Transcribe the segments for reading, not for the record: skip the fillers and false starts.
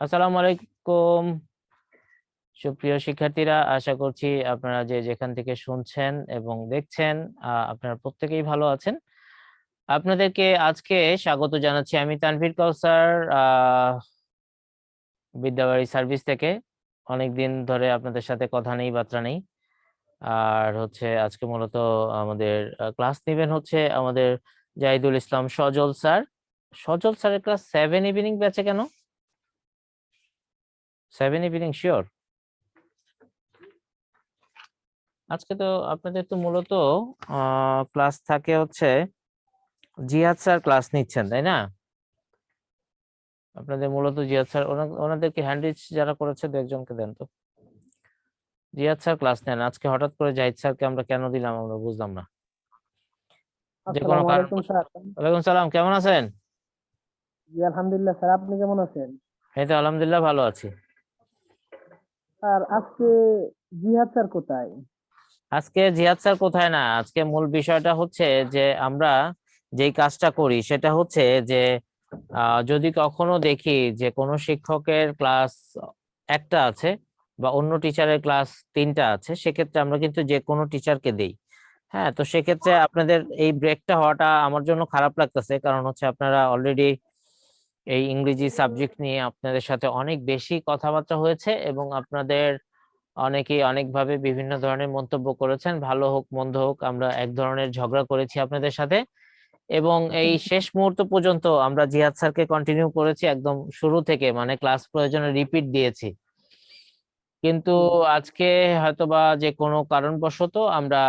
আসসালামু আলাইকুম সুপ্রিয় শিক্ষার্থীরা, আশা করছি আপনারা যে যেখান থেকে শুনছেন এবং দেখছেন আপনারা প্রত্যেকেই ভালো আছেন। আপনাদেরকে আজকে স্বাগত জানাচ্ছি আমি তানভীর কাউসার, বিদ্যাবাড়ি সার্ভিস থেকে। অনেকদিন ধরে আপনাদের সাথে কথা নেই, বার্তা নেই। আর আজকে মূলত আমাদের ক্লাস নেবেন আমাদের জাহিদুল ইসলাম সজল স্যার। সজল স্যারের ক্লাস 7 ইভিনিং ব্যাচে কেন? 7 ইভিনিং শিওর? আজকে তো আপনাদের তো মূলত ক্লাস থাকে জিহাদ স্যার ক্লাস নিচ্ছেন, তাই না? আপনাদের মূলত জিহাদ স্যার, ওনাদেরকে হ্যান্ডরিচ যারা করেছে দু একজনকে দেন তো। জিহাদ স্যার ক্লাস নেন, আজকে হঠাৎ করে জাহিদ স্যারকে আমরা কেন দিলাম আমরা বুঝলাম না। যে কোনো আসসালামু কারণ। আলাইকুম স্যার। ওয়ালাইকুম সালাম, কেমন আছেন? জি আলহামদুলিল্লাহ স্যার, আপনি কেমন আছেন? এই তো আলহামদুলিল্লাহ ভালো আছি। স্যার আজকে জিহাদ স্যার কোথায়? আজকে জিহাদ স্যার কোথায় না, আজকে মূল বিষয়টা যে আমরা যেই কাজটা করি সেটা যে যদি কখনো দেখি যে কোনো শিক্ষকের ক্লাস একটা আছে বা অন্য টিচারের ক্লাস তিনটা আছে, সেক্ষেত্রে আমরা কিন্তু যে কোনো টিচারকে দেই। হ্যাঁ, তো সেক্ষেত্রে আপনাদের এই ব্রেকটা হওয়াটা আমার জন্য খারাপ লাগতেছে, কারণ আপনারা অলরেডি এই ইংরেজি সাবজেক্ট নিয়ে আপনাদের সাথে অনেক বেশি কথাবার্তা হয়েছে এবং আপনাদের অনেকেই অনেকভাবে বিভিন্ন ধরনের মন্তব্য করেছেন, ভালো হোক মন্দ হোক। আমরা এক ধরনের ঝগড়া করেছি আপনাদের সাথে এবং এই শেষ মুহূর্ত পর্যন্ত আমরা জিহাদ স্যারকে কন্টিনিউ করেছি একদম শুরু থেকে, মানে ক্লাস প্রয়োজনে রিপিট দিয়েছি। কিন্তু জি আজকে হয়তোবা যে কোনো কারণবশত আমরা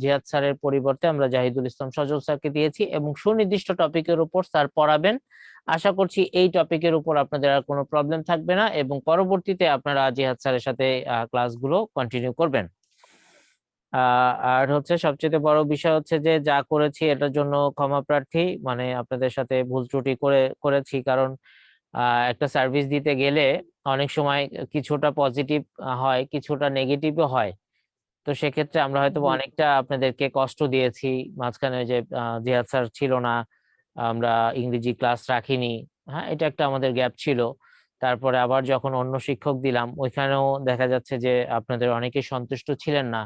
জিহাদ স্যারের পরিবর্তে আমরা জাহিদুল ইসলাম সজল স্যারকে দিয়েছি এবং সুনির্দিষ্ট টপিকের উপর স্যার পড়াবেন। আশা করছি এই টপিকের উপর আপনাদের আর কোনো প্রবলেম থাকবে না এবং পরবর্তীতে আপনারা জিহাদ স্যারের সাথে ক্লাসগুলো কন্টিনিউ করবেন। আর সবচেয়ে বড় বিষয় যে যা করেছি এটার জন্য ক্ষমা প্রার্থী, মানে আপনাদের সাথে ভুল ত্রুটি করেছি, কারণ একটা সার্ভিস দিতে গেলে অনেক সময় কিছুটা পজিটিভ হয়, কিছুটা নেগেটিভও হয়। তো সেক্ষেত্রে আমরা হয়তো জি অনেকটা আপনাদেরকে কষ্ট দিয়েছি। মাঝখানে যে জিহাদ স্যার ছিল না, আমরা ইংরেজি ক্লাস রাখিনি। হ্যাঁ, এটা একটা আমাদের গ্যাপ ছিল। তারপরে আবার যখন অন্য শিক্ষক দিলাম ওইখানেও দেখা যাচ্ছে যে আপনাদের অনেকে সন্তুষ্ট ছিলেন না।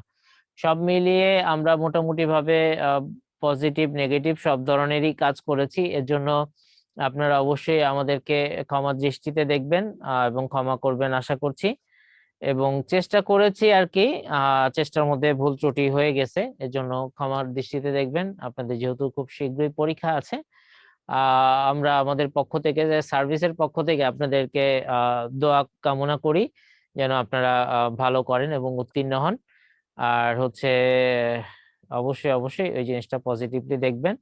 সব মিলিয়ে আমরা মোটামুটি ভাবে পজিটিভ নেগেটিভ সব ধরনেরই কাজ করেছি। এর জন্য আপনারা অবশ্যই আমাদেরকে ক্ষমা দৃষ্টিতে দেখবেন এবং ক্ষমা করবেন আশা করছি। এবং চেষ্টা করেছি আর কি, চেষ্টার মধ্যে ভুল ত্রুটি হয়ে গেছে, এর জন্য ক্ষমার দৃষ্টিতে দেখবেন। আপনাদের যেহেতু খুব শীঘ্রই পরীক্ষা আছে, আমরা আমাদের পক্ষ থেকে, সার্ভিসের পক্ষ থেকে আপনাদেরকে দোয়া কামনা করি যেন আপনারা ভালো করেন এবং উত্তীর্ণ হন। আর অবশ্যই অবশ্যই ওই জিনিসটা পজিটিভলি দেখবেন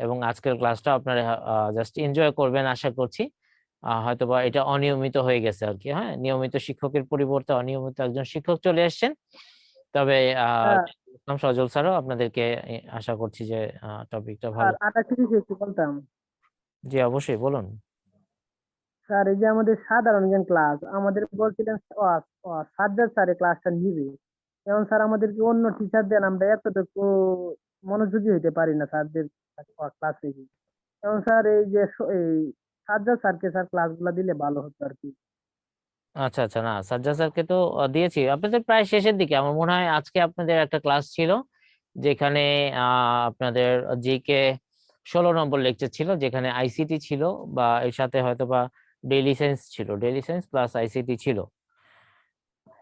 এবং আজকের ক্লাসটা আপনারা জাস্ট এনজয় করবেন আশা করছি। হয়তোবা এটা অনিয়মিত হয়ে গেছে আর কি। হ্যাঁ, নিয়মিত শিক্ষকের পরিবর্তে অনিয়মিত একজন শিক্ষক চলে এসেছেন। তবে স্যার। ইসলাম সজল স্যারও আপনাদেরকে আশা করছি যে টপিকটা ভালো। স্যার আরেকটা কিছু একটু বলতাম। জি অবশ্যই বলুন। স্যার এই যে আমাদের সাধারণ জ্ঞান ক্লাস আমাদের বলছিলেন সাজ্জাদ স্যার এই ক্লাসটা নিবে। যেমন স্যার আমাদেরকে অন্য টিচার দেন, আমরা এতটুকু মনোযোগী হইতে পারি না স্যারদের ক্লাসে। যেমন স্যার এই যে এই সাজ্জাদ স্যারকে স্যার ক্লাসগুলো দিলে ভালো হতো আর কি। আচ্ছা আচ্ছা, না সাজ্জাদ স্যারকে তো দিয়েছি আপনাদের প্রায় শেষের দিকে। আমার মনে হয় আজকে আপনাদের একটা ক্লাস ছিল যেখানে আপনাদের জিকে 16 নম্বর লেকচার ছিল, যেখানে আইসিটি ছিল বা এর সাথে হয়তো বা ডেইলি সায়েন্স ছিল, ডেইলি সায়েন্স প্লাস আইসিটি ছিল।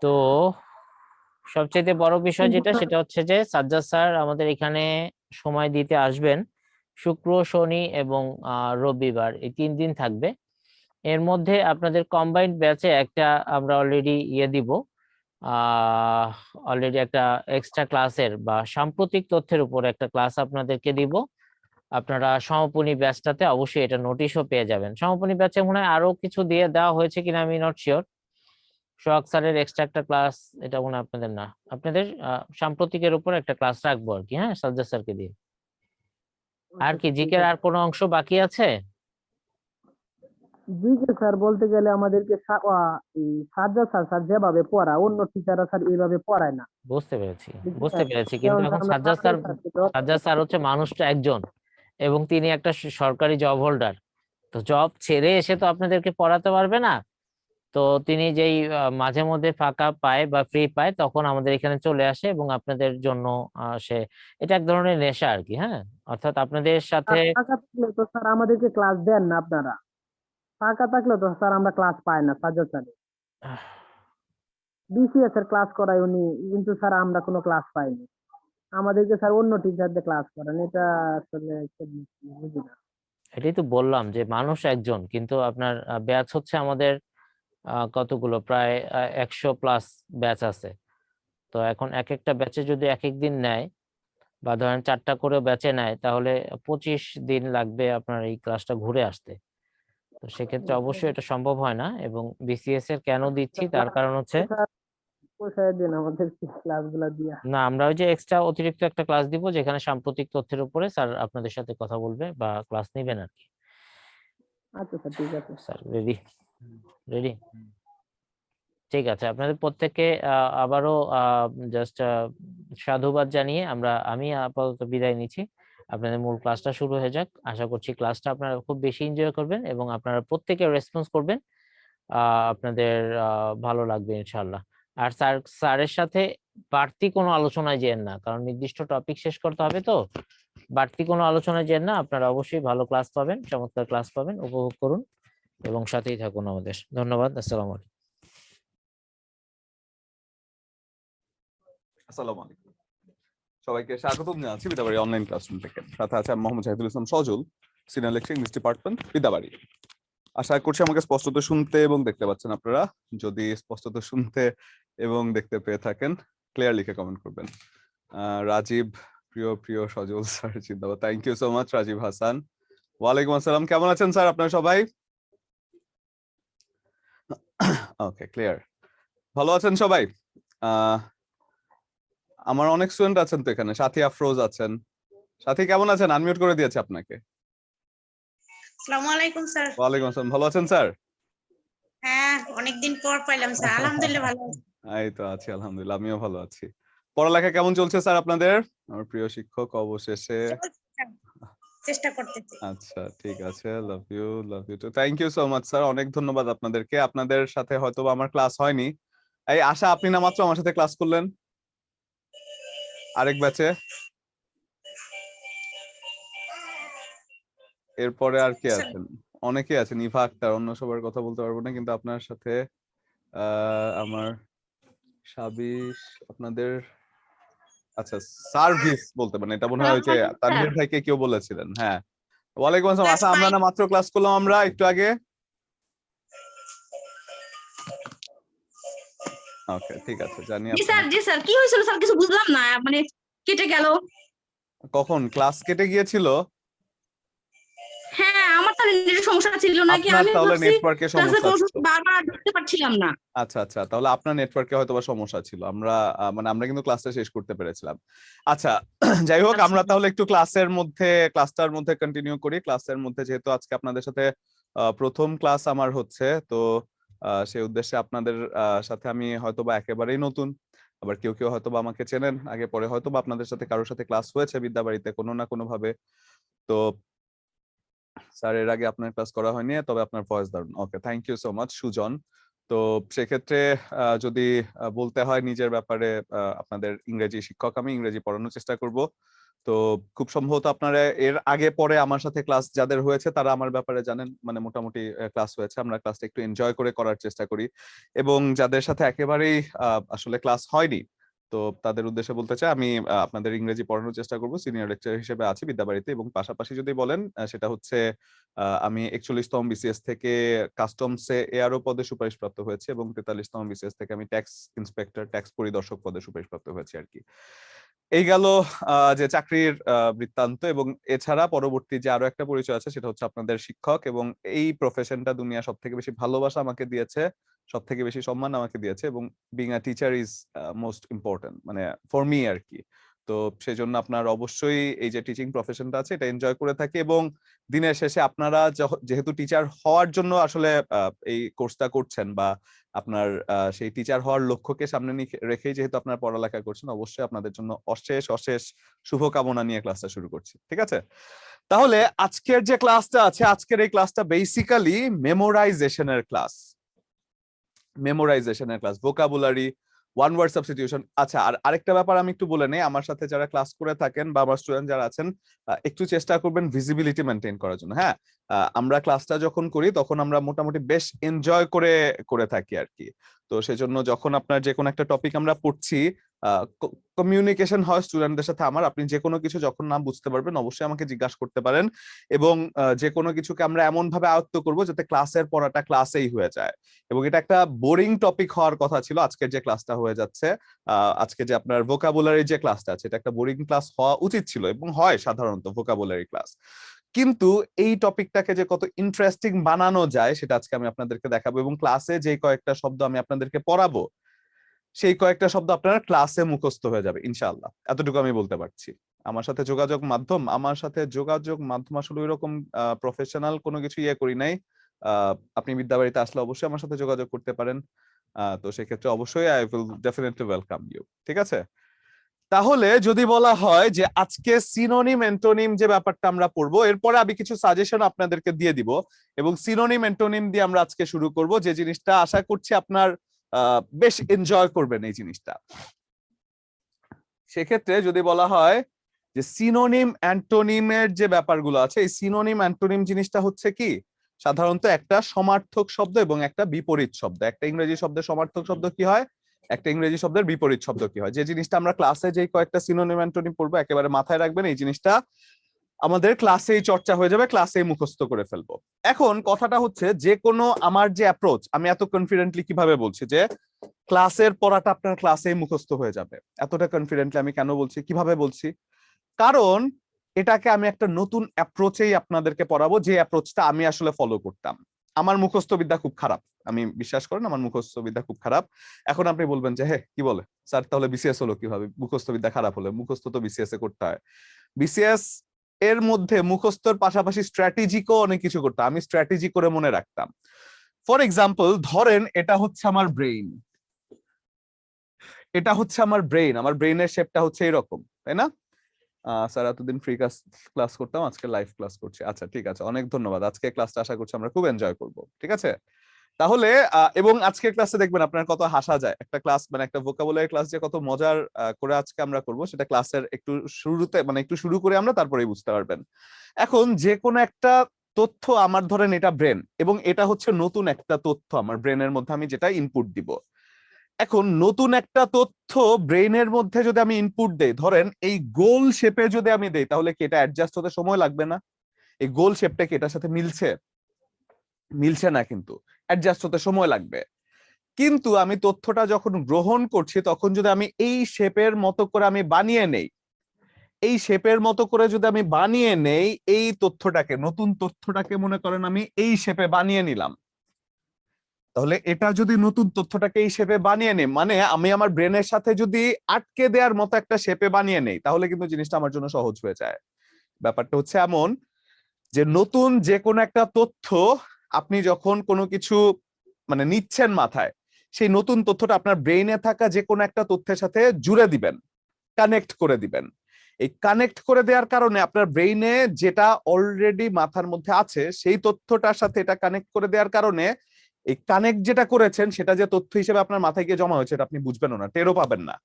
তো সবচেয়ে বড় বিষয় কিন্তু যেটা সেটা যে সাজ্জাদ স্যার আমাদের এখানে সময় দিতে আসবেন শুক্র শনি এবং রবিবার, এই 3 দিন থাকবে। এর মধ্যে আপনাদের কম্বাইন্ড ব্যাচে একটা আমরা অলরেডি দিব, অলরেডি একটা এক্সট্রা ক্লাসের বা সাম্প্রতিক তথ্যের উপর একটা ক্লাস আপনাদেরকে দিব। আপনারা সমাপনী ব্যাচটাতে অবশ্যই এটা নোটিশও পেয়ে যাবেন। সমাপনী ব্যাচে মনে হয় আরো কিছু দিয়ে দেওয়া হয়েছে কিনা আমি নট শিওর। সোহাগ স্যারের এক্সট্রা একটা ক্লাস, এটা মনে হয় আপনাদের না, আপনাদের সাম্প্রতিকের উপর একটা ক্লাস রাখবো আর কি। হ্যাঁ, সাজ্জাদ স্যারকে দিয়ে। আর আচ্ছা কি আচ্ছা, ঠিক জিকের আর আছে। কোনো অংশ বাকি আছে? জি জি স্যার, বলতে গেলে আমাদেরকে এই সাজ্জাদ স্যার স্যার যেভাবে পড়ায় অন্য টিচাররা স্যার এইভাবে পড়ায় না। বুঝতে পেরেছি, বুঝতে বুঝছেন? পেরেছি, কিন্তু যেমন স্যার এখন আমরা সাজ্জাদ স্যার, সাজ্জাদ স্যারকে ধর- সাজ্জাদ স্যার মানুষটা একজন এবং তিনি একটা সরকারি জব হোল্ডার। তো জব ছেড়ে এসে তো আপনাদেরকে পড়াতে পারবে না। তো তিনি যেই মাঝে মধ্যে ফাঁকা পায় বা ফ্রি পায় তখন আমাদের এখানে চলে আসে এবং আপনাদের জন্য সে এটা এক ধরনের নেশা আর কি। হ্যাঁ, অর্থাৎ আপনাদের সাথে আর ফাঁকা থাকলে তো স্যার আমাদেরকে ক্লাস দেন না আপনারা। ফাঁকা থাকলে তো স্যার আমরা ক্লাস পাই না সাজ্জাদ স্যার। বিসিএস এর ক্লাস করায় উনি, কিন্তু স্যার আমরা কোনো ক্লাস পাইনি। আমাদেরকে স্যার অন্য টিচারদের ক্লাস করান, এটা আসলে বুঝি না। এটাই তো বললাম যে মানুষ একজন, কিন্তু আপনার ব্যাচ হচ্ছে আমাদের কতগুলো, প্রায় 100+ ব্যাচ আছে। তো এখন এক একটা ব্যাচে যদি এক এক দিন নেয় বা ধরেন 4টা করে ব্যাচে নেয়, তাহলে 25 দিন লাগবে আপনার এই ক্লাসটা ঘুরে আসতে। তো সেক্ষেত্রে অবশ্যই এটা সম্ভব হয় না। এবং বিসিএস এর কেন দিচ্ছি তার কারণ হচ্ছে, স্যার পোষায় দিন আমাদেরকে ক্লাস গুলা দিয়া। না আমরা ওই যে এক্সট্রা অতিরিক্ত একটা ক্লাস দিব যেখানে সাম্প্রতিক তথ্যের উপরে স্যার আপনাদের সাথে কথা বলবে বা ক্লাস নেবেন আর কি। আচ্ছা স্যার, ঠিক আছে। Sir ready? রেডি? ঠিক আছে, আপনাদের প্রত্যেককে আবারও জাস্ট সাধুবাদ জানিয়ে আমি আপাতত বিদায় নিচ্ছি। আপনাদের মূল ক্লাসটা শুরু হয়ে যাক। আশা করছি ক্লাসটা আপনারা খুব বেশি এনজয় করবেন এবং আপনারা প্রত্যেকে রেসপন্স করবেন। আপনাদের ভালো লাগবে ইনশাল্লাহ। আর স্যারের সাথে বাড়তি কোনো আলোচনায় যেন না, কারণ নির্দিষ্ট টপিক শেষ করতে হবে। তো বাড়তি কোনো আলোচনায় যেন না, আপনারা অবশ্যই ভালো ক্লাস পাবেন, চমৎকার ক্লাস পাবেন, উপভোগ করুন এবং সাথেই থাকুন আমাদের। ধন্যবাদ। আসসালামু আলাইকুম। আসসালামু আলাইকুম, সবাইকে স্বাগতম জানাচ্ছি বিদ্যাবাড়ি অনলাইন ক্লাসরুম থেকে। সাথে আছে আমি Mohammad Jahidul Islam Sajal, senior lecturer English department, Bidyabari. আশা করছি আমাকে স্পষ্টত শুনতে এবং দেখতে পাচ্ছেন আপনারা। যদি স্পষ্টত শুনতে এবং দেখতে পেয়ে থাকেন ক্লিয়ার লিখে কমেন্ট করবেন। রাজীব, প্রিয় প্রিয় সজল স্যার জিন্দাবাদ। Thank you so much Rajib Hasan. ওয়ালাইকুম আসসালাম, কেমন আছেন স্যার আপনারা সবাই? Okay, clear. ভালো আছেন সবাই? আমার অনেক স্টুডেন্ট আছেন তো এখানে। সাথী আফরোজ আছেন। সাথী কেমন আছেন? আনমিউট করে দিয়েছে আপনাকে। আসসালামু আলাইকুম স্যার। ওয়ালাইকুম আসসালাম, ভালো আছেন স্যার? হ্যাঁ, অনেকদিন পর পাইলাম স্যার, আলহামদুলিল্লাহ ভালো আছি। এই তো আছি আলহামদুলিল্লাহ, আমিও ভালো আছি। পড়ালেখা কেমন চলছে স্যার আপনাদের? আমার প্রিয় শিক্ষক অবশেষে। চলছে স্যার, চেষ্টা করতেছি। আচ্ছা ঠিক আছে, love you too. Thank you so much sir, অনেক ধন্যবাদ আপনাদেরকে। আপনাদের সাথে হয়তো আমার ক্লাস হয়নি। এই আশা, আপনি না মাত্র আমার সাথে ক্লাস করলেন আরেক ব্যাচে। এরপরে আর কে স্যার, আছেন? অনেকে আছেন, ইভা আক্তার, অন্য সবার কথা বলতে পারবো না, কিন্তু আপনার সাথে আমার সাবিশ, আপনাদের আচ্ছা সার্ভিস বলতে পারেন, এটা মনে হয় ওই যে আসসালামু আলাইকুম স্যার। তানভীর ভাইকে কেউ বলেছিলেন। হ্যাঁ, ওয়ালাইকুম আসসালাম। ক্লাস আচ্ছা, আমরা 5। না মাত্র ক্লাস করলাম আমরা একটু আগে। ওকে ঠিক আছে, জানি জি আপনার স্যার, জি স্যার, কি হয়েছিল স্যার কিছু বুঝলাম না, মানে কেটে গেল। কখন ক্লাস কেটে গিয়েছিল। হ্যাঁ, আমার তাহলে নেটের সমস্যা ছিল নাকি, আপনার আমি তাহলে ভাবছি নেটওয়ার্কের ক্লাসে সমস্যা ছিল। বারবার ঢুকতে পারছিলাম না। আচ্ছা আচ্ছা, তাহলে আপনার নেটওয়ার্কে হয়তো বা সমস্যা ছিল। আমরা মানে আমরা কিন্তু ক্লাসটা শেষ করতে পেরেছিলাম। আচ্ছা যাই হোক, আচ্ছা আমরা তাহলে একটু ক্লাসটার মধ্যে কন্টিনিউ করি। ক্লাসের মধ্যে যেহেতু আজকে আপনাদের সাথে প্রথম ক্লাস আমার হচ্ছে, তো সেই উদ্দেশ্যে আপনাদের সাথে আমি হয়তো বা একেবারেই নতুন। আবার কেউ কেউ হয়তো বা আমাকে চেনেন আগে পরে, হয়তো বা আপনাদের সাথে কারোর সাথে ক্লাস হয়েছে বিদ্যাবাড়িতে কোনো না কোনো ভাবে। তো স্যার এর আগে আপনার ক্লাস করা হয়নি, তবে আপনার ভয়েস দারুণ। Okay, thank you so much Sujan. তো সেক্ষেত্রে যদি বলতে হয় নিজের ব্যাপারে, আপনাদের ইংরেজি শিক্ষক, আমি ইংরেজি পড়ানোর চেষ্টা করব। তো খুব সম্ভবত আপনারা এর আগে পরে আমার সাথে ক্লাস যাদের হয়েছে তারা আমার ব্যাপারে জানেন, মানে মোটামুটি ক্লাস হয়েছে, আমরা ক্লাসটা একটু এনজয় করে করার চেষ্টা করি। এবং যাদের সাথে একেবারেই আসলে ক্লাস হয়নি, তো তাদের উদ্দেশ্যে বলতে চাই আমি আপনাদের ইংরেজি পড়ানোর চেষ্টা করব। সিনিয়র লেকচার হিসেবে আছি বিদ্যাবাড়িতে, এবং পাশাপাশি যদি বলেন সেটা হচ্ছে আমি 41তম বিসিএস থেকে কাস্টমসে এআরও পদে সুপারিশপ্রাপ্ত হয়েছে, এবং 43তম বিসিএস থেকে আমি ট্যাক্স ইন্সপেক্টর, ট্যাক্স পরিদর্শক পদে সুপারিশপ্রাপ্ত হয়েছে আর কি। এই গেল যে চাকরির বৃত্তান্ত। এবং এছাড়া পরবর্তী যে আরো একটা পরিচয় আছে সেটা হচ্ছে আপনাদের শিক্ষক, এবং এই প্রফেশনটা দুনিয়া সব থেকে বেশি ভালোবাসা আমাকে দিয়েছে, সব থেকে বেশি সম্মান আমাকে দিয়েছে, এবং being a teacher is most important মানে ফর মি আর কি। তো সেই জন্য আপনার অবশ্যই এই যে টিচিং প্রফেশনটা আছে এটা এনজয় করে থাকি, এবং দিনের শেষে আপনারা যেহেতু টিচার হওয়ার জন্য আসলে এই কোর্সটা করছেন, বা আপনার সেই টিচার হওয়ার লক্ষ্যকে সামনে রেখেই যেহেতু আপনারা পড়ালেখা করছেন, অবশ্যই আপনাদের জন্য অশেষ অশেষ শুভকামনা নিয়ে ক্লাসটা শুরু করছি। ঠিক আছে, তাহলে আজকের যে ক্লাসটা আছে, আজকের এই ক্লাসটা বেসিক্যালি মেমোরাইজেশনের ক্লাস। মেমোরাইজেশনের class, vocabulary, one word substitution. আচ্ছা, আর আরেকটা ব্যাপার আমি একটু বলে নেই, আমার সাথে যারা ক্লাস করে থাকেন বা আমার স্টুডেন্ট যারা আছেন, একটু চেষ্টা করবেন ভিজিবিলিটি মেনটেন করার জন্য। হ্যাঁ, আমরা ক্লাসটা যখন করি তখন আমরা মোটামুটি বেশ এনজয় করে করে থাকি আর কি। তো সেজন্য যখন আপনার যে কোনো একটা টপিক আমরা পড়ছি, কমিউনিকেশন হয় স্টুডেন্টদের সাথে আমার, আপনি যে কোনো কিছু যখন না বুঝতে পারবেন অবশ্যই আমাকে জিজ্ঞাসা করতে পারেন, এবং যে কোনো কিছুকে আমরা এমন ভাবে আয়ত্ত করবো যাতে ক্লাসের পড়াটা ক্লাসেই হয়ে যায়। এবং এটা একটা বোরিং টপিক হওয়ার কথা ছিল, আজকের যে ক্লাসটা হয়ে যাচ্ছে, আজকে যে আপনার ভোকাবুলারি যে ক্লাসটা আছে, এটা একটা বোরিং ক্লাস হওয়া উচিত ছিল এবং হয় সাধারণত ভোকাবুলারি ক্লাস। কিন্তু এই টপিকটাকে যে কত ইন্টারেস্টিং বানানো যায় সেটা আজকে আমি আপনাদেরকে দেখাবো, এবং ক্লাসে যে কয়েকটা শব্দ আমি আপনাদেরকে পড়াবো সেই কয়েকটা শব্দ আপনারা ক্লাসে মুখস্থ হয়ে যাবে ইনশাআল্লাহ, এতটুকু আমি বলতে পারছি। আমার সাথে যোগাযোগ মাধ্যম আসলে ওইরকম প্রফেশনাল কোনো কিছু ইয়ে করি নাই। আপনি বিদ্যাবাড়িতে আসলে অবশ্যই আমার সাথে যোগাযোগ করতে পারেন। তো সেক্ষেত্রে অবশ্যই I will definitely welcome you. ঠিক আছে, তাহলে যদি বলা হয় যে আজকে সিনোনিম এন্টোনিম যে ব্যাপারটা আমরা পড়বো, এরপরে আমি কিছু সাজেশন আপনাদেরকে দিয়ে দিব, এবং সিনোনিম এন্টোনিম দিয়ে আমরা আজকে শুরু করব, যে জিনিসটা আশা করছি আপনার বেশ এনজয় করবেন এই জিনিসটা। সেক্ষেত্রে যদি বলা হয় যে সিনোনিম অ্যান্টোনিমের যে ব্যাপারগুলো আছে, এই সিনোনিম অ্যান্টোনিম জিনিসটা হচ্ছে কি, সাধারণত একটা সমার্থক শব্দ এবং একটা বিপরীত শব্দ। একটা ইংরেজি শব্দের সমার্থক শব্দ কি হয়, একটা ইংরেজি শব্দের বিপরীত শব্দ কি হয়। যে জিনিসটা আমরা ক্লাসে যে কয়েকটা সিনোনিম অ্যান্টোনিম পড়বো একেবারে মাথায় রাখবেন, এই জিনিসটা আমাদের ক্লাসেই চর্চা হয়ে যাবে, ক্লাসেই মুখস্থ করে ফেলবো। এখন কথাটা হচ্ছে, যে কোনো আমার যে অ্যাপ্রোচ, আমি এত কনফিডেন্টলি কিভাবে বলছি যে ক্লাসের পড়াটা আপনার ক্লাসেই মুখস্থ হয়ে যাবে, এতটা কনফিডেন্টলি আমি কেন বলছি, কিভাবে বলছি? কারণ এটাকে আমি একটা নতুন অ্যাপ্রোচেই আপনাদেরকে পড়াবো, যে অ্যাপ্রোচটা আমি আসলে ফলো করতাম। আমার মুখস্থ বিদ্যা খুব খারাপ, আমি বিশ্বাস করেন আমার মুখস্থ বিদ্যা খুব খারাপ। এখন আপনি বলবেন যে হ্যাঁ কি বলে স্যার, তাহলে বিসিএস হলো কিভাবে, মুখস্থ বিদ্যা খারাপ হলে? মুখস্থ তো বিসিএস এ করতে হয়। বিসিএস এর মধ্যে মুখস্থর পাশাপাশি স্ট্র্যাটেজিকও অনেক কিছু করতাম, আমি স্ট্র্যাটেজি করে মনে রাখতাম। ফর এক্সাম্পল ধরেন এটা হচ্ছে আমার ব্রেইন, এটা হচ্ছে আমার ব্রেইন, আমার ব্রেইনের শেপটা হচ্ছে এরকম, তাই না? স্যার এতদিন ফ্রি ক্লাস করতাম, আজকে লাইভ ক্লাস করছি। আচ্ছা ঠিক আছে, অনেক ধন্যবাদ। আজকে ক্লাসটা আশা করছি আমরা খুব এনজয় করব। ঠিক আছে, তাহলে এবং আজকের ক্লাসে দেখবেন আপনার কত হাসা যায়। একটা ক্লাস মানে একটা ভোকাবুলারি ক্লাস যে কত মজার করে আজকে আমরা করব, সেটা ক্লাসের একটু শুরুতে মানে একটু শুরু করে আমরা তারপরেই বুঝতে পারবেন। এখন যে কোনো একটা তথ্য আমার, ধরেন এটা ব্রেন, এবং এটা হচ্ছে নতুন একটা তথ্য আমার ব্রেনের মধ্যে আমি যেটা ইনপুট দিব। এখন নতুন একটা তথ্য ব্রেইনের মধ্যে যদি আমি ইনপুট দেই, ধরেন এই গোল শেপে যদি আমি দেই, তাহলে কি এটা অ্যাডজাস্ট হতে সময় লাগবে না? এই গোল শেপটা কি এটার সাথে মিলছে? মিলছে না, কিন্তু অ্যাডজাস্ট হতে সময় লাগবে। কিন্তু আমি তথ্যটা যখন গ্রহণ করছি তখন যদি আমি এই শেপের মতো করে আমি বানিয়ে নেই, এই শেপের মতো করে যদি আমি বানিয়ে নেই এই তথ্যটাকে, নতুন তথ্যটাকে মনে করেন আমি এই শেপে বানিয়ে নিলাম, তাহলে এটা যদি নতুন তথ্যটাকে এই শেপে বানিয়ে নেই, মানে আমি আমার ব্রেনের সাথে যদি আটকে দেওয়ার মতো একটা শেপে বানিয়ে নেই, তাহলে কিন্তু জিনিসটা আমার জন্য সহজ হয়ে যায়। ব্যাপারটা হচ্ছে এমন যে নতুন যে কোনো একটা তথ্য আপনি যখন কোনো কিছু মানে নিচ্ছেন মাথায়, সেই নতুন তথ্যটা আপনার ব্রেইনে থাকা যে কোনো একটা তথ্যের সাথে জুড়ে দিবেন, কানেক্ট করে দিবেন। এই কানেক্ট করে দেওয়ার কারণে আপনার ব্রেইনে যেটা অলরেডি মাথার মধ্যে আছে সেই তথ্যটার সাথে এটা কানেক্ট করে দেওয়ার কারণে এই কানেক্ট যেটা করেছেন সেটা যে তথ্য হিসেবে আপনার মাথায় গিয়ে জমা হয়েছে, এটা আপনি বুঝবেনও না, টেরও পাবেন না।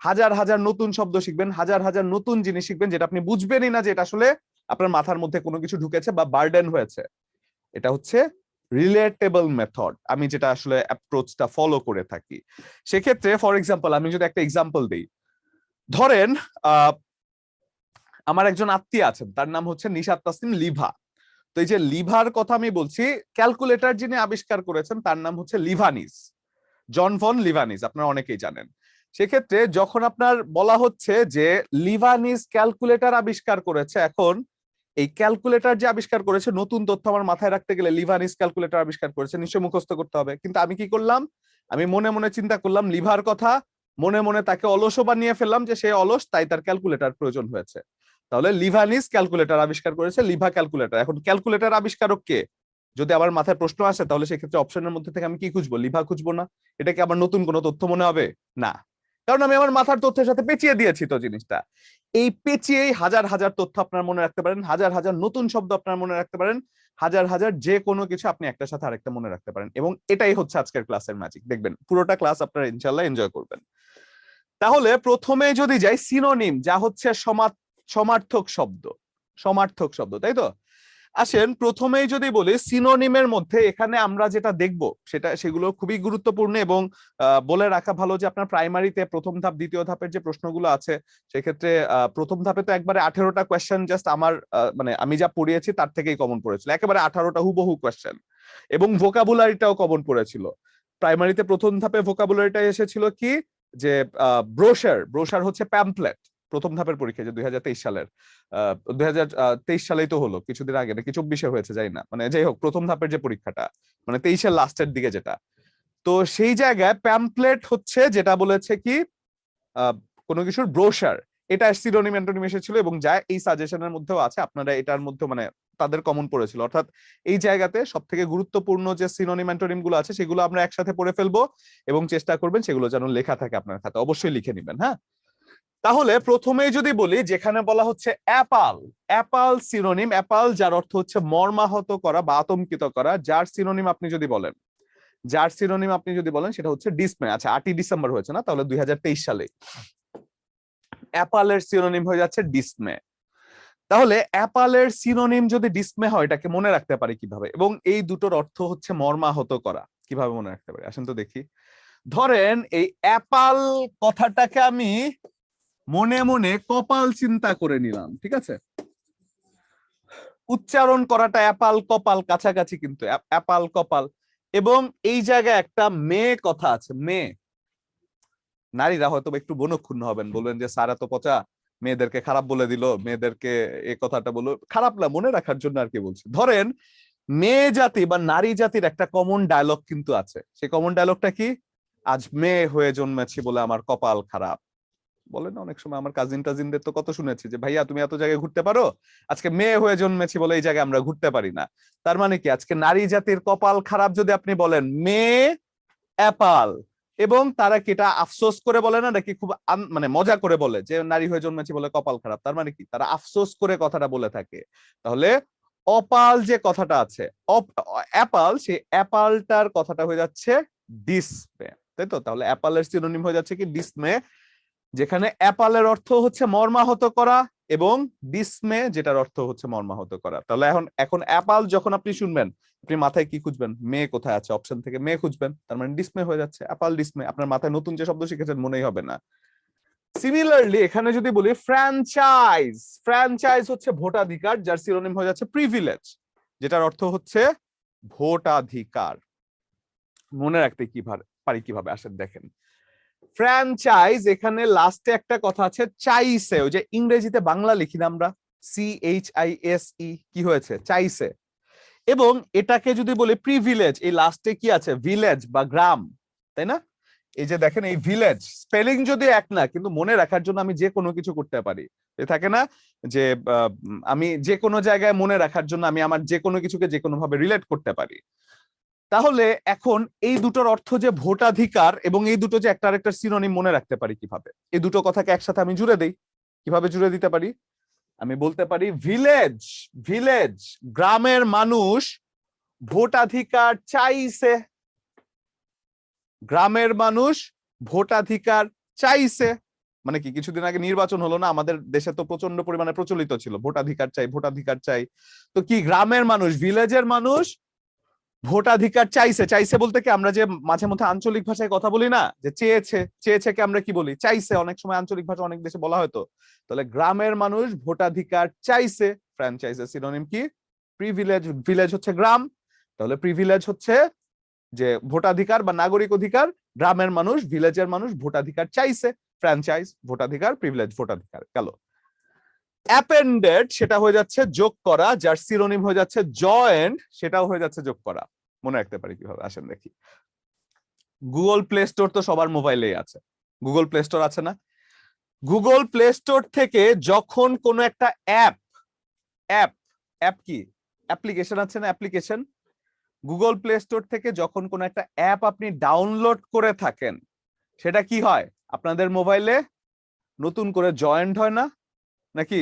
হাজার হাজার নতুন শব্দ শিখবেন, হাজার হাজার নতুন জিনিস শিখবেন, যেটা আপনি বুঝবেনই না যে এটা আসলে আপনার মাথার মধ্যে কোনো কিছু ঢুকেছে বা বার্ডেন হয়েছে। এটা হচ্ছে রিলেটেবল মেথড, আমি যেটা আসলে অ্যাপ্রোচটা ফলো করে থাকি। সেক্ষেত্রে ফর এক্সাম্পল আমি যদি একটা এক্সাম্পল দিই, ধরেন আমার একজন আত্মীয় আছেন, তার নাম হচ্ছে নিশাত তাসনিম লিভা। তো এই যে লিভার কথা আমি বলছি, ক্যালকুলেটর যিনি আবিষ্কার করেছেন তার নাম হচ্ছে লিভানিস, জন ভন লিভানিস, আপনারা অনেকেই জানেন। সেক্ষেত্রে যখন আপনার বলা হচ্ছে যে লিভানিস ক্যালকুলেটর আবিষ্কার করেছে, এখন এই ক্যালকুলেটর যে আবিষ্কার করেছে, নতুন তথ্য আমার মাথায় রাখতে গেলে লিভানিস ক্যালকুলেটর আবিষ্কার করেছে, নিশ্চয়ই মুখস্থ করতে হবে। কিন্তু আমি কি করলাম, আমি মনে মনে চিন্তা করলাম লিভার কথা, মনে মনে তাকে অলসও বানিয়ে ফেললাম যে সে অলস, তাই তার ক্যালকুলেটর প্রয়োজন হয়েছে। তাহলে লিভানিস ক্যালকুলেটর আবিষ্কার করেছে, লিভা ক্যালকুলেটর। এখন ক্যালকুলেটর আবিষ্কারক কে? যদি আমার মাথায় প্রশ্ন আসে, তাহলে সেক্ষেত্রে অপশনের মধ্যে থেকে আমি কি খুঁজবো? লিভা খুঁজবো না? এটা কি আমার নতুন কোনো তথ্য মনে হবে? না, কারণ আমি আমার মাথার তথ্যের সাথে পেঁচিয়ে দিয়েছি তো জিনিসটা। এই পেঁচিয়েই হাজার হাজার তথ্য আপনার মনে রাখতে পারেন, হাজার হাজার নতুন শব্দ আপনার মনে রাখতে পারেন, হাজার হাজার যে কোনো কিছু আপনি একটার সাথে আরেকটা মনে রাখতে পারেন, এবং এটাই হচ্ছে আজকের ক্লাসের ম্যাজিক। দেখবেন পুরোটা ক্লাস আপনারা ইনশাল্লাহ এনজয় করবেন। তাহলে প্রথমে যদি যাই সিনোনিম, যা হচ্ছে সমার্থক শব্দ, সমার্থক শব্দ, তাই তো? আসেন প্রথমেই যদি বলি সিনোনিমের মধ্যে এখানে আমরা যেটা দেখব সেগুলো খুবই গুরুত্বপূর্ণ, এবং বলে রাখা ভালো যে আপনার প্রাইমারিতে প্রথম ধাপ দ্বিতীয় ধাপের যে প্রশ্নগুলো আছে সেক্ষেত্রে প্রথম ধাপে তো একবারে 18টা কোয়েশ্চেন জাস্ট আমার মানে আমি যা পড়িয়েছি তার থেকেই কমন পড়েছিল, একেবারে 18টা হুবহু কোয়েশ্চেন, এবং ভোকাবুলারিটাও কমন পড়েছিল। প্রাইমারিতে প্রথম ধাপে ভোকাবুলারিটা এসেছিল কি, যে ব্রোশার হচ্ছে প্যাম্পলেট, প্রথম ধাপের পরীক্ষা যে 2023 সালের 2023 সালেই তো হলো, কিছুদিন আগে নাকি 24-এ হয়েছে যাই না, মানে যাই হোক প্রথম ধাপের যে পরীক্ষাটা মানে 23-এর লাস্টের দিকে যেটা, তো সেই জায়গায় প্যাম্পলেট হচ্ছে যেটা বলেছে কি কোনো কিছুর ব্রোশার, এটা সিনোনিম অ্যান্টোনিম এসেছিল, এবং যা এই সাজেশনের মধ্যেও আছে, আপনারা এটার মধ্যে মানে তাদের কমন পড়েছিল। অর্থাৎ এই জায়গাতে সব থেকে গুরুত্বপূর্ণ যে সিনোনিম অ্যান্টোনিম গুলো আছে সেগুলো আমরা একসাথে পড়ে ফেলবো, এবং চেষ্টা করবেন সেগুলো যেন লেখা থাকে আপনার খাতা, অবশ্যই লিখে নেবেন। হ্যাঁ, তাহলে প্রথমেই যদি বলি যেখানে বলা হচ্ছে অ্যাপাল, অ্যাপাল সিনোনিম, অ্যাপাল যার অর্থ হচ্ছে মর্মাহত করা বা আতঙ্কিত করা, যার সিনোনিম আপনি যদি বলেন, যার সিনোনিম আপনি যদি বলেন সেটা হচ্ছে ডিসমে। আচ্ছা 8ই ডিসেম্বর হয়েছে না, তাহলে 2023 সালে অ্যাপালের সিনোনিম হয়ে যাচ্ছে ডিসমে। তাহলে অ্যাপালের সিনোনিম যদি ডিসমে হয় এটাকে মনে রাখতে পারি কিভাবে, এবং এই দুটোর অর্থ হচ্ছে মর্মাহত করা, কিভাবে মনে রাখতে পারি আসেন তো দেখি। ধরেন এই অ্যাপাল কথাটাকে আমি মনে মনে কপাল চিন্তা করে নিলাম, ঠিক আছে? উচ্চারণ করাটা অ্যাপাল কপাল কাছাকাছি, কিন্তু অ্যাপাল কপাল, এবং এই জায়গায় একটা মেয়ে কথা আছে, মেয়ে। নারীরা হয়তো একটু বনক্ষুণ্ণ হবেন, বলবেন যে স্যার এত পচা, মেয়েদেরকে খারাপ বলে দিল, মেয়েদেরকে এই কথাটা বললো, খারাপ না, মনে রাখার জন্য আর কি বলছি। ধরেন মেয়ে জাতি বা নারী জাতির একটা কমন ডায়লগ কিন্তু আছে, সেই কমন ডায়লগটা কি, আজ মেয়ে হয়ে জন্মেছি বলে আমার কপাল খারাপ। বলেন না অনেক সময়, আমার কাজিনদের তো কত শুনেছি যে ভাইয়া তুমি এত জায়গায় ঘুরতে পারো, আজকে মেয়ে হয়ে জন্মেছি বলে এই জায়গায় আমরা ঘুরতে পারি না। তার মানে কি আজকে নারী জাতির কপাল খারাপ যদি আপনি বলেন মেয়ে অ্যাপাল, এবং তারা কি এটা আফসোস করে বলে না নাকি খুব মানে মজা করে বলে যে নারী হয়ে জন্মেছি বলে কপাল খারাপ, তার মানে কি তারা আফসোস করে কথাটা বলে থাকে। তাহলে অপাল যে কথাটা আছে অ্যাপাল, সেই অ্যাপালটার কথাটা হয়ে যাচ্ছে ডিসমে, তাই তো? তাহলে অ্যাপালের সিনোনিম হয়ে যাচ্ছে কি ডিসমে, যেখানে অ্যাপালের অর্থ হচ্ছে মর্মাহত করা এবং ডিসমে যেটার অর্থ হচ্ছে মর্মাহত করা। তাহলে এখন অ্যাপাল যখন আপনি শুনবেন আপনি মাথায় কি খুঁজবেন, মেয়ে কোথায় আছে, অপশন থেকে মেয়ে খুঁজবেন, তার মানে ডিসমে হয়ে যাচ্ছে, অ্যাপাল ডিসমে। আপনার মাথায় নতুন যে শব্দ শিখেছেন মনেই হবে না। সিমিলারলি এখানে যদি বলি ফ্র্যাঞ্চাইজ, ফ্র্যাঞ্চাইজ হচ্ছে ভোটাধিকার, যার সিনোনিম হয়ে যাচ্ছে প্রিভিলেজ, যেটার অর্থ হচ্ছে ভোটাধিকার। মনে রাখতে পারি কিভাবে আসেন দেখেন, ফ্র্যাঞ্চাইজ এখানে লাস্টে একটা কথা আছে চাইছে, ওই যে ইংরেজিতে বাংলা লিখি না আমরা CHISE, কি হয়েছে চাইছে, এবং এটাকে যদি বলি প্রিভিলেজ, এই লাস্টে কি আছে ভিলেজ বা গ্রাম, তাই না? এই যে দেখেন এই ভিলেজ স্পেলিং যদি এক না, কিন্তু মনে রাখার জন্য আমি যে কোনো কিছু করতে পারি, থাকে না যে আমি যে কোনো জায়গায় মনে রাখার জন্য আমি আমার যে কোনো কিছুকে যে কোনো ভাবে রিলেট করতে পারি। তাহলে এখন এই দুটোর অর্থ যে ভোটাধিকার, এবং এই দুটো যে একটা আরেকটার সিনোনিম মনে রাখতে পারি কিভাবে, এই দুটো কথাকে একসাথে আমি জুড়ে দেই, কিভাবে জুড়ে দিতে পারি, আমি বলতে পারি ভিলেজ, ভিলেজ গ্রামের মানুষ ভোটাধিকার চাইছে, গ্রামের মানুষ ভোটাধিকার চাইছে। মানে কি কিছুদিন আগে নির্বাচন হলো না, আমাদের দেশে তো প্রচন্ড পরিমাণে প্রচলিত ছিল ভোটাধিকার চাই ভোটাধিকার চাই, তো কি গ্রামের মানুষ ভিলেজের মানুষ ভোটাধিকার চাইছে। চাইছে বলতে কি আমরা যে মাঝে মধ্যে আঞ্চলিক ভাষায় কথা বলি না যে চেয়েছে, চেয়েছে কে আমরা কি বলি চাইছে, অনেক সময় আঞ্চলিক ভাষা অনেক দেশে বলা হয়তো। তাহলে গ্রামের মানুষ ভোটাধিকার চাইছে, ফ্র্যাঞ্চাইজের সিনোনিম কি প্রিভিলেজ, ভিলেজ হচ্ছে গ্রাম, তাহলে প্রিভিলেজ হচ্ছে যে ভোটাধিকার বা নাগরিক অধিকার, গ্রামের মানুষ ভিলেজের মানুষ ভোটাধিকার চাইছে, ফ্র্যাঞ্চাইজ ভোটাধিকার, প্রিভিলেজ ভোটাধিকার। গেল অ্যাপেন্ডেড, সেটা হয়ে যাচ্ছে যোগ করা, যার সিনোনিম হয়ে যাচ্ছে জয়েন্ট, সেটাও হয়ে যাচ্ছে যোগ করা। মনে রাখতে পারি কিভাবে আসেন দেখি। গুগল প্লে স্টোর তো সবার মোবাইলেই আছে, গুগল প্লে স্টোর আছে না? গুগল প্লে স্টোর থেকে যখন কোনো একটা অ্যাপ অ্যাপ অ্যাপ কি অ্যাপ্লিকেশন আছে না, অ্যাপ্লিকেশন, গুগল প্লে স্টোর থেকে যখন কোনো একটা অ্যাপ আপনি ডাউনলোড করে থাকেন, সেটা কি হয় আপনাদের মোবাইলে নতুন করে জয়েন্ট হয় না নাকি,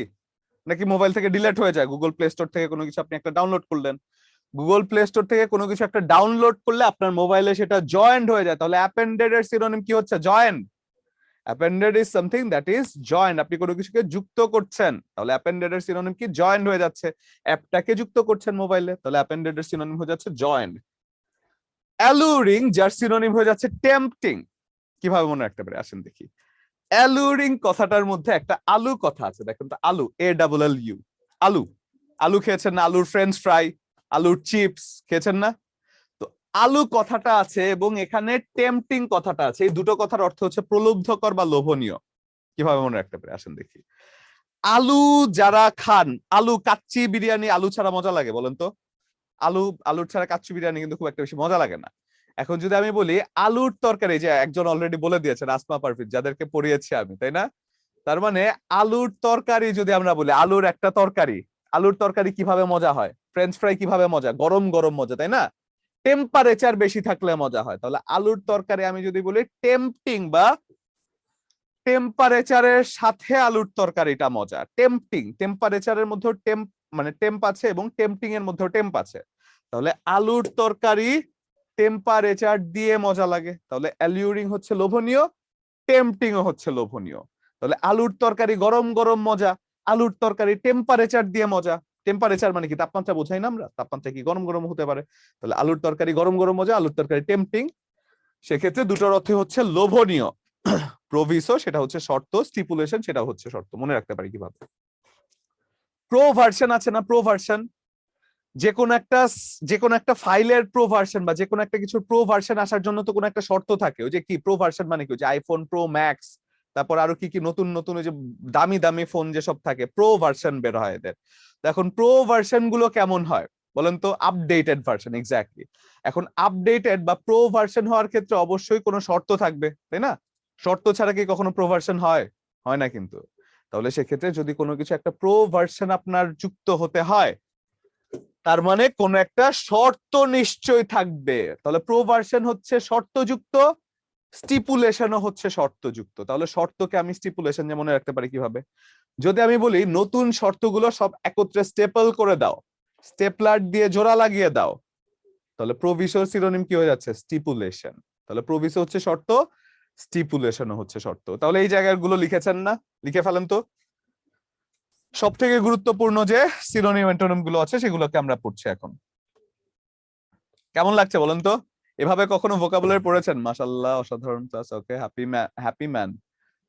নাকি মোবাইল থেকে ডিলিট হয়ে যায়? গুগল প্লে স্টোর থেকে কোনো কিছু আপনি একটা ডাউনলোড করলেন, গুগল প্লে স্টোর থেকে কোনো কিছু একটা ডাউনলোড করলে আপনার মোবাইলে সেটা জয়েন্ট হয়ে যায়, তাহলে অ্যাপেন্ডেড এর সিনোনিম কি হচ্ছে? Joint. অ্যাপেন্ডেড is something that is joint. আপনি কোনো কিছুকে যুক্ত করছেন, তাহলে অ্যাপেন্ডেড এর সিনোনিম কি? জয়েন্ট হয়ে যাচ্ছে। অ্যাপটাকে যুক্ত করছেন মোবাইলে, তাহলে অ্যাপেন্ডেড এর সিনোনিম হয়ে যাচ্ছে জয়েন্ট। অ্যালুরিং, যার সিনোনিম হয়ে যাচ্ছে টেম্পটিং। কিভাবে মনে রাখতে পারে আসেন দেখি। অ্যালুরিং কথাটার মধ্যে একটা আলু কথা আছে, দেখেন তো, আলু, ALLU, আলু। আলু খেয়েছেন না? আলুর ফ্রেঞ্চ ফ্রাই, আলুর চিপস খেয়েছেন না? তো আলু কথাটা আছে এবং এখানে টেম্পটিং কথাটা আছে। এই দুটো কথার অর্থ হচ্ছে প্রলুব্ধকর বা লোভনীয়। কিভাবে মনে রাখতে পারে আসেন দেখি। আলু যারা খান, আলু কাচ্চি বিরিয়ানি আলু ছাড়া মজা লাগে বলেন তো? আলুর ছাড়া কাচ্চি বিরিয়ানি কিন্তু খুব একটা বেশি মজা লাগে না। এখন যদি আমি বলি আলুর তরকারি, যে একজন অলরেডি বলে দিয়েছেন, আসমা পারফিন, যাদেরকে পড়িয়েছি আমি, তাই না? তার মানে আলুর তরকারি যদি আমরা বলি, আলুর একটা তরকারি, আলুর তরকারি কিভাবে মজা হয়? ফ্রেঞ্চ ফ্রাই কিভাবে মজা? গরম গরম মজা, তাই না? টেম্পারেচার বেশি থাকলে মজা হয়। তাহলে আলুর তরকারি আমি যদি বলি টেম্পটিং বা টেম্পারেচারের সাথে আলুর তরকারিটা মজা। টেম্পটিং, টেম্পারেচারের মধ্যেও টেম্প মানে টেম্প আছে এবং টেম্পটিং এর মধ্যেও টেম্প আছে। তাহলে আলুর তরকারি টেম্পারেচার দিয়ে মজা লাগে, তাহলে অ্যালিউরিং হচ্ছে লোভনীয়, টেম্পটিং ও হচ্ছে লোভনীয়। তাহলে আলুর তরকারি গরম গরম মজা, আলুর তরকারি টেম্পারেচার দিয়ে মজা। টেম্পারেচার মানে কি? তাপমাত্রা বোঝাই না আমরা? তাপমাত্রা কি গরম গরম হতে পারে? তাহলে আলুর তরকারি গরম গরম মজা, আলুর তরকারি টেম্পটিং। সেক্ষেত্রে দুটোর অর্থ হচ্ছে লোভনীয়। প্রোভিসো সেটা হচ্ছে শর্ত, স্টিপুলেশন সেটা হচ্ছে শর্ত। মনে রাখতে পারি কিভাবে। প্রো ভার্সন আছে না? প্রো ভার্সন, যে কোনো একটা ফাইলের প্রো ভার্সন বা যে কোনো একটা কিছুর প্রো ভার্সন আসার জন্য তো কোনো একটা শর্ত থাকে। ওই যে কি প্রো ভার্সন মানে কি? ওই যে আইফোন প্রো ম্যাক্স, তারপর আরো কি কি নতুন নতুন ওই যে দামি দামি ফোন যেসব থাকে, প্রো ভার্সন বের হয় এদের। এখন প্রো ভার্সন গুলো কেমন হয় বলেন তো? Updated version, exactly. এখন আপডেটেড বা প্রো ভার্সন হওয়ার ক্ষেত্রে অবশ্যই কোনো শর্ত থাকবে, তাই না? শর্ত ছাড়া কি কখনো প্রো ভার্সন হয়? হয় না কিন্তু। তাহলে সেক্ষেত্রে যদি কোনো কিছু একটা প্রো ভার্সন আপনার যুক্ত হতে হয়, তার মানে কোন একটা শর্ত নিশ্চয় থাকবে। তাহলে প্রো ভার্সন হচ্ছে শর্তযুক্ত, স্টিপুলেশনও হচ্ছে শর্তযুক্ত। তাহলে শর্তকে আমি স্টিপুলেশন যে মনে রাখতে পারি কিভাবে? যদি আমি বলি নতুন শর্তগুলো সব একত্রে স্টেপল করে দাও, স্টেপলার দিয়ে জোড়া লাগিয়ে দাও, তাহলে প্রোভিসোর সিনোনিম কি হয়ে যাচ্ছে? স্টিপুলেশন। তাহলে প্রোভিসো হচ্ছে শর্ত, স্টিপুলেশনও হচ্ছে শর্ত। তাহলে এই জায়গাগুলো লিখেছেন না? লিখে ফেলেন তো। সব থেকে গুরুত্বপূর্ণ যে সিনোনিম অ্যান্টোনিম গুলো আছে সেগুলোকে আমরা পড়ছি এখন। কেমন লাগছে বলেন তো? এভাবে কখনো ভোকাবুলারি পড়েছেন? মাশাআল্লাহ, অসাধারণ ক্লাস। ওকে, হ্যাপি ম্যান।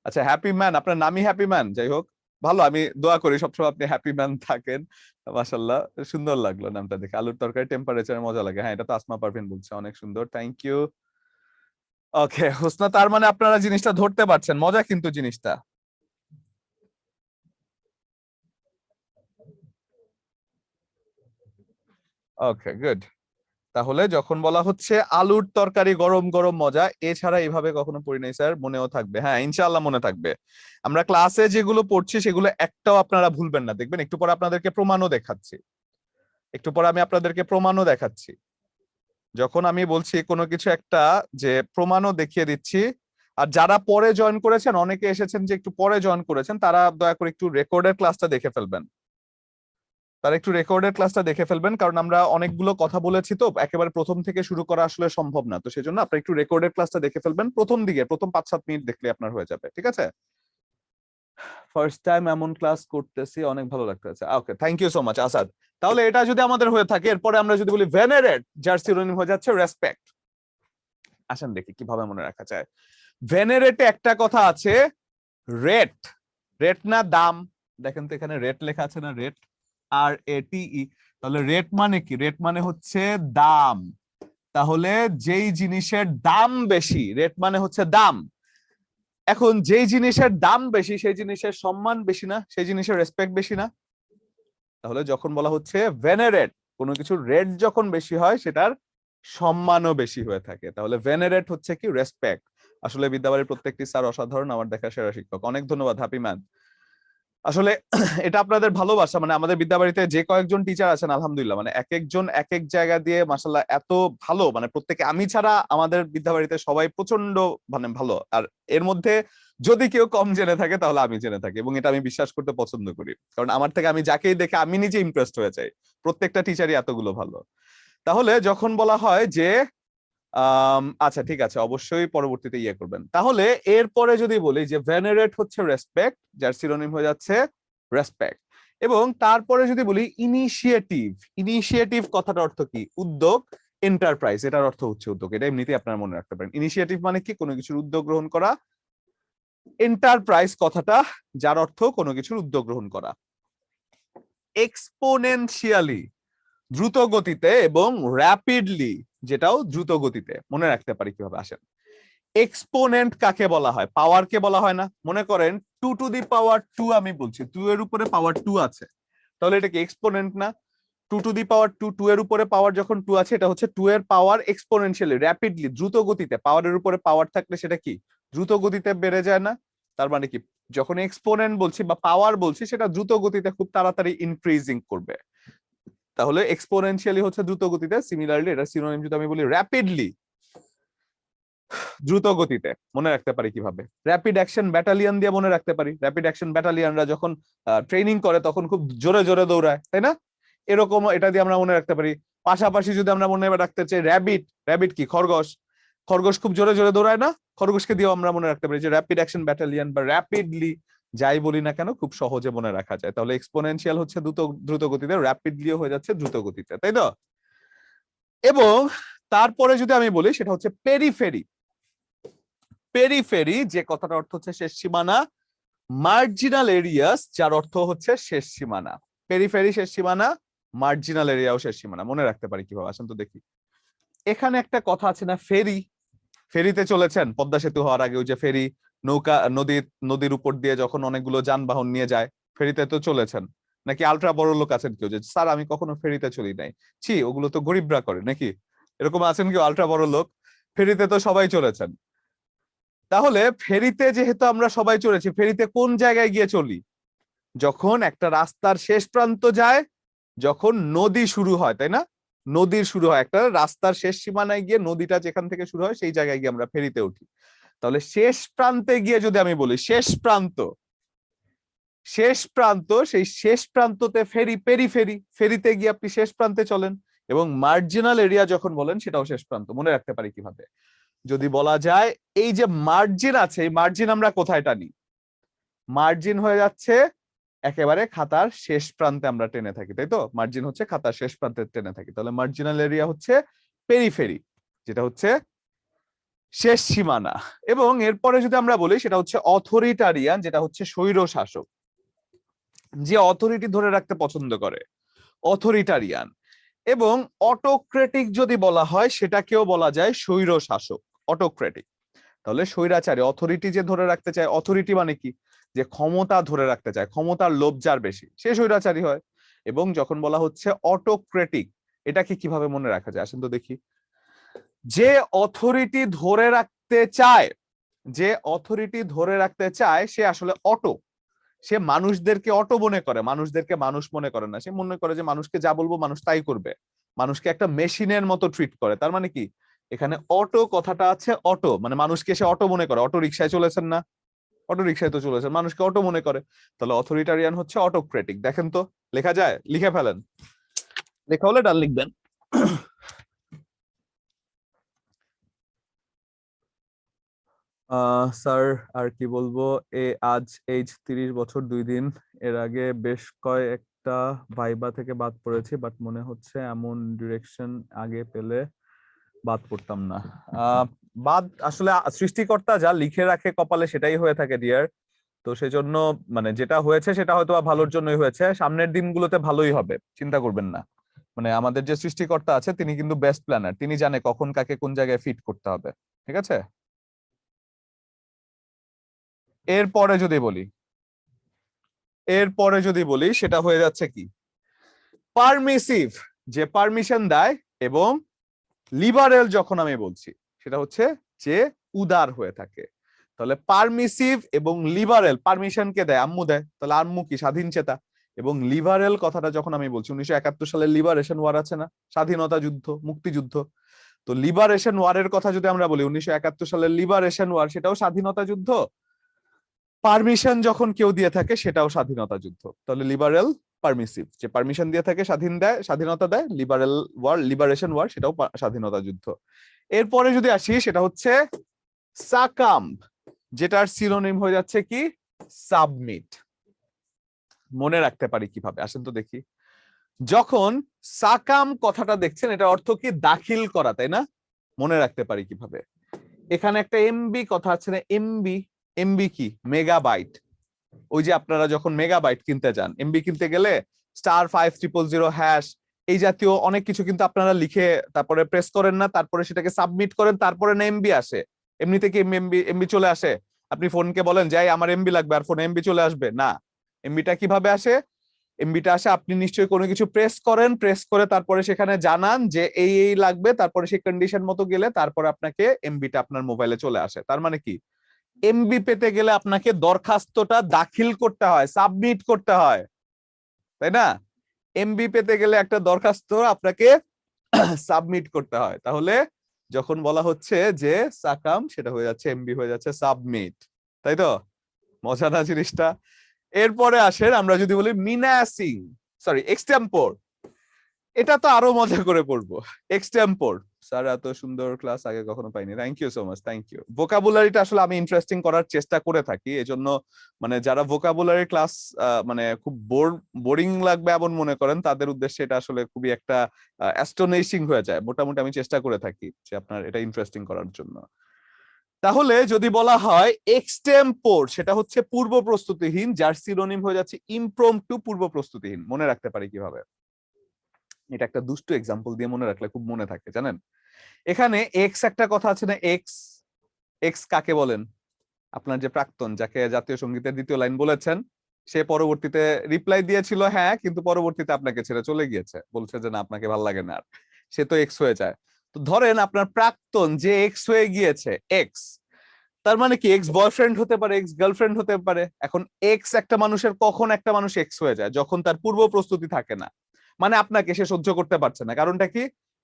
আচ্ছা, হ্যাপি ম্যান, আপনার নামই হ্যাপি ম্যান। যাই হোক, ভালো, আমি দোয়া করি সবসময় আপনি হ্যাপি ম্যান থাকেন। মাশাআল্লাহ, সুন্দর লাগলো নামটা দেখে। আলুর তরকারি টেম্পারেচার মজা লাগে, হ্যাঁ এটা তো আসমা পারভিন বলছে, অনেক সুন্দর, থ্যাংক ইউ। ওকে হোসনা, তার মানে আপনারা জিনিসটা ধরতে পারছেন, মজা কিন্তু জিনিসটা। Okay good. তাহলে যখন বলা হচ্ছে আলুর তরকারি গরম গরম মজা, এছাড়া এইভাবে কখনো পড়ি নাই স্যার, মনেও থাকবে? হ্যাঁ ইনশাআল্লাহ মনে থাকবে। আমরা ক্লাসে যেগুলো পড়ছি সেগুলো একটাও আপনারা ভুলবেন না, দেখবেন। একটু পরে আপনাদেরকে প্রমাণও দেখাচ্ছি, একটু পরে আমি আপনাদেরকে প্রমাণও দেখাচ্ছি। যখন আমি বলছি কোনো কিছু একটা, যে প্রমাণও দেখিয়ে দিচ্ছি। আর যারা পরে জয়েন করেছেন, অনেকে এসেছেন যে একটু পরে জয়েন করেছেন, তারা দয়া করে একটু রেকর্ডের ক্লাসটা দেখে ফেলবেন। কারণ আমরা অনেকগুলো কথা বলেছি, তো একেবারে প্রথম থেকে শুরু করা আসলে সম্ভব না। তো সেজন্য আপনি একটু রেকর্ডের ক্লাসটা দেখে ফেলবেন, প্রথম দিকে প্রথম 5-7 মিনিট দেখলে আপনার হয়ে যাবে, ঠিক আছে? ফার্স্ট টাইম এমন ক্লাস করতেছি, অনেক ভালো লাগতেছে। Okay, thank you so much Asad. তাহলে এটা যদি আমাদের হয়ে থাকে, এরপরে আমরা যদি বলি ভেনারেট, যার সিনোনিম হয়ে যাচ্ছে রেসপেক্ট। আসেন দেখি কিভাবে মনে রাখা যায়। ভেনারেটে একটা কথা আছে, রেট। রেট না দাম? দেখেন তো এখানে রেট লেখা আছে না? Rate, RATE। তাহলে রেট মানে কি? রেট মানে হচ্ছে দাম। তাহলে যেই জিনিসের দাম বেশি, রেট মানে হচ্ছে দাম। এখন যেই জিনিসের দাম বেশি সেই জিনিসের সম্মান বেশি না? সেই জিনিসের রেসপেক্ট বেশি না? তাহলে যখন বলা হচ্ছে ভেনারেট, কোনো কিছুর রেট যখন বেশি হয় সেটার সম্মানও বেশি হয়ে থাকে। তাহলে ভেনারেট হচ্ছে কি? রেসপেক্ট। আসলে বিদ্যাবাড়ির প্রত্যেকটি স্যার অসাধারণ, আমার দেখা সেরা শিক্ষক। অনেক ধন্যবাদ হ্যাপি ম্যান। আসলে এটা আপনাদের ভালোবাসা, মানে আমাদের বিদ্যাবাড়িতে যে কয়েকজন টিচার আছেন আলহামদুলিল্লাহ, মানে এক একজন এক এক জায়গা দিয়ে মাশাআল্লাহ এত ভালো, মানে প্রত্যেকে, আমি ছাড়া আমাদের বিদ্যাবাড়িতে সবাই প্রচন্ড মানে ভালো। আর এর মধ্যে যদি কেউ কম জেনে থাকে তাহলে আমি জেনে থাকি, এবং এটা আমি বিশ্বাস করতে পছন্দ করি, কারণ আমার থেকে আমি যাকেই দেখে আমি নিজে ইমপ্রেসড হয়ে যাই। প্রত্যেকটা টিচারই এতগুলো ভালো। তাহলে যখন বলা হয় যে আচ্ছা ঠিক আছে, অবশ্যই পরবর্তীতে ইয়ে করবেন। তাহলে এরপরে যদি বলি যে ভেনারেট হচ্ছে রেসপেক্ট, যার সিনোনিম হয়ে যাচ্ছে রেসপেক্ট। এবং তারপরে যদি বলি ইনিশিয়েটিভ, ইনিশিয়েটিভ কথাটার অর্থ কি? উদ্যোগ। এন্টারপ্রাইজ এটার অর্থ হচ্ছে উদ্যোগ, এটা এমনিতেই আপনারা মনে রাখতে পারেন। ইনিশিয়েটিভ মানে কি? কোনো কিছুর উদ্যোগ গ্রহণ করা। এন্টারপ্রাইজ কথাটা যার অর্থ কোনো কিছুর উদ্যোগ গ্রহণ করা। এক্সপোনেনশিয়ালি দ্রুত গতিতে, এবং র্যাপিডলি যেটাও দ্রুত গতিতে। মনে রাখতে পারি কিভাবে? আসেন, এক্সপোনেন্ট কাকে বলা হয়? পাওয়ার কে বলা হয় না? মনে করেন 2 টু দি পাওয়ার 2 আমি বলছি, 2 এর উপরে পাওয়ার 2 আছে, তাহলে এটা কি এক্সপোনেন্ট না? 2 টু দি পাওয়ার 2, 2 এর উপরে পাওয়ার যখন 2 আছে, এটা হচ্ছে 2 এর পাওয়ার এক্সপোনেনশিয়ালি, র্যাপিডলি, দ্রুত গতিতে। পাওয়ারের উপরে পাওয়ার থাকলে সেটা কি? দ্রুত গতিতে বেড়ে যায় না? তার মানে কি, যখন এক্সপোনেন্ট বলছি বা পাওয়ার বলছি, সেটা দ্রুত গতিতে খুব তাড়াতাড়ি ইনক্রিজিং করবে। তাহলে এক্সপোনেনশিয়ালি হচ্ছে দ্রুত গতিতে। সিমিলারলি এটা সিনোনিম যদি আমি বলি র্যাপিডলি, দ্রুত গতিতে। মনে রাখতে পারি কিভাবে? র্যাপিড অ্যাকশন ব্যাটালিয়ন দিয়ে মনে রাখতে পারি। র্যাপিড অ্যাকশন ব্যাটালিয়নরা যখন ট্রেনিং করে তখন খুব জোরে জোরে দৌড়ায়, তাই না? এরকম এটা দিয়ে আমরা মনে রাখতে পারি। পাশাপাশি যদি আমরা মনে রাখতে চাই র্যাবিট, র্যাবিট কি? খরগোশ। খরগোশ খুব জোরে জোরে দৌড়ায় না? খরগোশকে দিয়েও আমরা মনে রাখতে পারি যে র্যাপিড অ্যাকশন ব্যাটালিয়ন বা র্যাপিডলি, যাই বলি না কেন খুব সহজে মনে রাখা যায়। তাহলে এক্সপোনেনশিয়াল হচ্ছে দ্রুত গতিতে, র্যাপিডলিও হয়ে যাচ্ছে দ্রুত গতিতে, তাই তো? এবং তারপরে যদি আমি বলি সেটা হচ্ছে পেরিফেরি। পেরিফেরি যে কথাটার অর্থ হচ্ছে শেষ সীমানা, মার্জিনাল এরিয়াস যার অর্থ হচ্ছে শেষ সীমানা। পেরিফেরি শেষ সীমানা, মার্জিনাল এরিয়াও শেষ সীমানা। মনে রাখতে পারি কিভাবে? আসেন তো দেখি। এখানে একটা কথা আছে না, ফেরি। ফেরিতে চলেছেন পদ্মা সেতু হওয়ার আগে, ওই যে ফেরি, নৌকা, নদীর উপর দিয়ে যখন অনেকগুলো যানবাহন নিয়ে যায়, ফেরিতে তো চলেছেন নাকি? আলট্রা বড় লোক আছেন কেউ যে স্যার আমি কখনো ফেরিতে চলি নাই, ছি ওগুলো তো গরিবরা করে নাকি? এরকম আছেন কেউ আলট্রা বড় লোক? ফেরিতে তো সবাই চলেছেন। তাহলে ফেরিতে যেহেতু আমরা সবাই চলেছি, ফেরিতে কোন জায়গায় গিয়ে চলি? যখন একটা রাস্তার শেষ প্রান্ত যায়, যখন নদী শুরু হয়, তাই না? নদীর শুরু হয় একটা রাস্তার শেষ সীমানায় গিয়ে, নদীটা যেখান থেকে শুরু হয় সেই জায়গায় গিয়ে আমরা ফেরিতে উঠি। তাহলে শেষ প্রান্তে গিয়ে যদি আমি বলি শেষ প্রান্ত, শেষ প্রান্ত, সেই শেষ প্রান্ততে ফেরি, পেরিফেরি, ফেরিতে গিয়ে আপনি শেষ প্রান্তে চলেন। এবং মার্জিনাল এরিয়া যখন বলেন সেটাও শেষ প্রান্ত। মনে রাখতে পারি কিভাবে? যদি বলা যায় এই যে মার্জিন আছে, এই মার্জিন আমরা কোথায় টানি? মার্জিন হয়ে যাচ্ছে একেবারে খাতার শেষ প্রান্তে আমরা টেনে থাকি, তাই তো? মার্জিন হচ্ছে খাতার শেষ প্রান্তে টেনে থাকি। তাহলে মার্জিনাল এরিয়া হচ্ছে পেরিফেরি, যেটা হচ্ছে শেষ সীমানা। এবং এরপরে যদি আমরা বলি সেটা হচ্ছে অথরিটারিয়ান, যেটা হচ্ছে স্বৈর শাসক, যে অথরিটি ধরে রাখতে পছন্দ করে, অথরিটারিয়ান। এবং অটোক্রেটিক যদি বলা হয় সেটাকেও বলা যায় স্বৈর শাসক, অটোক্রেটিক। তাহলে স্বৈরাচারী, অথরিটি যে ধরে রাখতে চায়, অথরিটি মানে কি? যে ক্ষমতা ধরে রাখতে চায়, ক্ষমতার লোভ যার বেশি, সে স্বৈরাচারী হয়। এবং যখন বলা হচ্ছে অটোক্রেটিক, এটাকে কিভাবে মনে রাখা যায়? আসেন তো দেখি। যে অথরিটি ধরে রাখতে চায়, যে অথরিটি ধরে রাখতে চায় সে আসলে অটো, সে মানুষদেরকে অটো মনে করে, মানুষদেরকে মানুষ মনে করে না। সে মনে করে যে মানুষকে যা বলবো মানুষ তাই করবে, মানুষকে একটা মেশিনের মতো ট্রিট করে। তার মানে কি, এখানে অটো কথাটা আছে, অটো মানে মানুষকে সে অটো মনে করে। অটো রিকশায় চলেছেন না? অটো রিকশায় তো চলেছেন, মানুষকে অটো মনে করে। তাহলে অথরিটারিয়ান হচ্ছে অটোক্রেটিক। দেখেন তো, লেখা যায়? লিখে ফেলেন, লেখা হলে ডান লিখবেন। স্যার আর কি বলবো, আজ এইজ 30 বছর 2 দিন। এর আগে বেশ কয়েকটা ভাইবা থেকে বাদ পড়েছি, বাট মনে হচ্ছে এমন ডিরেকশন আগে পেলে বাদ পড়তাম না। বাদ আসলে সৃষ্টিকর্তা যা লিখে রাখে কপালে সেটাই হয়ে থাকে ডিয়ার। তো সেজন্য মানে যেটা হয়েছে সেটা হয়তো ভালোর জন্যই হয়েছে, সামনের দিনগুলোতে ভালোই হবে, চিন্তা করবেন না। মানে আমাদের যে সৃষ্টিকর্তা আছে তিনি কিন্তু বেস্ট প্ল্যানার, তিনি জানে কখন কাকে কোন জায়গায় ফিট করতে হবে, ঠিক আছে? এরপরে যদি বলি, এরপরে যদি বলি সেটা হয়ে যাচ্ছে কি? পারমিসিভ, যে পারমিশন দেয়। এবং লিবারেল যখন আমি বলছি সেটা হচ্ছে যে উদার হয়ে থাকে। তাহলে পারমিসিভ এবং লিবারেল, পারমিশন কে দেয়? আম্মু দেয়। তাহলে আম্মু কি? স্বাধীন চেতা। এবং লিবারেল কথাটা যখন আমি বলছি, 1971 সালের লিবারেশন ওয়ার আছে না, স্বাধীনতা যুদ্ধ, মুক্তিযুদ্ধ। তো লিবারেশন ওয়ারের কথা যদি আমরা বলি, 1971 সালের লিবারেশন ওয়ার, সেটাও স্বাধীনতা যুদ্ধ। পারমিশন যখন কেউ দিয়ে থাকে সেটাও স্বাধীনতা যুদ্ধ। তাহলে লিবারেল পারমিসিভ, যে পারমিশন দিয়ে থাকে, স্বাধীনতা দেয়, লিবারেশন ওয়ার সেটাও স্বাধীনতা যুদ্ধ। এরপরে যদি আসি সেটা হচ্ছে সাকাম্ব, যেটার সিনোনিম হয়ে যাচ্ছে কি সাবমিট। মনে রাখতে পারি কিভাবে আসেন তো দেখি। যখন সাকাম কথাটা দেখছেন এটা অর্থ কি দাখিল করা, তাই না? মনে রাখতে পারি কিভাবে, এখানে একটা এমবি কথা আছে না, এমবি, এমবি কি মেগাবাইট। ওই যে আপনারা যখন মেগাবাইট কিনতে যান, এমবি কিনতে গেলে *5000# এই জাতীয় অনেক কিছু কিন্তু আপনারা লিখে তারপরে প্রেস করেন না, তারপরে সেটাকে সাবমিট করেন, তারপরে না এমবি আসে। এমনিতে কি এমবি চলে আসে? আপনি ফোনকে বলেন যাই আমার এমবি লাগবে, আর ফোনে এমবি চলে আসবে না। এমবিটা কিভাবে আসে? এমবিটা আসে আপনি নিশ্চয়ই কোনো কিছু প্রেস করেন, প্রেস করে তারপরে সেখানে জানান যে এই এই লাগবে, তারপরে সেই কন্ডিশন মতো গেলে তারপরে আপনাকে এমবিটা আপনার মোবাইলে চলে আসে। তার মানে কি এমবি পেতে গেলে আপনাকে দরখাস্তটা দাখিল করতে হয়, সাবমিট করতে হয়, তাই না? এমবি পেতে গেলে একটা দরখাস্ত আপনাকে সাবমিট করতে হয়। তাহলে যখন বলা হচ্ছে যে সাকাম, সেটা হয়ে যাচ্ছে এমবি হয়ে যাচ্ছে সাবমিট, তাই তো? মজা না জিনিসটা? এরপরে আসেন আমরা যদি বলি মিনাসিং, সরি এক্সটেম্পোর, এটা তো আরো মজা করে পড়বো। এক্সটেম্পোর, স্যার এত সুন্দর ক্লাস আগে কখনো পাইনি, thank you so much, thank you. ভোকাবুলারিটা আসলে আমি ইন্টারেস্টিং করার চেষ্টা করে থাকি, এজন্য মানে যারা ভোকাবুলারি ক্লাস মানে খুব বোরিং লাগবে এমন মনে করেন তাদের উদ্দেশ্যে এটা আসলে খুবই একটা অ্যাস্টোনিশিং হয়ে যায়। মোটামুটি আমি চেষ্টা করে থাকি যে আপনার এটা ইন্টারেস্টিং করার জন্য। তাহলে যদি বলা হয় এক্সটেম্পোর, সেটা হচ্ছে পূর্ব প্রস্তুতিহীন, যার সিনোনিম হয়ে যাচ্ছে ইমপ্রম্পটু, পূর্ব প্রস্তুতিহীন। মনে রাখতে পারি কিভাবে? এটা একটা দুষ্টু এক্সাম্পল দিয়ে মনে রাখলে খুব মনে থাকে, জানেন? এখানে এক্স একটা কথা আছে না, এক্স, এক্স কাকে বলেন? আপনার যে প্রাক্তন, যাকে জাতীয় সঙ্গীতের দ্বিতীয় লাইন বলেছেন, সে পরবর্তীতে রিপ্লাই দিয়েছিল হ্যাঁ, কিন্তু পরবর্তীতে আপনাকে ছেড়ে চলে গিয়েছে, বলছে যে না আপনাকে ভালো লাগে না আর, সে তো এক্স হয়ে যায়। তো ধরেন আপনার প্রাক্তন যে এক্স হয়ে গিয়েছে, এক্স, তার মানে কি এক্স বয়ফ্রেন্ড হতে পারে, এক্স গার্লফ্রেন্ড হতে পারে। এখন এক্স একটা মানুষের কখন একটা মানুষ এক্স হয়ে যায়? যখন তার পূর্ব প্রস্তুতি থাকে না, মানে আপনাকে সে সহ্য করতে পারছে না। কারণটা কি?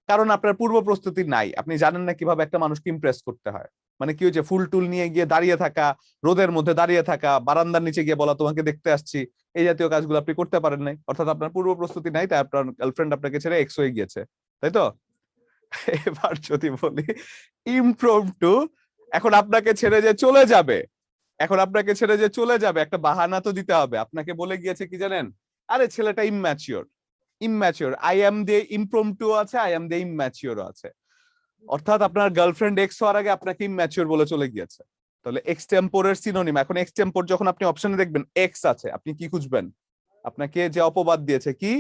কারণ আপনার পূর্ব প্রস্তুতি নাই, আপনি জানেন না কিভাবে একটা মানুষকে ইমপ্রেস করতে হয়। মানে কি হচ্ছে, ফুল টুল নিয়ে গিয়ে দাঁড়িয়ে থাকা, রোদের মধ্যে দাঁড়িয়ে থাকা, বারান্দার নিচে গিয়ে বলা তোমাকে দেখতে আসছি, এই জাতীয় কাজগুলো আপনি করতে পারেন নাই, অর্থাৎ আপনার পূর্ব প্রস্তুতি নাই, তাই আপনার গার্লফ্রেন্ড আপনাকে ছেড়ে এক্স হয়ে গিয়েছে, তাই তো? এবার যদি বলি ইমপ্রম্পটু, এখন আপনাকে ছেড়ে যে চলে যাবে, এখন আপনাকে ছেড়ে যে চলে যাবে একটা বাহানা তো দিতে হবে। আপনাকে বলে গিয়েছে কি জানেন? আরে ছেলেটা ইম্যাচিওর, ইম্যাচিওর, আই এম দিয়ে ইমপ্রম্পটু আছে, আই এম দিয়ে ইম্যাচিওর আছে, অর্থাৎ আপনার গার্লফ্রেন্ড এক্স হওয়ার আগে আপনাকে ইম্যাচিওর বলে চলে গিয়েছে। তাহলে এক্সটেম্পোরের সিনোনিম, এখন এক্সটেম্পোর যখন আপনি অপশনে দেখবেন এক্স আছে, আপনি কি খুঁজবেন? আপনাকে যে অপবাদ দিয়েছে কি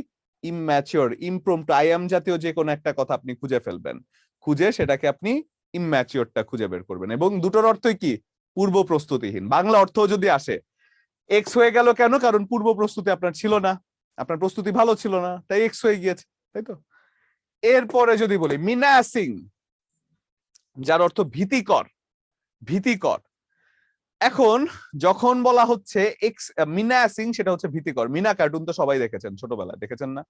ইম্যাচিওর, ইমপ্রম্পটু, আই এম জাতীয় যে কোনো একটা কথা আপনি খুঁজে ফেলবেন, খুঁজে সেটাকে আপনি ইম্যাচিওরটা খুঁজে বের করবেন। এবং দুটোর অর্থই কি? পূর্ব প্রস্তুতিহীন। বাংলা অর্থ যদি আসে, এক্স হয়ে গেল কেন? কারণ পূর্ব প্রস্তুতি আপনার ছিল না, আপনার প্রস্তুতি ভালো ছিল না, তাই এক্স হয়ে গিয়েছে, তাই তো? এরপরে যদি বলি মিনাসিং, যার অর্থ ভীতিকর, ভীতিকর। এখন যখন বলা হচ্ছে এক্স মিনাসিং, সেটা হচ্ছে ভীতিকর। মিনা কার্টুন তো সবাই দেখেছেন, ছোটবেলায় দেখেছেন না?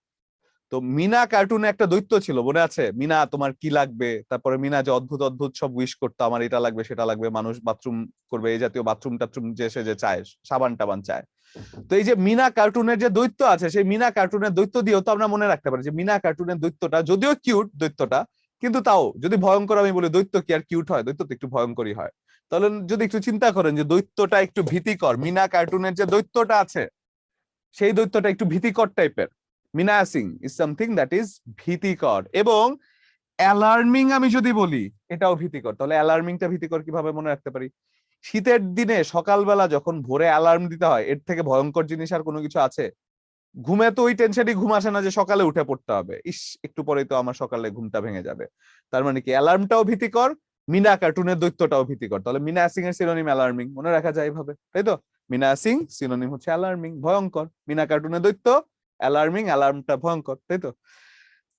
তো মিনা কার্টুনে একটা দৈত্য ছিল, মনে আছে? মিনা তোমার কি লাগবে, তারপরে মিনা যে অদ্ভুত অদ্ভুত সব উইশ করতো, আমার এটা লাগবে সেটা লাগবে, মানুষ বাথরুম করবে, এই জাতীয় বাথরুম টাথরুম যে সে যে চায়, সাবান টাবান চায়। তো এই যে মিনা কার্টুনের যে দৈত্য আছে, সেই মিনা কার্টুনের দৈত্য দিয়েও তো আমরা মনে রাখতে পারি যে মিনা কার্টুনের দৈত্যটা যদিও কিউট দৈত্যটা, কিন্তু তাও যদি ভয়ঙ্কর আমি বলি, দৈত্য কি আর কিউট হয়? দৈত্য তো একটু ভয়ঙ্করই হয়। তাহলে যদি একটু চিন্তা করেন যে দৈত্যটা একটু ভীতিকর, মিনা কার্টুনের যে দৈত্যটা আছে সেই দৈত্যটা একটু ভীতিকর টাইপের। মিনাসিং ইজ সামথিং দ্যাট ইজ ভীতিকর। এবং অ্যালার্মিং আমি যদি বলি, এটাও ভীতিকর। তাহলে অ্যালার্মিংটা ভীতিকর কিভাবে মনে রাখতে পারি? শীতের দিনে সকালবেলা যখন ভোরে অ্যালার্ম দিতে হয়, এর থেকে ভয়ঙ্কর জিনিস আর কোনো কিছু আছে? ঘুমে তো ওই টেনশনই ঘুম আসে না যে সকালে উঠে পড়তে হবে, ইস একটু পরেই তো আমার সকালে ঘুমটা ভেঙে যাবে। তার মানে কি অ্যালার্মটাও ভীতিকর, মিনা কার্টুনের দৈত্যটাও ভীতিকর। তাহলে মিনাসিং এর সিনোনিম অ্যালার্মিং, মনে রাখা যায় এইভাবে, তাই তো? মিনাসিং সিনোনিম হচ্ছে অ্যালার্মিং, ভয়ঙ্কর। মিনা কার্টুনের দৈত্য, অ্যালার্মিং, অ্যালার্মটা ভয়ঙ্কর, তাই তো?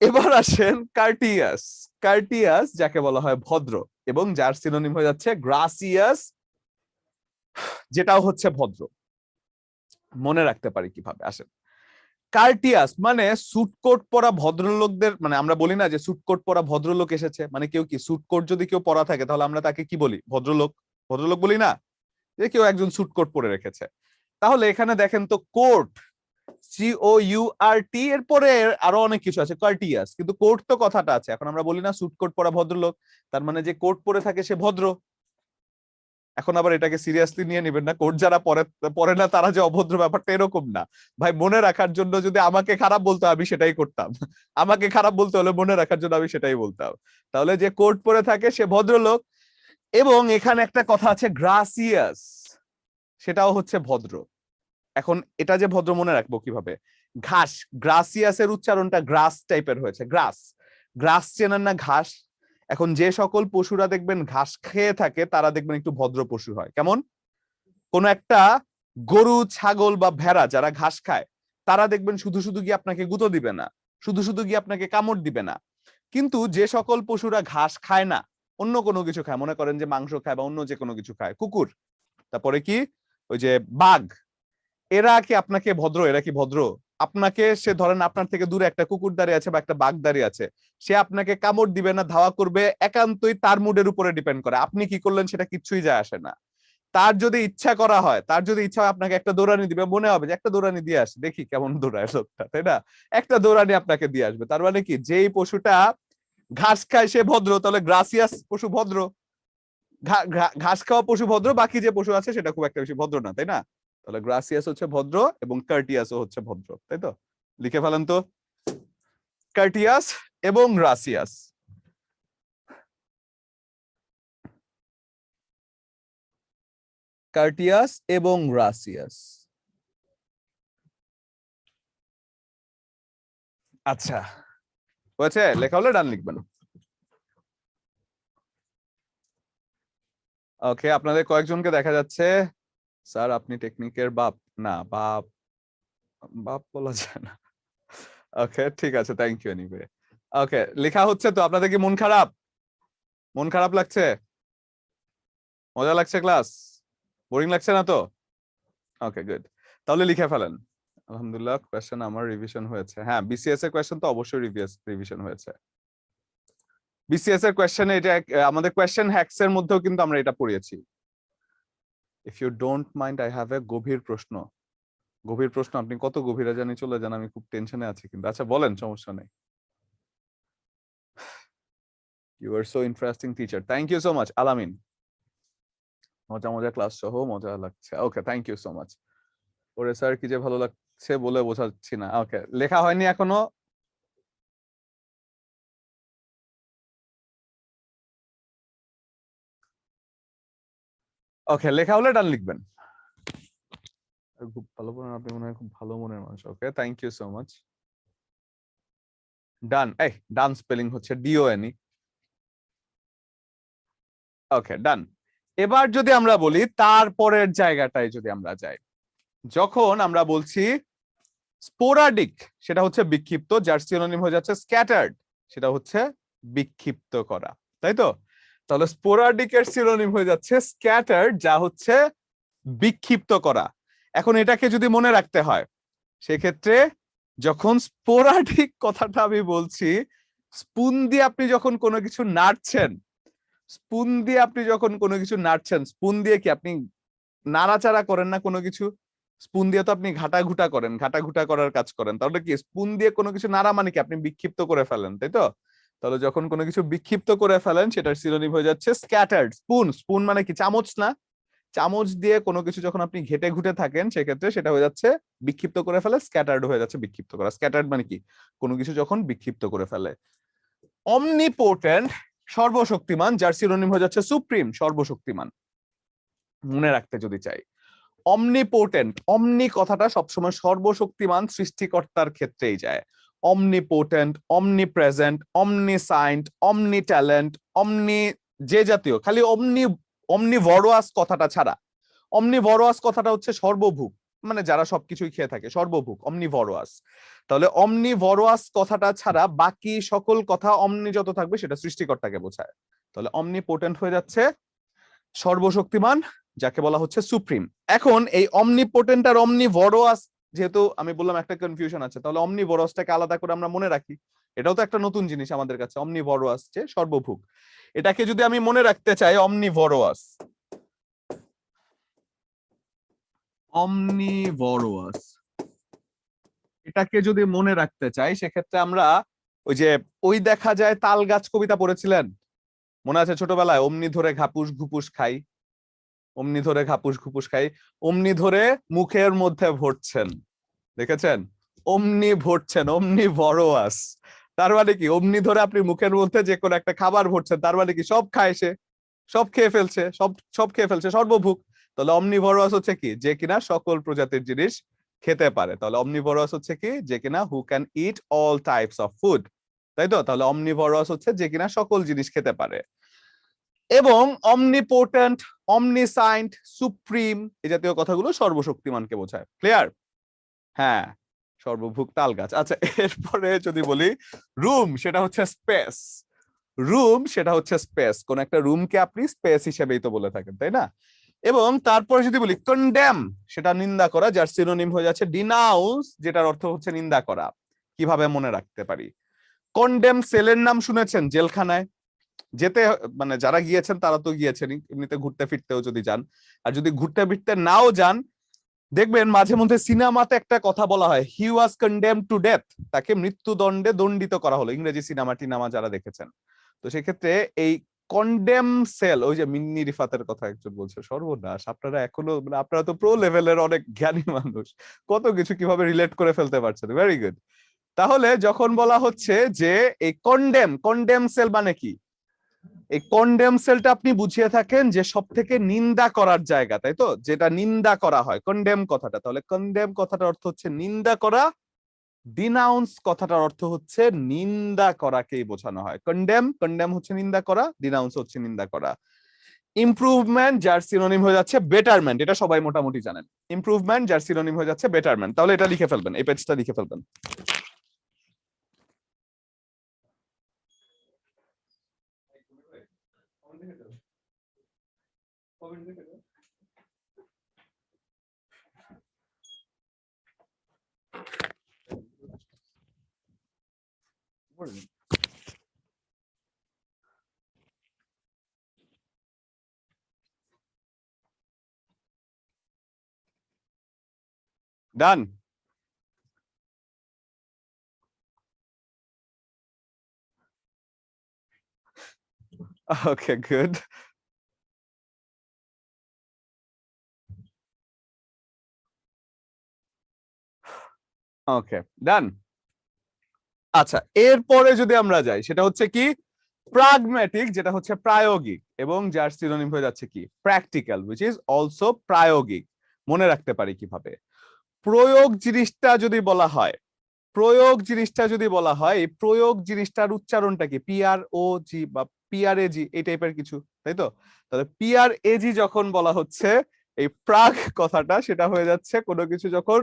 এবার আসেন কার্টিয়াস। কার্টিয়াস যাকে বলা হয় ভদ্র, এবং যার সিনোনিম হয়ে যাচ্ছে গ্রাসিয়াস, যেটাও হচ্ছে ভদ্র। মনে রাখতে পারি কিভাবে? আসেন, কার্টিয়াস মানে সুটকোট পরা ভদ্রলোকদের, মানে আমরা বলি না যে সুটকোট পরা ভদ্রলোক এসেছে, মানে কেউ কি সুটকোট যদি কেউ পরা থাকে তাহলে আমরা তাকে কি বলি? ভদ্রলোক। ভদ্রলোক বলি না, যে কেউ একজন সুটকোট পরে রেখেছে। তাহলে এখানে দেখেন তো কোট, COURT, এরপরে আরো অনেক কিছু আছে, কার্টিয়াস, কিন্তু কোট তো কথাটা আছে। এখন আমরা বলি না স্যুট কোট পরা ভদ্রলোক, তার মানে যে কোট পরে থাকে সে ভদ্র। এখন আবার এটাকে সিরিয়াসলি নিয়ে নেবেন না, কোট যারা পরে না তারা যে অভদ্র, ব্যাপারটা এরকম না ভাই। মনে রাখার জন্য যদি আমাকে খারাপ বলতো আমি সেটাই করতাম, আমাকে খারাপ বলতে হলে মনে রাখার জন্য আমি সেটাই বলতাম। তাহলে যে কোট পরে থাকে সে ভদ্রলোক। এবং এখানে একটা কথা আছে গ্রাসিয়াস, সেটাও হচ্ছে ভদ্র। এখন এটা যে ভদ্র মনে রাখবো কিভাবে? ঘাস, গ্রাসিয়াসের উচ্চারণটা গ্রাস টাইপের হয়েছে, গ্রাস। গ্রাস চেনেন না? ঘাস। এখন যে সকল পশুরা দেখবেন ঘাস খেয়ে থাকে তারা দেখবেন একটু ভদ্র পশু হয়। কেমন? কোন একটা গরু, ছাগল বা ভেড়া যারা ঘাস খায় তারা দেখবেন শুধু শুধু গিয়ে আপনাকে গুঁতো দিবে না, শুধু শুধু গিয়ে আপনাকে কামড় দিবে না। কিন্তু যে সকল পশুরা ঘাস খায় না, অন্য কোনো কিছু খায়, মনে করেন যে মাংস খায় বা অন্য যে কোনো কিছু খায়, কুকুর, তারপরে কি ওই যে বাঘ, এরা কি আপনাকে ভদ্র? এরা কি ভদ্র? আপনাকে সে ধরেন আপনার থেকে দূরে একটা কুকুর দাঁড়িয়ে আছে বা একটা বাঘ দাঁড়িয়ে আছে, সে আপনাকে কামড় দিবে না, ধাওয়া করবে, একান্তই তার মুডের উপরে ডিপেন্ড করে আপনি কি করলেন সেটা কিচ্ছুই যায় আসে না। তার যদি ইচ্ছা করা হয়, তার যদি ইচ্ছা হয় আপনাকে একটা দৌড়ানি দিবে, মনে হবে যে একটা দৌড়ানি দিয়ে আসে, দেখি কেমন দৌড়ায় লোকটা, তাই না? একটা দৌড়ানি আপনাকে দিয়ে আসবে। তার মানে কি, যেই পশুটা ঘাস খায় সে ভদ্র, তাহলে গ্রাসিয়াস পশু ভদ্র। ঘাস খাওয়া পশু ভদ্র, বাকি যে পশু আছে সেটা খুব একটা বেশি ভদ্র না, তাই না? তাহলে গ্রাসিয়াস হচ্ছে ভদ্র এবং কার্টিয়াসও হচ্ছে ভদ্র, তাই তো? লিখে ফেলেন তো, কার্টিয়াস এবং গ্রাসিয়াস। কার্টিয়াস এবং গ্রাসিয়াস। আচ্ছা, হয়েছে? লেখা হলে ডান লিখবেন। ওকে, আপনাদের কয়েকজনকে দেখা যাচ্ছে। স্যার আপনি টেকনিকের বাপ? না, বাপ বাপ বলা যায় না। ওকে, ঠিক আছে, থ্যাংক ইউ এনিওয়ে। ওকে, লেখা হচ্ছে তো? আপনাদের কি মন খারাপ? মন খারাপ লাগছে? মজা লাগছে ক্লাস? বোরিং লাগছে না তো? ওকে, গুড। তাহলে লিখে ফেলেন। আলহামদুলিল্লাহ, কোয়েশ্চেন আমার রিভিশন হয়েছে। হ্যাঁ, বিসিএস এর কোয়েশ্চেন তো অবশ্যই রিভিশন হয়েছে। বিসিএস এর কোয়েশ্চেনে এটা আমাদের কোয়েশ্চেন হ্যাকস এর মধ্যেও কিন্তু আমরা এটা পড়িয়েছি। If you don't mind, I have a গভীর প্রশ্ন। গভীর প্রশ্ন? আপনি কত গভীরে জানি চলে যান, আমি খুব টেনশনে আছি কিন্তু। আচ্ছা বলেন, সমস্যা নেই। You are so interesting teacher, thank you so much Alamin. মজা মজা ক্লাস সহ মজা লাগছে। Okay, thank you so much. ওরে স্যার কি যে ভালো লাগছে বলে বোঝাচ্ছি না। ওকে, লেখা হয়নি এখনো? ওকে, লেখা হলে ডান লিখবেন। খুব ভালো পড়েন আপনি, মনে হয় খুব ভালো মনের মানুষ। ওকে, থ্যাংক ইউ সো মাচ। ডান। এই ডান স্পেলিং হচ্ছে DONE। ওকে, ডান। এবার যদি আমরা বলি তারপরের জায়গাটায় যদি আমরা যাই, যখন আমরা বলছি স্পোরাডিক, সেটা হচ্ছে বিক্ষিপ্ত, যার সিনোনিম হয়ে যাচ্ছে স্ক্যাটার্ড, সেটা হচ্ছে বিক্ষিপ্ত করা, তাই তো? তাহলে স্পোরাডিকের সিনোনিম হয়ে যাচ্ছে স্ক্যাটার্ড, যা হচ্ছে বিক্ষিপ্ত করা। এখন এটাকে যদি মনে রাখতে হয়, সেক্ষেত্রে যখন স্পোরাডিক কথাটা আমি বলছি, স্পুন দিয়ে আপনি যখন কোনো কিছু নাড়ছেন, স্পুন দিয়ে আপনি যখন কোনো কিছু নাড়ছেন, স্পুন দিয়ে কি আপনি নাড়াচাড়া করেন না কোনো কিছু? স্পুন দিয়ে তো আপনি ঘাটাঘুটা করেন, ঘাটাঘুটা করার কাজ করেন। তাহলে কি স্পুন দিয়ে কোনো কিছু নাড়া মানে কি আপনি বিক্ষিপ্ত করে ফেলেন, তাই তো? তাহলে যখন কোনো কিছু বিক্ষিপ্ত করে ফেলেন, সেটার সিনোনিম হয়ে যাচ্ছে স্ক্যাটার্ড। স্পুন, স্পুন মানে কি? চামচ না? চামচ দিয়ে কোনো কিছু যখন আপনি ঘেটে ঘুটে থাকেন, সেক্ষেত্রে সেটা হয়ে যাচ্ছে বিক্ষিপ্ত করে ফেলে, স্ক্যাটার্ড হয়ে যাচ্ছে বিক্ষিপ্ত করা। স্ক্যাটার্ড মানে কি? কোনো কিছু যখন বিক্ষিপ্ত করে ফেলে। অমনিপোটেন্ট, সর্বশক্তিমান, যার সিনোনিম হয়ে যাচ্ছে সুপ্রিম, সর্বশক্তিমান। মনে রাখতে যদি চাই, অমনিপোটেন্ট, অমনি কথাটা সবসময় সর্বশক্তিমান সৃষ্টিকর্তার ক্ষেত্রেই যায়। অমনিপোটেন্ট, অমনিপ্রেজেন্ট, অমনিসাইন্ট, অমনি ট্যালেন্ট, অমনি যে জাতীয়, খালি অমনিভরোয়াস কথাটা ছাড়া। অমনিভরোয়াস কথাটা হচ্ছে সর্বভুক, মানে যারা সবকিছুই খেয়ে থাকে, সর্বভুক, অমনিভরোয়াস। তাহলে অমনিভরোয়াস কথাটা ছাড়া বাকি সকল কথা, অমনি যত থাকবে সেটা সৃষ্টিকর্তাকে বোঝায়। তাহলে অমনিপোটেন্ট হয়ে যাচ্ছে সর্বশক্তিমান, যাকে বলা হচ্ছে সুপ্রিম। এখন এই অমনিপোটেন্ট আর অমনিভরোয়াস, যেহেতু আমি বললাম একটা কনফিউশন আছে, তাহলে অমনিভরোয়াসটাকে আলাদা করে আমরা মনে রাখি। এটাও তো একটা নতুন জিনিস আমাদের কাছে, অমনিভরোয়াস যে সর্বভুক। এটাকে যদি আমি মনে রাখতে চাই, অমনিভরোয়াস, অমনিভরোয়াস, এটাকে যদি মনে রাখতে চাই সেক্ষেত্রে আমরা ওই যে ওই দেখা যায় তাল গাছ কবিতা পড়েছিলেন, মনে আছে ছোটবেলায়? অমনি ধরে ঘাপুস ঘুপুস খাই, অমনি ধরে ঘাপুস ঘুপুস খাই, অমনি ধরে মুখের মধ্যে ভরছেন, দেখেছেন? অমনি ভরছেন, অমনি ভরোয়াস। তার মানে কি অমনি ধরে আপনি মুখের মধ্যে যে কোনো একটা খাবার ভরছেন, তার মানে কি সব খায় সে, সব খেয়ে ফেলছে, সব সব খেয়ে ফেলছে, সর্বভুক। তাহলে অমনিভরাস হচ্ছে কি? যে কিনা সকল প্রজাতির জিনিস খেতে পারে। তাহলে অমনিভরাস হচ্ছে কি? যে কিনা who can it all types of food, তাই তো? তাহলে অমনিভরাস হচ্ছে যে কিনা সকল জিনিস খেতে পারে। এবং অমনিপোটেন্ট, অমনিসাইন্ট, সুপ্রিম এই জাতীয় কথাগুলো সর্বশক্তিমানকে বোঝায়। ক্লিয়ার? হ্যাঁ, সর্বভুক তাল গাছ। আচ্ছা, এরপরে যদি বলি রুম, সেটা হচ্ছে স্পেস। রুম সেটা হচ্ছে স্পেস, কোন একটা রুমকে আপনি স্পেস হিসেবেই তো বলে থাকেন, তাই না? এবং তারপরে যদি বলি কন্ডেম, সেটা নিন্দা করা, যার সিনোনিম হয়ে যাচ্ছে ডিনাউন্স, যেটার অর্থ হচ্ছে নিন্দা করা। কিভাবে মনে রাখতে পারি? কন্ডেম সেলের নাম শুনেছেন? জেলখানায় যেতে মানে যারা গিয়েছেন তারা তো গিয়েছেন, এমনিতে ঘুরতে ফিরতেও যদি যান, আর যদি ঘুরতে ফিরতে নাও যান, দেখবেন মাঝে মধ্যে সিনেমাতে একটা কথা বলা হয়, হি ওয়াজ কন্ডেম টু ডেথ, তাকে মৃত্যুদণ্ডে দণ্ডিত করা হলো, ইংরেজি সিনেমা টিনেমা যারা দেখেছেন। তো সেক্ষেত্রে এই কন্ডেম সেল, ওই যে মিন্নি রিফাতের কথা একজন বলছে, সর্বনাশ, আপনারা এখনো মানে আপনারা তো প্রো লেভেলের অনেক জ্ঞানী মানুষ, কত কিছু কিভাবে রিলেট করে ফেলতে পারছেন, ভেরি গুড। তাহলে যখন বলা হচ্ছে যে এই কন্ডেম, কন্ডেম সেল মানে কি? এই কন্ডেম সেলটা আপনি বুঝিয়ে থাকেন যে সব থেকে নিন্দা করার জায়গা, তাই তো? যেটা নিন্দা করা হয়, কন্ডেম কথাটা। তাহলে কন্ডেম কথাটার অর্থ হচ্ছে নিন্দা করা, ডিনাউন্স কথাটার অর্থ হচ্ছে নিন্দা করাকেই বোঝানো হয়। কন্ডেম, কন্ডেম হচ্ছে নিন্দা করা, ডিনাউন্স হচ্ছে নিন্দা করা। ইমপ্রুভমেন্ট, যার সিনোনিম হয়ে যাচ্ছে বেটারমেন্ট, এটা সবাই মোটামুটি জানেন। ইমপ্রুভমেন্ট যার সিনোনিম হয়ে যাচ্ছে বেটারমেন্ট। তাহলে এটা লিখে ফেলবেন, এই পেজটা লিখে ফেলবেন। ডান। Okay, good. ওকে, ডান। আচ্ছা, এরপরে যদি আমরা যাই, সেটা হচ্ছে কি প্রাগম্যাটিক, যেটা হচ্ছে প্রায়োগিক, এবং যার সিনোনিম হয়ে যাচ্ছে কি প্র্যাকটিক্যাল, হুইচ ইজ অলসো প্রায়োগিক। মনে রাখতে পারি কিভাবে? প্রয়োগ জিনিসটা যদি বলা হয়, প্রয়োগ জিনিসটা যদি বলা হয়, এই প্রয়োগ জিনিসটার উচ্চারণটা কি? পিআর ও জি বা পিআর এ জি, এই টাইপের কিছু, তাই তো? তাহলে পিআর এ জি যখন বলা হচ্ছে, এই প্রাগ কথাটা সেটা হয়ে যাচ্ছে কোনো কিছু যখন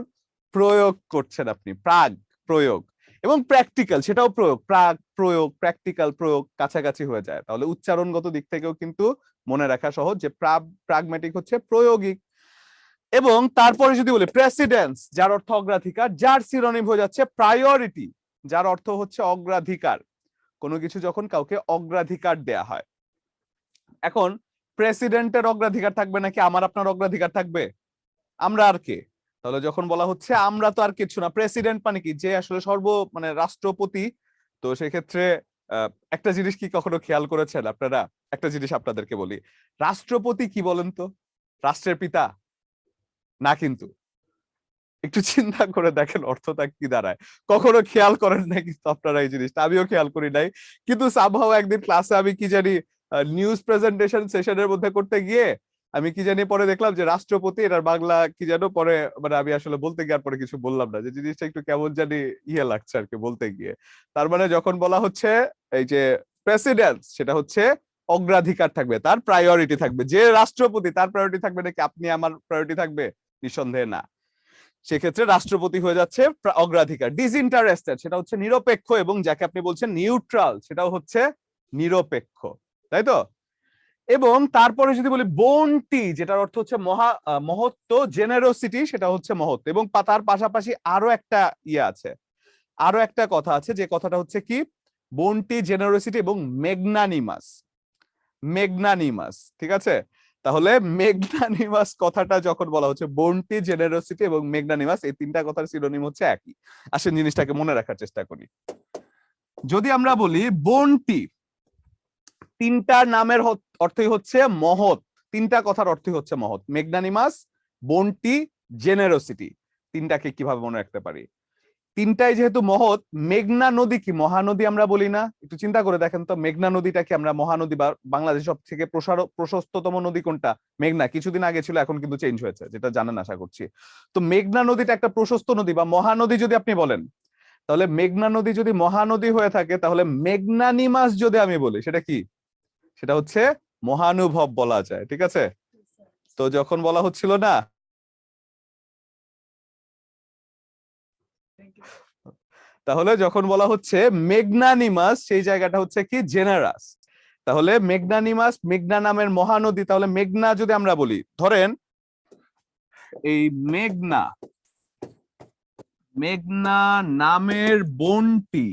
প্রয়োগ করছেন আপনি, প্রাগ প্রয়োগ। এবং প্র্যাকটিক্যাল সেটাও প্রয়োগ, প্রাগ প্রয়োগ, প্র্যাকটিক্যাল প্রয়োগ, কাছাকাছি হয়ে যায়। তাহলে উচ্চারণগত দিক থেকেও কিন্তু মনে রাখা সহজ যে প্রাগম্যাটিক হচ্ছে প্রয়োগিক। এবং তারপরে যদি বলি প্রেসিডেন্স, যার অর্থ অগ্রাধিকার, যার সিনোনিম হয়ে যাচ্ছে প্রায়োরিটি, যার অর্থ হচ্ছে অগ্রাধিকার। কোনো কিছু যখন কাউকে অগ্রাধিকার দেয়া হয়। এখন প্রেসিডেন্টের অগ্রাধিকার থাকবে নাকি আমার আপনার অগ্রাধিকার থাকবে? আমরা আর কে? তাহলে যখন বলা হচ্ছে আমরা তো আর কিছু না, প্রেসিডেন্ট মানে কি? যে আসলে মানে রাষ্ট্রপতি। তো সেক্ষেত্রে একটা জিনিস কি কখনো খেয়াল করেছেন আপনারা? একটা জিনিস আপনাদেরকে বলি, রাষ্ট্রপতি কি বলেন তো? রাষ্ট্রের পিতা না কিন্তু। একটু চিন্তা করে দেখেন অর্থটা কি দাঁড়ায়। কখনো খেয়াল করেন নাই কিন্তু আপনারা এই জিনিসটা, আমিও খেয়াল করি নাই। কিন্তু সামহাও একদিন ক্লাসে আমি কি জানি নিউজ প্রেজেন্টেশন সেশনের মধ্যে করতে গিয়ে আমি কি জানি পরে দেখলাম যে রাষ্ট্রপতি, এটার বাংলা কি যেন, পরে মানে আমি আসলে বলতে গিয়ে পরে কিছু বললাম না, যে জিনিসটা একটু কেমন জানি ইয়ে লাগছে আর কি বলতে গিয়ে। তার মানে যখন বলা হচ্ছে এই যে প্রেসিডেন্ট, সেটা হচ্ছে অগ্রাধিকার থাকবে, তার প্রায়োরিটি থাকবে। যে রাষ্ট্রপতি, তার প্রায়োরিটি থাকবে নাকি আপনি আমার প্রায়োরিটি থাকবে? নিঃসন্দেহে না। সেক্ষেত্রে রাষ্ট্রপতি হয়ে যাচ্ছে অগ্রাধিকার। ডিসইন্টারেস্টেড সেটা হচ্ছে নিরপেক্ষ, এবং যাকে আপনি বলছেন নিউট্রাল, সেটাও হচ্ছে নিরপেক্ষ, তাই তো? এবং তারপরে যদি বলি বোনটি, যেটার অর্থ হচ্ছে মহত্ব, জেনারোসিটি, সেটা হচ্ছে মহত্ব। এবং তার পাশাপাশি আরো একটা ইয়ে আছে, আরো একটা কথা আছে, যে কথাটা হচ্ছে কি বোনটি, জেনারোসিটি এবং মেগনানিমাস। মেগনানিমাস, ঠিক আছে? তাহলে মেগনানিমাস কথাটা যখন বলা হচ্ছে, বোন্টি, জেনারোসিটি এবং মেগনানিমাস এই তিনটা কথার সিনোনিম হচ্ছে একই। আসেন জিনিসটাকে মনে রাখার চেষ্টা করি। যদি আমরা বলি বোন্টি, তিনটা নামের অর্থই হচ্ছে মহৎ, তিনটা কথার অর্থই হচ্ছে মহৎ। মেগনানিমাস, বোন্টি, জেনারোসিটি, তিনটাকে কিভাবে মনে রাখতে পারি? তিনটাই যেহেতু মহৎ, মেঘনা নদী কি মহানদী আমরা বলি না? একটু চিন্তা করে দেখেন তো, মেঘনা নদীটাকে আমরা মহানদী বা বাংলাদেশের সব থেকে প্রশস্ততম নদী কোনটা? মেঘনা। কিছুদিন আগে ছিল, এখন কিন্তু চেঞ্জ হয়েছে, যেটা জানেন আশা করছি। তো মেঘনা নদীটা একটা প্রশস্ত নদী বা মহানদী যদি আপনি বলেন, তাহলে মেঘনা নদী যদি মহানদী হয়ে থাকে, তাহলে মেগনানিমাস যদি আমি বলি, সেটা কি? সেটা হচ্ছে মহানুভব বলা যায়, ঠিক আছে? তো যখন বলা হচ্ছিল না, তাহলে যখন বলা হচ্ছে মেগনানিমাস, সেই জায়গাটা হচ্ছে কি জেনারাস। তাহলে মেগনানিমাস, মেঘনা নামের মহানদী, তাহলে মেঘনা যদি আমরা বলি, ধরেন এই মেঘনা, মেঘনা নামের বনটি,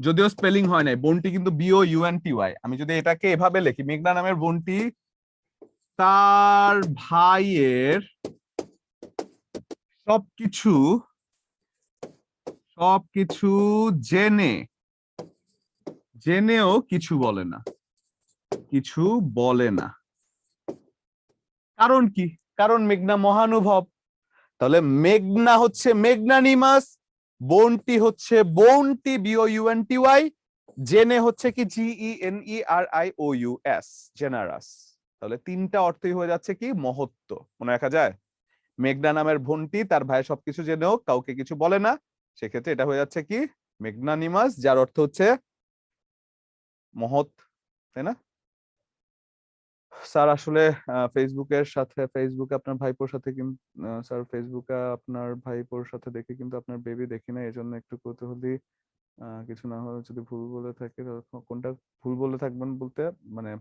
যদিও স্পেলিং হয় নাই, বনটি কিন্তু BOUNTY, আমি যদি এটাকে এভাবে লিখি, মেঘনা নামের বনটি তার ভাইয়ের সবকিছু সবকিছু জেনেও কিছু বলে না, কিছু বলে না। কারণ কি? কারণ মেঘনা মহানুভব। তাহলে মেঘনা হচ্ছে মেগনানিমাস, বোনটি হচ্ছে বোনটি BOUNTY, জেনে হচ্ছে কি GENERIOUS, জেনারাস। তাহলে তিনটা অর্থই হয়ে যাচ্ছে কি মহত্ব। মনে রাখা যায়? মেঘনা নামের বোনটি তার ভাই সবকিছু জেনেও কাউকে কিছু বলে না, সেক্ষেত্রে এটা হয়ে যাচ্ছে কি মেগনানিমাস, যার অর্থ হচ্ছে মহৎ, তাই না? স্যার আসলে ফেসবুকে আপনার ভাইপোর সাথে কিন্তু স্যার ফেসবুকে আপনার ভাইপোর সাথে দেখে কিন্তু আপনার বেবি দেখি না, এজন্য একটু কৌতূহলী। কিছু না হলে যদি ভুল বলে থাকে, কোনটা ভুল বলে থাকবেন বলতে মানে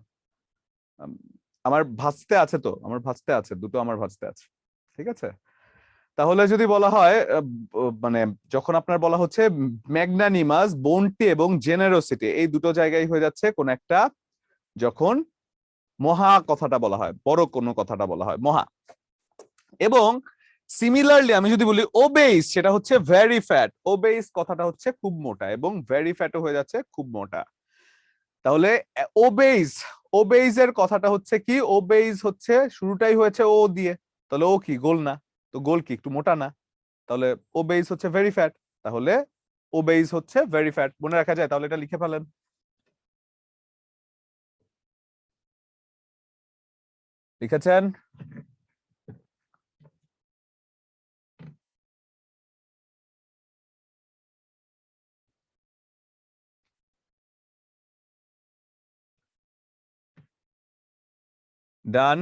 আম, আমার ভাঁজতে আছে, তো আমার ভাঁজতে আছে, দুটো আমার ভাঁজতে আছে, ঠিক আছে? তাহলে যদি বলা হয় মানে যখন আপনার বলা হচ্ছে ম্যাগনানিমাস, বোন্টি এবং জেনারোসিটি, এই দুটো জায়গায় হয়ে যাচ্ছে কোন একটা, যখন মহা কথাটা বলা হয়, বড় কোনো কথাটা বলা হয় মহা। এবং সিমিলারলি আমি যদি বলি ওবেইস, সেটা হচ্ছে ভেরি ফ্যাট। ওবেইস কথাটা হচ্ছে খুব মোটা, এবং ভেরি ফ্যাটও হয়ে যাচ্ছে খুব মোটা। তাহলে ওবেইস, ওবেইস এর কথাটা হচ্ছে কি? ওবেইস হচ্ছে শুরুটাই হয়েছে ও দিয়ে, তাহলে ও কি গোল না? তো গোল কি একটু মোটা না? তাহলে ওবেইস হচ্ছে ভেরি ফ্যাট, তাহলে ওবেইস হচ্ছে ভেরি ফ্যাট। মনে রাখা যায়? তাহলে এটা লিখে ফেলেন। লিখেছেন? ডান?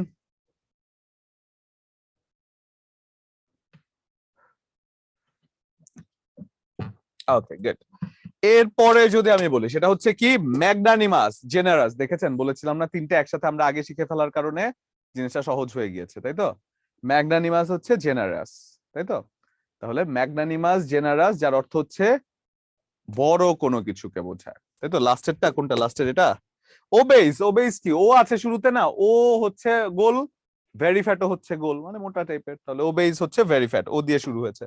Okay, good. এরপরে যদি আমি বলি, সেটা হচ্ছে কি ম্যাগনানিমাস, জেনারাস। দেখেছেন, বলেছিলাম না তিনটে একসাথে আমরা আগে শিখে ফেলার কারণে জিনিসটা সহজ হয়ে গিয়েছে, তাই তো? ম্যাগনানিমাস হচ্ছে জেনারাস, তাই তো? তাহলে ম্যাগনানিমাস, জেনারাস, যার অর্থ হচ্ছে বড় কোনো কিছুকে বোঝায়, তাই তো? লাস্টেরটা কোনটা? লাস্টের এটা ওবেইস। ওবেইস কি? ও আছে শুরুতে না? ও হচ্ছে গোল, ভেরি ফ্যাটও হচ্ছে গোল, মানে মোটা টাইপের। তাহলে ওবেইস হচ্ছে ভেরি ফ্যাট, ও দিয়ে শুরু হয়েছে।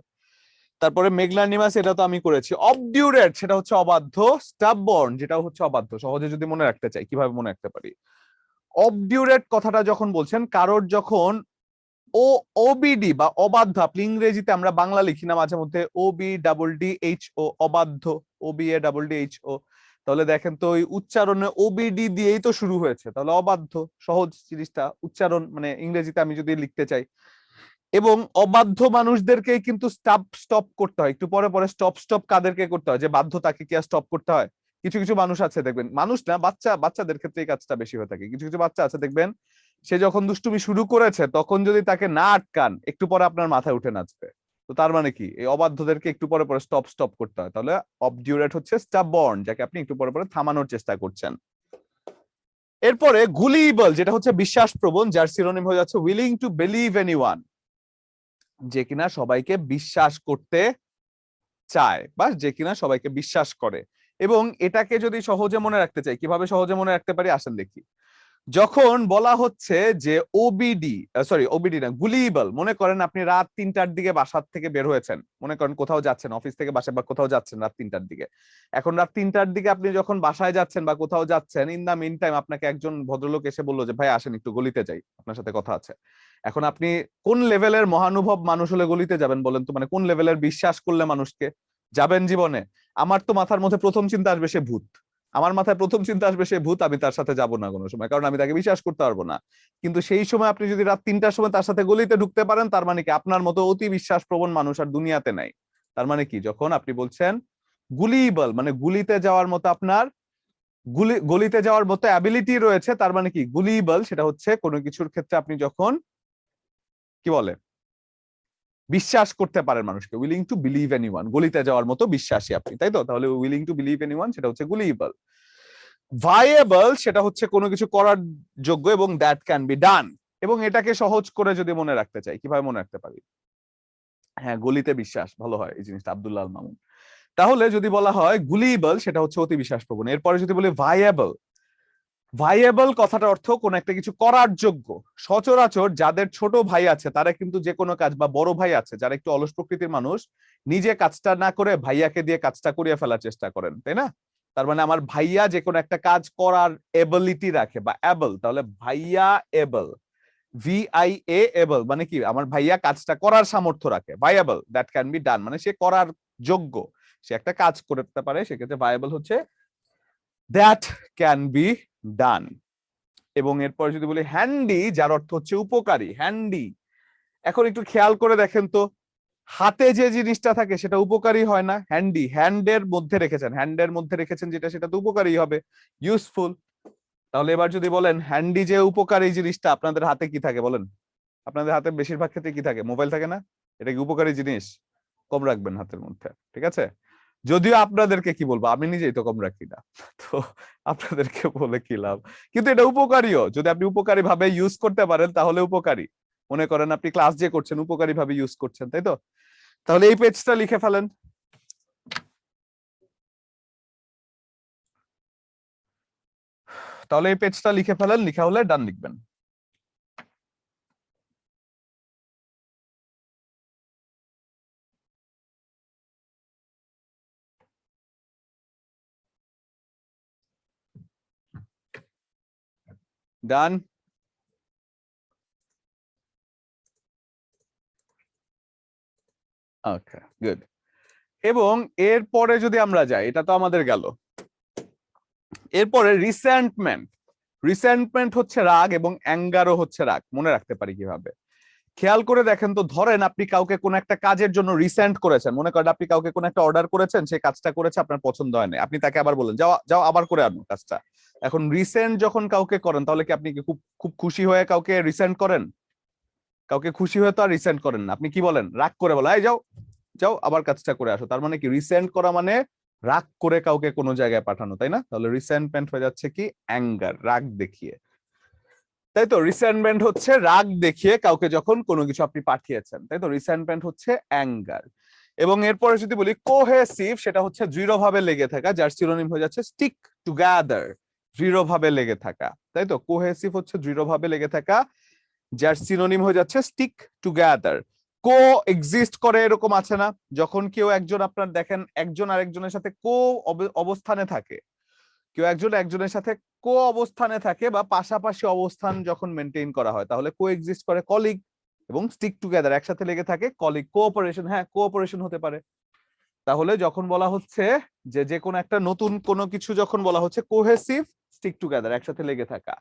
তারপরে মেগনানিমাস, এটা তো আমি করেছি। অবডিউরেট, সেটা হচ্ছে অবাধ্য। স্টাববর্ন, যেটা হচ্ছে অবাধ্য। সহজে যদি মনে রাখতে চাই, কিভাবে মনে রাখতে পারি? অবডিউরেট কথাটা যখন বলছেন কারোর, যখন ও ওবিডি বা অবাধ্য, আপনি ইংরেজিতে, আমরা বাংলা লিখি না মাঝে মধ্যে OBDDHO, অবাধ্য, OBADDHO, তাহলে দেখেন তো ওই উচ্চারণে OBD দিয়েই তো শুরু হয়েছে, তাহলে অবাধ্য। সহজ জিনিসটা উচ্চারণ, মানে ইংরেজিতে আমি যদি লিখতে চাই। এবং অবাধ্য মানুষদেরকে কিন্তু স্টপ করতে হয়, একটু পরে পরে স্টপ কাদেরকে করতে হয়? যে বাধ্য তাকে কি আর স্টপ করতে হয়? কিছু কিছু মানুষ আছে দেখবেন, মানুষ না, বাচ্চাদের ক্ষেত্রে এই কাজটা বেশি হয়ে থাকে। কিছু কিছু বাচ্চা আছে দেখবেন, সে যখন দুষ্টুমি শুরু করেছে, তখন যদি তাকে না আটকান, একটু পরে আপনার মাথায় উঠে নাচবে। তো তার মানে কি, এই অবাধ্যদেরকে একটু পরে পরে স্টপ করতে হয়। তাহলে অবডিউরেট হচ্ছে স্টাববর্ন, যাকে আপনি একটু পরে পরে থামানোর চেষ্টা করছেন। এরপরে গুলিবল, যেটা হচ্ছে বিশ্বাসপ্রবণ, যার সিনোনিম হয়ে যাচ্ছে উইলিং টু বিলিভ এনিওয়ান, যে কিনা সবাইকে বিশ্বাস করতে চায় বা যে কিনা সবাইকে বিশ্বাস করে। এবং এটাকে যদি সহজে মনে রাখতে চাই, কিভাবে সহজে মনে রাখতে পারি আসেন দেখি। যখন বলা হচ্ছে যে ওবিডি না, গুলিয়েবল, মনে করেন আপনি রাত 3টার দিকে বাসার থেকে বের হয়েছেন, মনে করেন কোথাও যাচ্ছেন, অফিস থেকে বাসায় বা কোথাও যাচ্ছেন রাত 3টার দিকে। এখন রাত 3টার দিকে আপনি যখন বাসায় যাচ্ছেন বা কোথাও যাচ্ছেন, ইন দা মিন টাইম আপনাকে একজন ভদ্রলোক এসে বললো যে ভাই আসেন একটু গলিতে যাই, আপনার সাথে কথা আছে। এখন আপনি কোন লেভেলের মহানুভব মানুষ হলে গলিতে যাবেন বলেন তো? মানে কোন লেভেলের বিশ্বাস করলে মানুষকে যাবেন জীবনে? আমার তো মাথার মধ্যে প্রথম চিন্তা আসবে সে ভূত, আমার মাথায় প্রথম চিন্তা আসবে সে ভূত, আমি তার সাথে যাব না কোনো সময়, কারণ আমি তাকে বিশ্বাস করতে পারবো না। কিন্তু সেই সময় আপনি যদি রাত 3টার সময় তার সাথে গলিতে ঢুকতে পারেন, তার মানে কি আপনার মতো অতি বিশ্বাস প্রবণ মানুষ আর দুনিয়াতে নাই। তার মানে কি, যখন আপনি বলছেন গুলিয়েবল মানে গুলিতে যাওয়ার মতো আপনার গলিতে যাওয়ার মতো অ্যাবিলিটি রয়েছে, তার মানে কি গুলিয়েবল সেটা হচ্ছে কোনো কিছুর ক্ষেত্রে আপনি যখন কি বলে বিশ্বাস করতে পারেন মানুষকে, উইলিং টু বিলিভ এনিওয়ান, গলিতে যাওয়ার মতো বিশ্বাসী আপনি, তাই তো? তাহলে উইলিং টু বিলিভ এনিওয়ান সেটা হচ্ছে গুলিয়েবল। ভাইয়েবল সেটা হচ্ছে কোনো কিছু করার যোগ্য এবং দ্যাট ক্যান বি ডান। এবং এটাকে সহজ করে যদি মনে রাখতে চাই, কিভাবে মনে রাখতে পারি? হ্যাঁ, গলিতে বিশ্বাস ভালো হয়, এই জিনিসটা আব্দুল্লাহ আল মামুন। তাহলে যদি বলা হয় গুলিয়েবল সেটা হচ্ছে অতি বিশ্বাস প্রবণ। এরপরে যদি বলি ভাইয়েবল, ভাইয়েবল কথাটার অর্থ কোন একটা কিছু করার যোগ্য। সচরাচর যাদের ছোট ভাই আছে তারা কিন্তু যে কোনো কাজ, বা বড় ভাই আছে যারা একটু অলস প্রকৃতির মানুষ, নিজে কাজটা না করে ভাইয়াকে দিয়ে কাজটা করিয়ে ফেলার চেষ্টা করেন, তাই না? তার মানে আমার ভাইয়া যে কোনো একটা কাজ করার এবিলিটি রাখে বা এবল, তাহলে ভাইয়া এবল, VIA এবল মানে কি আমার ভাইয়া কাজটা করার সামর্থ্য রাখে। ভাইয়েবল দ্যাট ক্যান বি ডান মানে সে করার যোগ্য, সে একটা কাজ করতে পারে, সেক্ষেত্রে ভাইয়েবল হচ্ছে দ্যাট ক্যান বি ডান। এবং এরপর যদি বলি হ্যান্ডি, যার অর্থ হচ্ছে উপকারী, হ্যান্ডি। এখন একটু খেয়াল করে দেখেন তো, হাতে যে জিনিসটা থাকে সেটা উপকারী হয় না? হ্যান্ডি, হ্যান্ডের মধ্যে রেখেছেন, হ্যান্ডের মধ্যে রেখেছেন যেটা, সেটা তো উপকারী হবে, ইউজফুল। তাহলে এবার যদি বলেন হ্যান্ডি যে উপকারী জিনিসটা, আপনাদের হাতে কি থাকে বলেন? আপনাদের হাতে বেশিরভাগ ক্ষেত্রে কি থাকে? মোবাইল থাকে না? এটা কি উপকারী জিনিস? কম রাখবেন হাতের মধ্যে, ঠিক আছে? যদিও আপনাদেরকে কি বলবো, আমি নিজেই তো কম রাখি না, তো আপনাদেরকে বলে কি লাভ? কিন্তু এটা উপকারীও, যদি আপনি উপকারী ভাবে ইউজ করতে পারেন তাহলে উপকারী। মনে করেন আপনি ক্লাস যে করছেন উপকারী ভাবে ইউজ করছেন, তাই তো? তাহলে এই পেজটা লিখে ফেলেন। তাহলে এই পেজটা লিখে ফেলেন, লিখা হলে ডান লিখবেন। ডান। Okay, good. এবং এরপরে যদি আমরা যাই, এটা তো আমাদের গেল। এরপরে রিসেন্টমেন্ট, রিসেন্টমেন্ট হচ্ছে রাগ এবং অ্যাঙ্গারও হচ্ছে রাগ। মনে রাখতে পারি কিভাবে? খেয়াল করে দেখেন তো, ধরেন আপনি কাউকে কোন একটা কাজের জন্য রিসেন্ট করেছেন, মনে করেন আপনি কাউকে কোন একটা অর্ডার করেছেন, সেই কাজটা করেছে, আপনার পছন্দ হয় না, আপনি তাকে আবার বলেন যাও যাও আবার করে আনো কাজটা। এখন রিসেন্ট যখন কাউকে করেন, তাহলে কি আপনি কি খুব খুব খুশি হয়ে কাউকে রিসেন্ট করেন? কাউকে খুশি হয়ে তো আর রিসেন্ট করেন না, আপনি কি বলেন? রাগ করে বলেন এই যাও যাও আবার কাজটা করে আসো। তার মানে কি রিসেন্ট করা মানে রাগ করে কাউকে কোনো জায়গায় পাঠানো, তাই না? তাহলে রিসেন্টমেন্ট হয়ে যাচ্ছে কি অ্যাঙ্গার, রাগ দেখিয়ে, তাই তো? রিসেন্টমেন্ট হচ্ছে রাগ দেখিয়ে কাউকে যখন কোনো কিছু আপনি পাঠিয়েছেন, তাই তো? রিসেন্টমেন্ট হচ্ছে অ্যাঙ্গার। এবং এরপরে যদি বলি কোহেসিভ, সেটা হচ্ছে দৃঢ়ভাবে লেগে থাকা, যার সিনোনিম হয়ে যাচ্ছে স্টিক টুগেদার, দৃঢ়ভাবে লেগে থাকা, তাই তো? কোহেসিভ হচ্ছে দৃঢ়ভাবে লেগে থাকা, যার সিনোনিম হয়ে যাচ্ছে স্টিক টুগেদার। কো এক্সিস্ট করে এরকম আছে না? যখন কেউ একজন, আপনার দেখেন একজন আরেকজনের সাথে কো অবস্থানে থাকে, কেউ একজন একজনের সাথে কো অবস্থানে থাকে বা পাশাপাশি অবস্থান যখন মেনটেন করা হয়, তাহলে কো এক্সিস্ট করে কলিগ এবং স্টিক টুগেদার একসাথে লেগে থাকে কলিগ। কোঅপারেশন, হ্যাঁ কোঅপারেশন হতে পারে। তাহলে যখন বলা হচ্ছে যে যে কোনো একটা নতুন কোনো কিছু যখন বলা হচ্ছে কোহেসিভ, স্টিক টুগেদার একসাথে লেগে থাকা।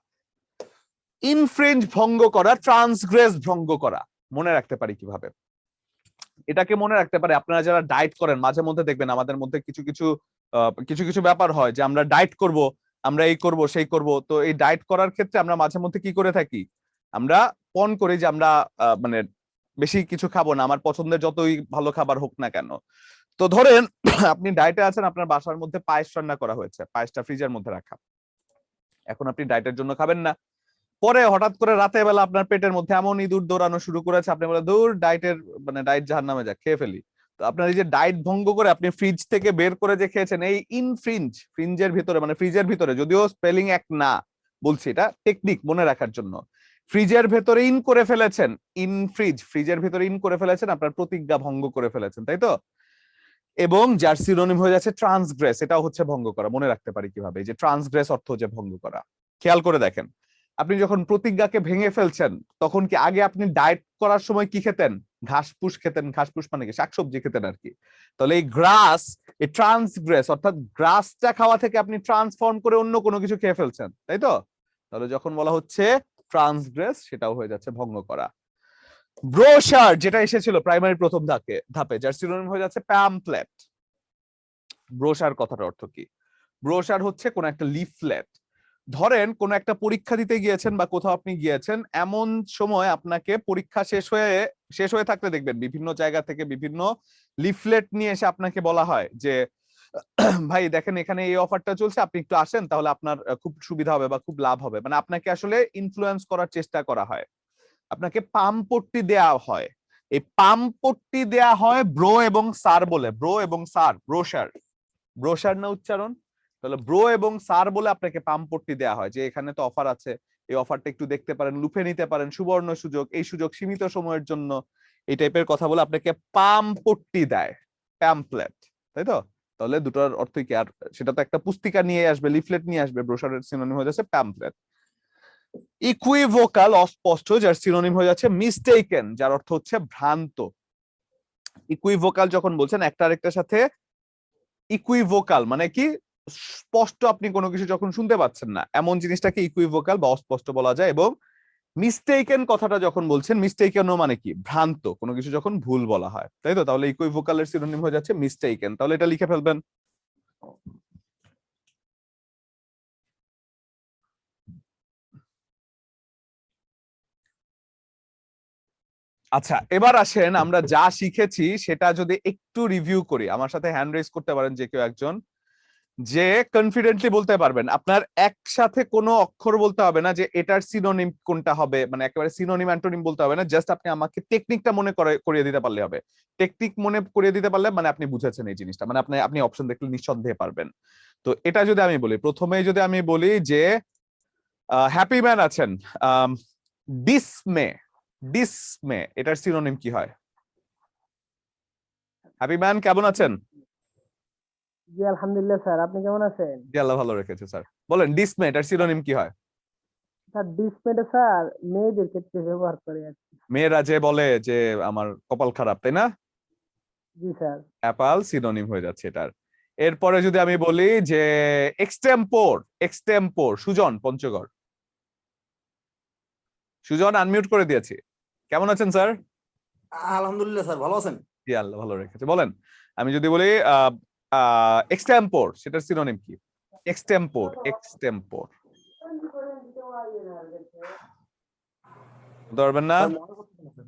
ইনফ্রিঞ্জ ভঙ্গ করা, ট্রান্সগ্রেস ভঙ্গ করা। মনে রাখতে পারি কিভাবে? এটাকে মনে রাখতে পারে আপনারা যারা ডায়েট করেন, মাঝে মধ্যে দেখবেন আমাদের মধ্যে কিছু কিছু ব্যাপার হয় যে আমরা ডায়েট করব, আমরা এই করব সেই করব। তো এই ডায়েট করার ক্ষেত্রে আমরা মাঝে মধ্যে কি করে থাকি? আমরা পণ করি যে আমরা মানে বেশি কিছু খাবো না, আমার পছন্দের যতই ভালো খাবার হোক না কেন। তো ধরেন আপনি ডায়েটে আছেন, আপনার বাসার মধ্যে পায়েস রান্না করা হয়েছে, পায়েসটা ফ্রিজের মধ্যে রাখা, এখন আপনি ডায়েটের জন্য খাবেন না। পরে হঠাৎ করে রাতে বেলা আপনার পেটের মধ্যে এমন ইঁদুর দৌড়ানো শুরু করেছে, আপনি বলে দূর ডায়েটের মানে ডায়েট জাহান্নামে যাক, খেয়ে ফেলি। তো আপনার এই যে ডায়েট ভঙ্গ করে আপনি ফ্রিজ থেকে বের করে যে খেয়েছেন, এই ইনফ্রিঞ্জ, ফ্রিঞ্জের ভিতরে মানে ফ্রিজের ভিতরে, যদিও স্পেলিং এক না, বলছি, এটা টেকনিক মনে রাখার জন্য। ফ্রিজের ভেতরে ইন করে ফেলেছেন, ইন ফ্রিজ, ফ্রিজের ভেতরে ইন করে ফেলেছেন, আপনার প্রতিজ্ঞা ভঙ্গ করে ফেলেছেন, তাই তো? এবং যার সিনোনিম হয়ে যাচ্ছে ট্রান্সগ্রেস, এটাও হচ্ছে ভঙ্গ করা। মনে রাখতে পারি কিভাবে, এই যে ট্রান্সগ্রেস অর্থ হচ্ছে ভঙ্গ করা। খেয়াল করে দেখেন, আপনি যখন প্রতিজ্ঞাকে ভেঙে ফেলছেন তখন কি আগে আপনি ডায়েট করার সময় কি খেতেন? ঘাসপুস খেতেন। ঘাসপুস মানে কি? শাকসবজি খেতেন আর কি। তাহলে এই গ্রাস, এই ট্রান্সগ্রেস অর্থাৎ গ্রাসটা খাওয়া থেকে আপনি ট্রান্সফর্ম করে অন্য কোনো কিছু খেয়ে ফেলছেন, তাই তো? তাহলে যখন বলা হচ্ছে ট্রান্সগ্রেস, সেটাও হয়ে যাচ্ছে ভঙ্গ করা। ব্রোশার, যেটা এসেছিল প্রাইমারি প্রথম ধাপে, যার সিনোনিম হয়ে যাচ্ছে প্যামফ্লেট। ব্রোশার কথার অর্থ কি? ব্রোশার হচ্ছে কোন একটা লিফলেট। ধরেন কোন একটা পরীক্ষা দিতে গিয়েছেন বা কোথাও আপনি গিয়েছেন, এমন সময় আপনাকে পরীক্ষা শেষ হয়ে থাকতে দেখবেন বিভিন্ন জায়গা থেকে বিভিন্ন লিফলেট নিয়ে এসে আপনাকে বলা হয় যে ভাই দেখেন এখানে এই অফারটা চলছে, আপনি একটু আসেন, তাহলে আপনার খুব সুবিধা হবে বা খুব লাভ হবে। মানে আপনাকে আসলে ইনফ্লুয়েন্স করার চেষ্টা করা হয়, আপনাকে পামপট্টি দেয়া হয়। এই পামপট্টি দেয়া হয় ব্রো এবং স্যার বলে। ব্রো এবং স্যার, ব্রোশার, ব্রোশার না উচ্চারণ? তাহলে ব্রো এবং স্যার বলে আপনাকে পামপট্টি দেয়া হয় যে এখানে তো অফার আছে, এই অফারটা একটু দেখতে পারেন, লুফে নিতে পারেন, সুবর্ণ সুযোগ, এই সুযোগ সীমিত সময়ের জন্য, এই টাইপের কথা বলে আপনাকে পামপট্টি দেয়, প্যামফ্লেট, তাই তো? তাহলে দুটোর অর্থই কি? আর সেটা তো একটা পুস্তিকা নিয়ে আসবে, লিফলেট নিয়ে আসবে। ব্রোশারের সিনোনিম হয়ে যাচ্ছে প্যামফ্লেট। ইকুইভোকাল, অস্পষ্ট, যার সিনোনিম হয়ে যাচ্ছে মিস্টেকেন, যার অর্থ হচ্ছে ভ্রান্ত। ইকুইভোকাল যখন বলছেন একটা আরেকটার সাথে, ইকুইভোকাল মানে কি? স্পষ্ট আপনি কোনো কিছু যখন শুনতে পাচ্ছেন না, এমন জিনিসটাকে ইকুইভোকাল বা অস্পষ্ট বলা যায়। এবং মিস্টেকেন কথাটা যখন বলছেন, মিস্টেকেন মানে কি? ভ্রান্ত, কোনো কিছু যখন ভুল বলা হয়, তাই তো? তাহলে ইকুইভোকালের সিনোনিম হয়ে যাচ্ছে মিস্টেকেন। তাহলে এটা লিখে ফেলবেন। আচ্ছা, এবার আসেন আমরা যা শিখেছি সেটা যদি একটু রিভিউ করি। আমার সাথে হ্যান্ড রেজ করতে পারেন যে কেউ একজন, যে কনফিডেন্টলি বলতে পারবেন। আপনার একসাথে কোনো অক্ষর বলতে হবে না যে এটার সিনোনিম কোনটা হবে, মানে একেবারে সিনোনিম অ্যান্টোনিম বলতে হবে না। জাস্ট আপনি আমাকে টেকনিকটা মনে করিয়ে দিতে পারলে হবে। টেকনিক মনে করিয়ে দিতে পারলে মানে আপনি বুঝেছেন এই জিনিসটা, মানে আপনি অপশন দেখলে নিঃসন্দেহে পারবেন। তো এটা যদি আমি বলি, প্রথমেই যদি আমি বলি যে হ্যাপি ম্যান আছেন, ডিসমে, ডিসমে, এটার সিনোনিম কি হয়? হ্যাপি ম্যান কেমন আছেন? জি আলহামদুলিল্লাহ স্যার, আপনি কেমন আছেন? জি আল্লাহ ভালো রেখেছে স্যার। বলেন ডিসমে এটার সিনোনিম কি হয়? স্যার ডিসপ্লেটা স্যার মেয়েদের ক্ষেত্রে ব্যবহার করে আর কি। মেয়েরা যে বলে যে আমার কপাল খারাপ, তাই না? জি স্যার। অ্যাপাল সিনোনিম হয়ে যাচ্ছে এটার। এরপরে যদি আমি বলি যে extempore, extempore, Sujon Panchagarh. Sujon unmute করে দিয়েছি। কেমন আছেন স্যার? আলহামদুলিল্লাহ স্যার, ভালো আছেন? জি আল্লাহ ভালো রেখেছে। বলেন, আমি যদি বলি এক্সটেম্পোর, সেটার সিনোনিম কি? এক্সটেম্পোর, এক্সটেম্পোর ধরবেন না? স্যার, মনে করতেছেন না, স্যার।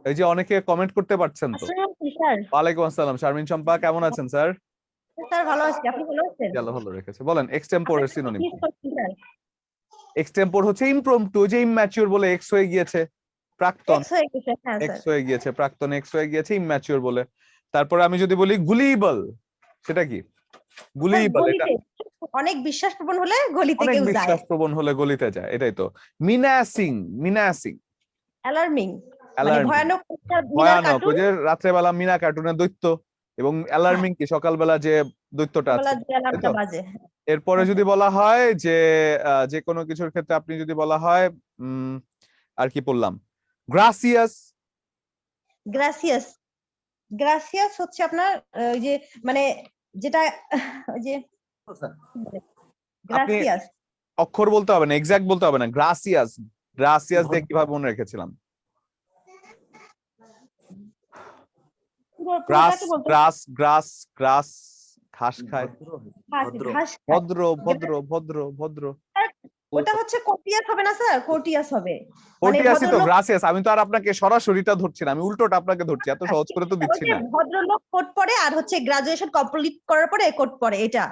এই যে অনেকে কমেন্ট করতে পারছেন তো। স্যার ওয়ালাইকুম আসসালাম, শারমিন চম্পা কেমন আছেন স্যার? স্যার ভালো আছি, আপনি ভালো আছেন? জি আল্লাহ ভালো রেখেছে। বলেন এক্সটেম্পোরের সিনোনিম কি? এক্সটেম্পোর হচ্ছে ইমপ্রম্পটু, যে ইম্যাচিউর বলে এক্স হয়ে গিয়েছে, প্রাক্তন এক্স হয়ে গিয়েছে, প্রাক্তন এক্স হয়ে গিয়েছে, ইম্যাচিউর বলে। তারপরে আমি যদি বলি গুলিবল, সেটা কি? গুলিবল এটা অনেক বিশ্বাসপ্রবণ হলে গলিতে অনেক কেউ যায়। বিশ্বাসপ্রবণ হলে গলিতে যায়, এটাই তো। মিনাসিং, মিনাসিং, অ্যালার্মিং মানে অ্যালার্মিং, ভয়ানক একটা মিনার ভয়ানক, কার্টুন, ওই যে রাত্রেবেলা মিনা কার্টুনের দৈত্য। এবং অ্যালার্মিং কি? সকালবেলা যে দৈত্যটা আছে, বেলা যে তাই অ্যালার্মটা তো? বাজে। এরপরে যদি বলা হয় যে যে কোনো কিছুর ক্ষেত্রে আপনি যদি বলা হয় আর কি বললাম, গ্রাসিয়াস। গ্রাসিয়াস, গ্রাসিয়াস হচ্ছে আপনার ওই যে মানে যেটা ওই যে স্যার, গ্রাসিয়াস অক্ষর বলতে হবে না, এক্সাক্ট বলতে হবে না, গ্রাসিয়াস। গ্রাসিয়াস দিয়ে কিভাবে মনে রেখেছিলাম? গ্রাস, পুরোটাকে বলতে গ্রাস, গ্রাস, গ্রাস, ঘাস খায়। ভদ্র, ঘাস খায়। ভদ্র, ভদ্র, ভদ্র, ভদ্র। ওটা হচ্ছে কোটিয়াস হবে না স্যার? কোটিয়াস হবে মানে কোটিয়াসই তো, ভদ্রলোক, গ্রাসিয়াস। আমি তো আর আপনাকে সরাসরিটা ধরছি না, আমি উল্টোটা আপনাকে ধরছি, এত সহজ করে তো ওই দিচ্ছি যে না। ভদ্রলোক কোট পরে আর হচ্ছে গ্রাজুয়েশন কমপ্লিট করার পরে কোট পরে, এটা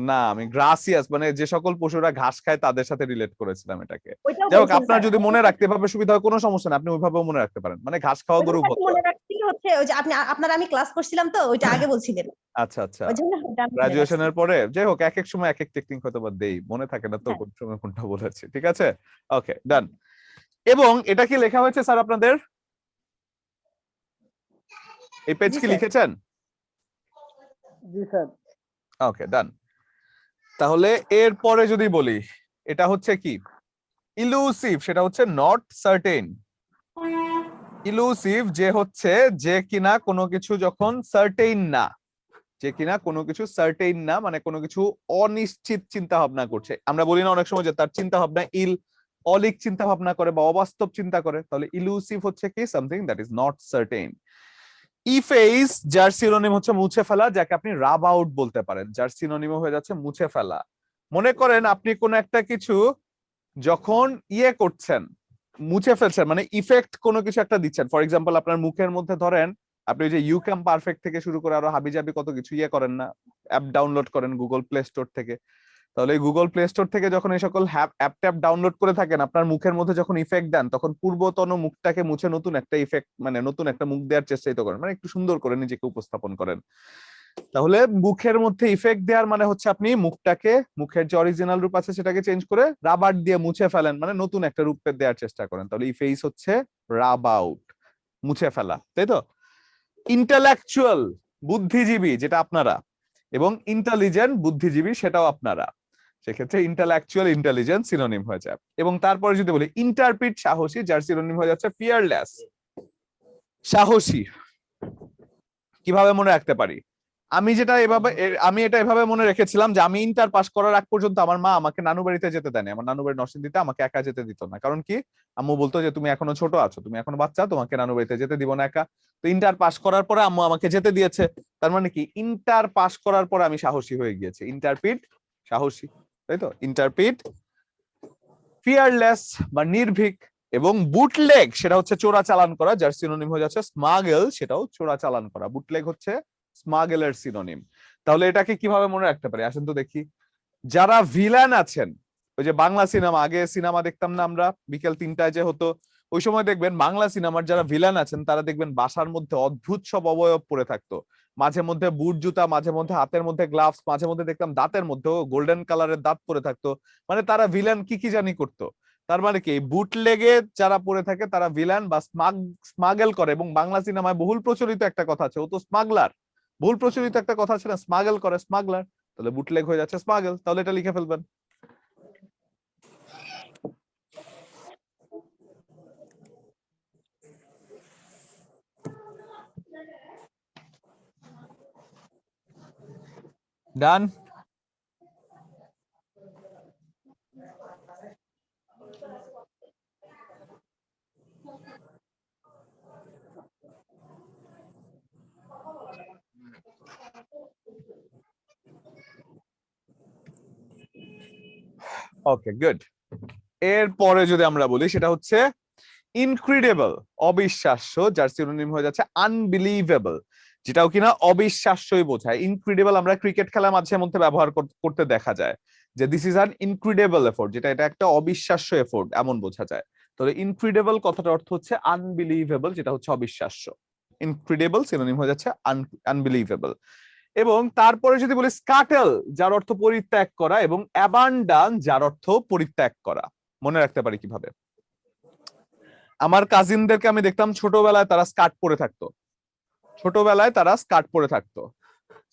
না, আমি গ্রাসিয়াস মানে যে সকল পশুরা ঘাস খায় তাদের সাথে রিলেট করেছিলাম এটাকে। ওইটাও যাই হোক, বলছেন আপনার স্যার। যদি মনে রাখতে এভাবে সুবিধা হয় কোনো সমস্যা না, আপনি ওইভাবেও মনে রাখতে পারেন। মানে ঘাস খাওয়া গরু ওইটা ভদ্র। মনে রাখছি হচ্ছে ওই যে আপনারা আমি ক্লাস করছিলাম তো, ওইটা আগে বলছিলেন। আচ্ছা আচ্ছা, ওই জন্য ওটা আমি ভুলে গেছি। গ্রাজুয়েশনের পরে যাই হোক এক এক সময় এক এক টেকনিক হয়তো বা দেই, মনে থাকে না তো হ্যাঁ। কোন সময় কোনটা বলেছি। ঠিক আছে, ওকে ডান। এবং এটা কি লেখা হয়েছে স্যার আপনাদের? এই পেজ জি কি স্যার। লিখেছেন? জি স্যার। ওকে ডান। তাহলে এর পরে যদি বলি, এটা হচ্ছে কি ইলুসিভ, সেটা হচ্ছে নট সার্টেন। ইলুসিভ যে হচ্ছে যে কিনা কোনো কিছু যখন সার্টেইন না, যে কিনা কোনো কিছু সার্টেইন না, মানে কোনো কিছু অনিশ্চিত চিন্তা ভাবনা করছে। আমরা বলি না অনেক সময় যে তার চিন্তা ভাবনা অলিক চিন্তা ভাবনা করে বা অবাস্তব চিন্তা করে, তাহলে ইলুসিভ হচ্ছে কি something that is not certain. Efface যার সিনোনিম হচ্ছে মুছে ফেলা, যাকে আপনি রাব আউট বলতে পারেন, যার সিনোনিম হয়ে যাচ্ছে মুছে ফেলা। মনে করেন আপনি কোন একটা কিছু যখন করছেন, মুছে ফেলছেন, মানে ইফেক্ট কোনো কিছু একটা দিচ্ছেন। ফর এক্সাম্পল আপনার মুখের মধ্যে ধরেন আপনি ওই যে ইউক্যাম পারফেক্ট থেকে শুরু করে আরো হাবিজাবি কত কিছু করেন না, অ্যাপ ডাউনলোড করেন গুগল প্লে স্টোর থেকে। তাহলে গুগল প্লে স্টোর থেকে যখন এই সকল অ্যাপ ট্যাপ ডাউনলোড করে থাকেন, আপনার মুখের মধ্যে যখন ইফেক্ট দেন, তখন পূর্বতন মুখটাকে মুছে নতুন একটা ইফেক্ট, মানে নতুন একটা মুখ দেওয়ার চেষ্টা করেন, মানে একটু সুন্দর করে নিজেকে উপস্থাপন করেন। তাহলে মুখের মধ্যে ইফেক্ট দেওয়ার মানে হচ্ছে আপনি মুখটাকে, মুখের যে অরিজিনাল রূপ আছে সেটাকে চেঞ্জ করে রাবার দিয়ে মুছে ফেলেন, মানে নতুন একটা রূপ দেওয়ার চেষ্টা করেন। তাহলে ইফেইস হচ্ছে রাব আউট, মুছে ফেলা, তাই তো? ইন্টেলেকচুয়াল বুদ্ধিজীবী যেটা আপনারা, এবং ইন্টেলিজেন্ট বুদ্ধিজীবী সেটাও আপনারা, সেক্ষেত্রে ইন্টেলেকচুয়াল ইন্টেলিজেন্স সিনোনিম হয়ে যায়। এবং তারপরে যদি বলি ইন্টারপ্রিট সাহসী, যার সিনোনিম হয়ে যাচ্ছে ফিয়ারলেস। সাহসী কিভাবে মনে রাখতে পারি? আমি এটা এভাবে মনে রেখেছিলাম যে আমি ইন্টার পাস করার আগ পর্যন্ত আমার মা আমাকে নানু বাড়িতে যেতে দেয়নি, আমার নানু বাড়ি নরসিংদীতে, আমাকে একা যেতে দিত না। কারণ কি, আম্মু বলতো যে তুমি এখনো ছোট আছো, তুমি এখনো বাচ্চা, তোমাকে নানু বাড়িতে যেতে দিব না একা। তো ইন্টার পাস করার পরে আম্মু আমাকে যেতে দিয়েছে। তার মানে কি, ইন্টার পাস করার পরে আমি সাহসী হয়ে গিয়েছি। ইন্টারপ্রিট সাহসী, তাই তো? ইন্টারপ্রিট ফিয়ারলেস বা নির্ভীক। এবং বুটলেগ সেটা হচ্ছে চোরা চালান করা, যার সিনোনিম হয়ে যাচ্ছে স্মাগল, সেটাও চোরা চালান করা। বুটলেগ হচ্ছে স্মাগলের সিনোনিম। তাহলে এটাকে কিভাবে মনে রাখতে পারি আসেন তো দেখি। যারা ভিলেন আছেন, ওই যে বাংলা সিনেমা, আগে সিনেমা দেখতাম না আমরা বিকেল 3টায় যে হতো, ওই সময় দেখবেন বাংলা সিনেমার যারা ভিলেন আছেন তারা দেখবেন বাসার মধ্যে অদ্ভুত সব অবয়ব পরে থাকতো। মাঝে মধ্যে বুট জুতা, মাঝে মধ্যে হাতের মধ্যে গ্লাভস, মাঝে মধ্যে দেখতাম দাঁতের মধ্যেও গোল্ডেন কালারের দাঁত পরে থাকতো। মানে তারা ভিলেন কি কি জানি করতো। তার মানে কি, বুট লেগে যারা পরে থাকে তারা ভিলেন বা স্মাগল করে। এবং বাংলা সিনেমায় বহুল প্রচলিত একটা কথা আছে, ও তো স্মাগলার। বহুল প্রচলিত একটা কথা আছে না, স্মাগল করে স্মাগলার। তাহলে বুটলেগ হয়ে যাচ্ছে স্মাগল। তাহলে এটা লিখে ফেলবেন। ডান। Okay good. এরপরে যদি আমরা বলি সেটা হচ্ছে ইনক্রেডিবল, অবিশ্বাস্য, যার সিনোনিম হয়ে যাচ্ছে আনবিলিভেবল, যেটাও কিনা অবিশ্বাস্যই বোঝায়। ইনক্রেডিবল আমরা ক্রিকেট খেলার মাঝে মধ্যে ব্যবহার করতে দেখা যায়, যে this is an incredible effort, যেটা এটা একটা অবিশ্বাস্য এফোর্ট, এমন বোঝা যায়। তাহলে ইনক্রেডিবল কথাটার অর্থ হচ্ছে আনবিলিভেবল, যেটা হচ্ছে অবিশ্বাস্য। ইনক্রেডিবল সিনোনিম হয়ে যাচ্ছে আনবিলিভেবল। এবং তারপরে যদি বলি স্কাটেল, যার অর্থ পরিত্যাগ করা, এবং অ্যাবান্ডান, যার অর্থ পরিত্যাগ করা। মনে রাখতে পারি কিভাবে? আমার কাজিনদেরকে আমি দেখতাম ছোটবেলায় তারা স্কার্ট পরে থাকতো, ছোটবেলায় তারা স্কার্ট পরে থাকতো।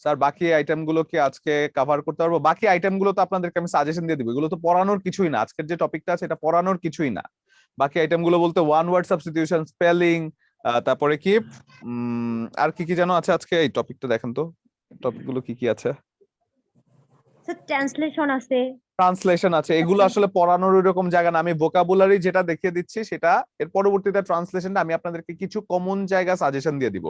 স্যার বাকি আইটেম গুলো কি আজকে কভার করতে পারবো? বাকি আইটেম গুলো তো আপনাদেরকে আমি সাজেশন দিয়ে দিব, এগুলো তো পড়ানোর কিছুই না, আজকের যে টপিকটা আছে এটা পড়ানোর কিছুই না। বাকি আইটেম গুলো বলতে ওয়ান ওয়ার্ড সাবস্টিটিউশন, স্পেলিং, তারপরে কি আর কি কি যেন আছে আজকে, এই টপিকটা দেখেন তো, টপিক গুলো কি কি আছে। স্যার ট্রান্সলেশন আছে। ট্রান্সলেশন আছে, এগুলো আসলে পড়ানোর ওইরকম জায়গা না। আমি ভোকাবুলারি যেটা দেখিয়ে দিচ্ছি সেটা, এর পরবর্তীতে ট্রান্সলেশনটা আমি আপনাদেরকে কিছু কমন জায়গা সাজেশন দিয়ে দিব,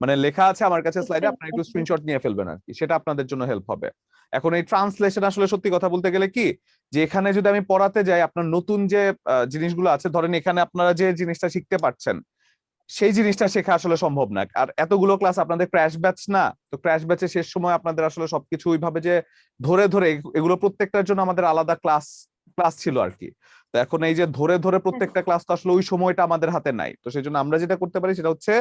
মানে লেখা আছে আমার কাছে স্লাইডে, আপনারা একটু স্ক্রিনশট নিয়ে ফেলবেন আর কি, সেটা আপনাদের জন্য হেল্প হবে। এখন এই ট্রান্সলেশন আসলে সত্যি কথা বলতে গেলে কি, যে এখানে যদি আমি পড়াতে যাই, আপনার নতুন যে জিনিসগুলো আছে, ধরেন এখানে আপনারা যে জিনিসটা শিখতে পারছেন সেই জিনিসটা শেখা আসলে সম্ভব না। আর এতগুলো ক্লাস আপনাদের ক্র্যাশ ব্যাচ না, তো ক্র্যাশ ব্যাচের শেষ সময় আপনাদের আসলে সবকিছু ওইভাবে যে ধরে ধরে, এগুলো প্রত্যেকটার জন্য আমাদের আলাদা ক্লাস ছিল আর কি। তো এখন এই যে ধরে ধরে প্রত্যেকটা ক্লাস তো আসলে ওই সময়টা আমাদের হাতে নাই, তো সেই জন্য আমরা যেটা করতে পারি সেটা হচ্ছে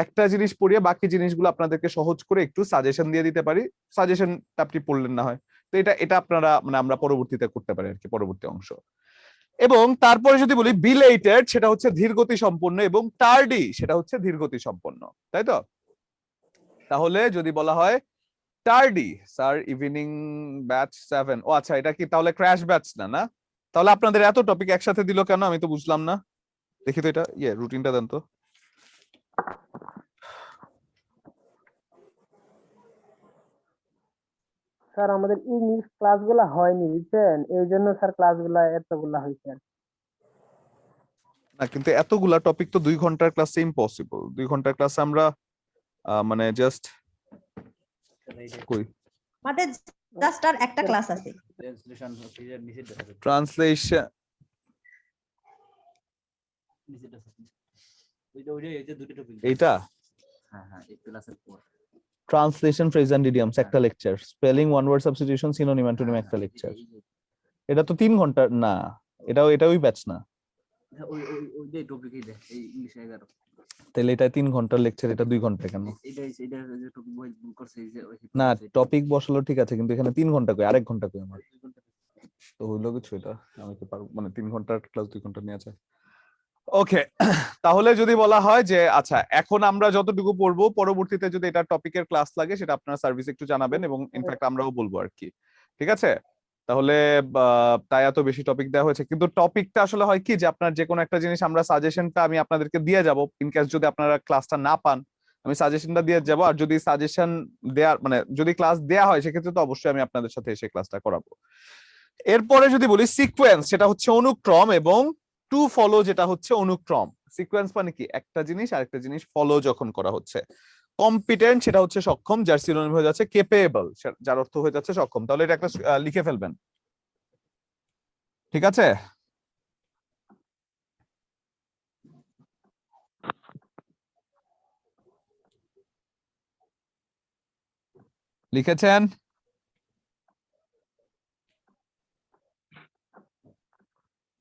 একটা জিনিস পড়িয়ে বাকি জিনিসগুলো আপনাদেরকে সহজ করে একটু সাজেশন দিয়ে দিতে পারি, সাজেশনটা আপনি পড়লেন না হয়, তো এটা এটা আপনারা মানে আমরা পরবর্তীতে করতে পারি আর কি, পরবর্তী অংশ। এবং তারপরে যদি বলি বিলেটেড, সেটা হচ্ছে ধীরগতি সম্পন্ন, এবং টার্ডি সেটা হচ্ছে ধীরগতি সম্পন্ন, তাই তো? তাহলে যদি বলা হয় টার্ডি, স্যার ইভিনিং ব্যাচ 7, ও আচ্ছা এটা কি তাহলে ক্র্যাশ ব্যাচ না? না, তাহলে আপনাদের এত টপিক একসাথে দিল কেন, আমি তো বুঝলাম না। দেখি তো এটা রুটিনটা দেন তো। স্যার আমাদের ইংলিশ ক্লাসগুলো হয়নি বুঝছেন, এই জন্য স্যার ক্লাসগুলা এতগুলা হয়েছে আর কি। না কিন্তু এতগুলা টপিক তো 2 ঘন্টার ক্লাসে ইম্পসিবল, 2 ঘন্টার ক্লাসে আমরা মানে জাস্ট কই আমাদের জাস্ট আর একটা ক্লাস আছে। ট্রান্সলেশন, এইটা ট্রান্সলেশন ফ্রেজ এন্ড ইডিয়মস একটা lecture, spelling one word substitution synonym antonym একটা লেকচার, এটা তো 3 ঘন্টা না, এটাও ব্যাচ না, তাহলে এটা 3 ঘন্টার লেকচার, এটা 2 ঘন্টা কেন? না টপিক বসালো ঠিক আছে, কিন্তু এখানে 3 ঘন্টা কই, আরেক ঘন্টা কই আমার, তো হইলো কিছু এটা আমি তো পারবো মানে 3 ঘন্টার ক্লাস 2 ঘন্টা নিয়ে আছে। ওকে, তাহলে যদি বলা হয় যে আচ্ছা এখন আমরা যতটুকু পড়বো, পরবর্তীতে যদি এটা টপিকের ক্লাস লাগে সেটা আপনারা সার্ভিস একটু জানাবেন, এবং ইনফ্যাক্ট আমরাও বলবো আর কি, ঠিক আছে? তাহলে তাই এত বেশি টপিক দেওয়া হয়েছে, কিন্তু টপিকটা আসলে হয় কি যে আপনার যে কোনো একটা জিনিস আমরা সাজেশনটা আমি আপনাদেরকে দিয়ে যাব, ইনকেস যদি আপনারা ক্লাসটা না পান আমি সাজেশনটা দিয়ে যাব, আর যদি সাজেশন দেওয়ার মানে যদি ক্লাস দেয়া হয় সেক্ষেত্রে তো অবশ্যই আমি আপনাদের সাথে এসে ক্লাসটা করাবো। এরপরে যদি বলি সিকোয়েন্স, সেটা হচ্ছে অনুক্রম, এবং টু ফলো যেটা হচ্ছে অনুক্রম। সিকোয়েন্স মানে কি, একটা জিনিস আরেকটা জিনিস ফলো যখন করা হচ্ছে। কম্পিটেন্ট সেটা হচ্ছে সক্ষম, যার সিনোনিম হয়ে যাচ্ছে কেপেবল, যার অর্থ হয়ে যাচ্ছে সক্ষম। তাহলে এটা একটা লিখে ফেলবেন, ঠিক আছে? লিখেছেন?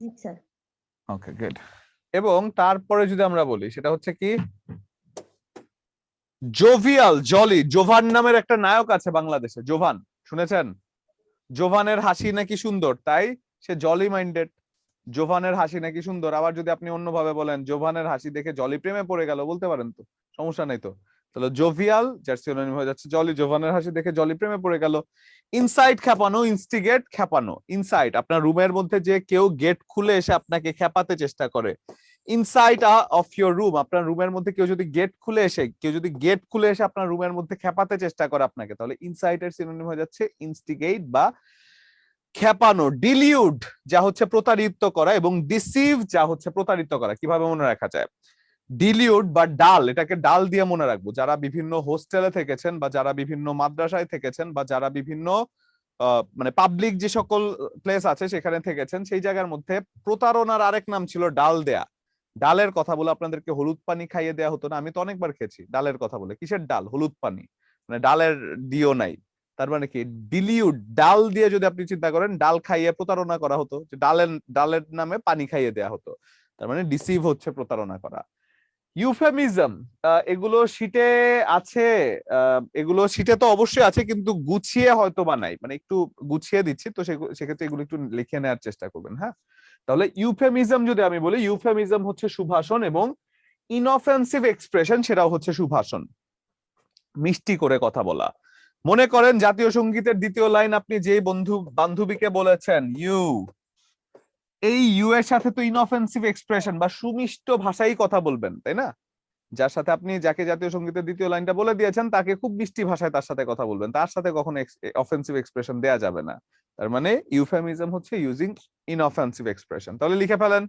জি স্যার। Okay good. এবং তারপরে যদি আমরা বলি সেটা হচ্ছে কি জোভিয়াল, জলি, জোভান নামের একটা নায়ক আছে বাংলাদেশে, জোভান শুনেছেন? জোভানের হাসি নাকি সুন্দর, তাই সে জলি মাইন্ডেড। জোভানের হাসি নাকি সুন্দর, আবার যদি আপনি অন্যভাবে বলেন জোভানের হাসি দেখে জলি প্রেমে পড়ে গেল, বলতে পারেন তো, সমস্যা নাই তো। তাহলে জোভিয়াল যার সিনোনিম হয়ে যাচ্ছে জলি, জোভানের হাসি দেখে জলি প্রেমে পড়ে গেল। ইনসাইট খেপানো, ইনস্টিগেট খেপানো। ইনসাইট আপনার রুমের মধ্যে যে কেউ গেট খুলে এসে আপনাকে খেপাতে চেষ্টা করে, ইনসাইড অফ ইউর রুম, আপনার রুমের মধ্যে কেউ যদি গেট খুলে এসে আপনার রুমের মধ্যে খেপাতে চেষ্টা করে আপনাকে, তাহলে ইনসাইটের সিনোনিম হয়ে যাচ্ছে ইনস্টিগেট বা খেপানো। ডিলিউড যা হচ্ছে প্রতারিত করা, এবং ডিসিভ যা হচ্ছে প্রতারিত করা। কিভাবে মনে রাখা যায়? ডিলিউড বা ডাল, এটাকে ডাল দিয়ে মনে রাখবো। যারা বিভিন্ন হোস্টেলে থেকেছেন বা যারা বিভিন্ন মাদ্রাসায় থেকেছেন বা যারা বিভিন্ন মানে পাবলিক যে সকল প্লেস আছে সেখানে থেকেছেন, সেই জায়গার মধ্যে প্রতারণার আরেক নাম ছিল ডাল দেয়া। ডালের কথা বলে আপনাদেরকে হলুদ পানি খাইয়ে দেওয়া হতো না? আমি তো অনেকবার খেয়েছি ডালের কথা বলে। কিসের ডাল? হলুদ পানি, মানে ডালের দিও নাই। তার মানে কি ডিলিউড, ডাল দিয়ে যদি আপনি চিন্তা করেন, ডাল খাইয়ে প্রতারণা করা হতো, যে ডালের নামে পানি খাইয়ে দেওয়া হতো, তার মানে ডিসিভ হচ্ছে প্রতারণা করা। ইউফেমিজম, এগুলো শীটে আছে, এগুলো শীটে তো অবশ্যই আছে, কিন্তু গুছিয়ে হয়তো বা নাই, মানে একটু গুছিয়ে দিচ্ছি, তো সেক্ষেত্রে এগুলো একটু লিখে নেওয়ার চেষ্টা করবেন। হ্যাঁ, তাহলে ইউফেমিজম যদি আমি বলি, ইউফেমিজম হচ্ছে সুভাষণ, এবং ইনঅফেন্সিভ এক্সপ্রেশন সেটাও হচ্ছে সুভাষণ, মিষ্টি করে কথা বলা। মনে করেন জাতীয় সঙ্গীতের দ্বিতীয় লাইন আপনি যে বান্ধবীকে বলেছেন ইউ, এই ইউ এর সাথে তো ইনঅফেন্সিভ এক্সপ্রেশন বা সুমিষ্ট ভাষাই কথা বলবেন, তাই না? যার সাথে আপনি যাকে জাতীয় সঙ্গীতের দ্বিতীয় লাইনটা বলে দিয়েছেন তাকে খুব মিষ্টি ভাষায় তার সাথে কথা বলবেন, তার সাথে কখনো অফেন্সিভ এক্সপ্রেশন দেয়া যাবে না। তার মানে ইউফেমিজম হচ্ছে ইউজিং ইনঅফেন্সিভ এক্সপ্রেশন। তাহলে লিখে ফেলেন।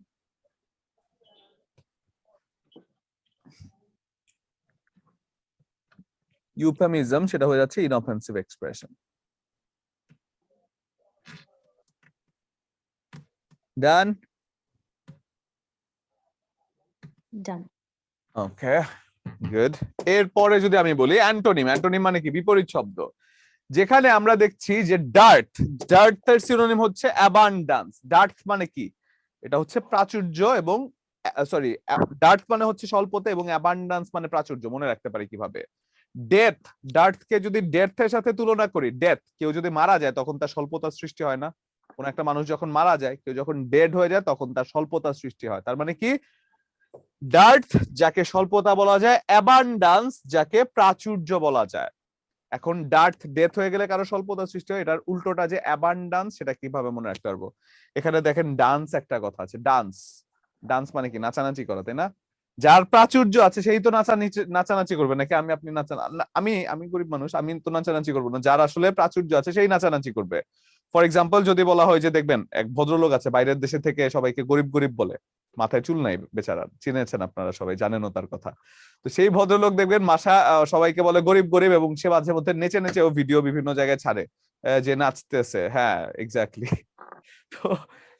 ইউফেমিজম সেটা হয়ে যাচ্ছে ইনঅফেন্সিভ এক্সপ্রেশন। ডান? ডান। Okay good. এরপরে যদি আমি বলি অ্যান্টোনিম, অ্যান্টোনিম মানে কি? বিপরীত শব্দ। যেখানে আমরা দেখছি যে ডার্ট, ডার্ট এর সিনোনিম হচ্ছে অ্যাবান্ডান্স। ডার্ট মানে কি? এটা হচ্ছে প্রাচুর্য, এবং সরি, ডার্থ মানে হচ্ছে স্বল্পতা এবং অ্যাবান্ডান্স মানে প্রাচুর্য। মনে রাখতে পারি কিভাবে? ডেথ, ডার্থকে যদি ডেথের সাথে তুলনা করি, ডেথ, কেউ যদি মারা যায় তখন তার স্বল্পতার সৃষ্টি হয় না? কোন একটা মানুষ যখন মারা যায়, কেউ যখন ডেড হয়ে যায়, তখন তার স্বল্পতার সৃষ্টি হয়। তার মানে কি, ডার্থ যাকে স্বল্পতা বলা যায়, অ্যাবান্ডান্স যাকে প্রাচুর্য বলা যায়। এখন ডার্থ ডেথ হয়ে গেলে কারো স্বল্পতা সৃষ্টি হয়, এটার উল্টোটা যে অ্যাবান্ডান্স, সেটা কিভাবে মনে রাখতে পারবো? এখানে দেখেন ডান্স একটা কথা আছে, ডান্স, ডান্স মানে কি? নাচানাচি করা, তাই না? যার প্রাচুর্য আছে সেই তো নাচানাচি করবে, নাকি আমি আপনি আমি গরিব মানুষ, আমি তো নাচানাচি করবো না। যার আসলে প্রাচুর্য আছে সেই নাচানাচি করবে। ফর এক্সাম্পল যদি বলা হয় যে, দেখবেন এক ভদ্রলোক আছে বাইরের দেশে থেকে সবাইকে গরিব গরিব বলে, মাথায় চুল নাই বেচারা, চিনেছেন আপনারা সবাই, জানেনও তার কথা। তো সেই ভদ্রলোক দেখবেন সবাইকে বলে গরিব গরিব, এবং সে মাঝে মধ্যে নেচে নেচে ও ভিডিও বিভিন্ন জায়গায় ছাড়ে যে নাচতেছে। হ্যাঁ, এক্স্যাক্টলি। তো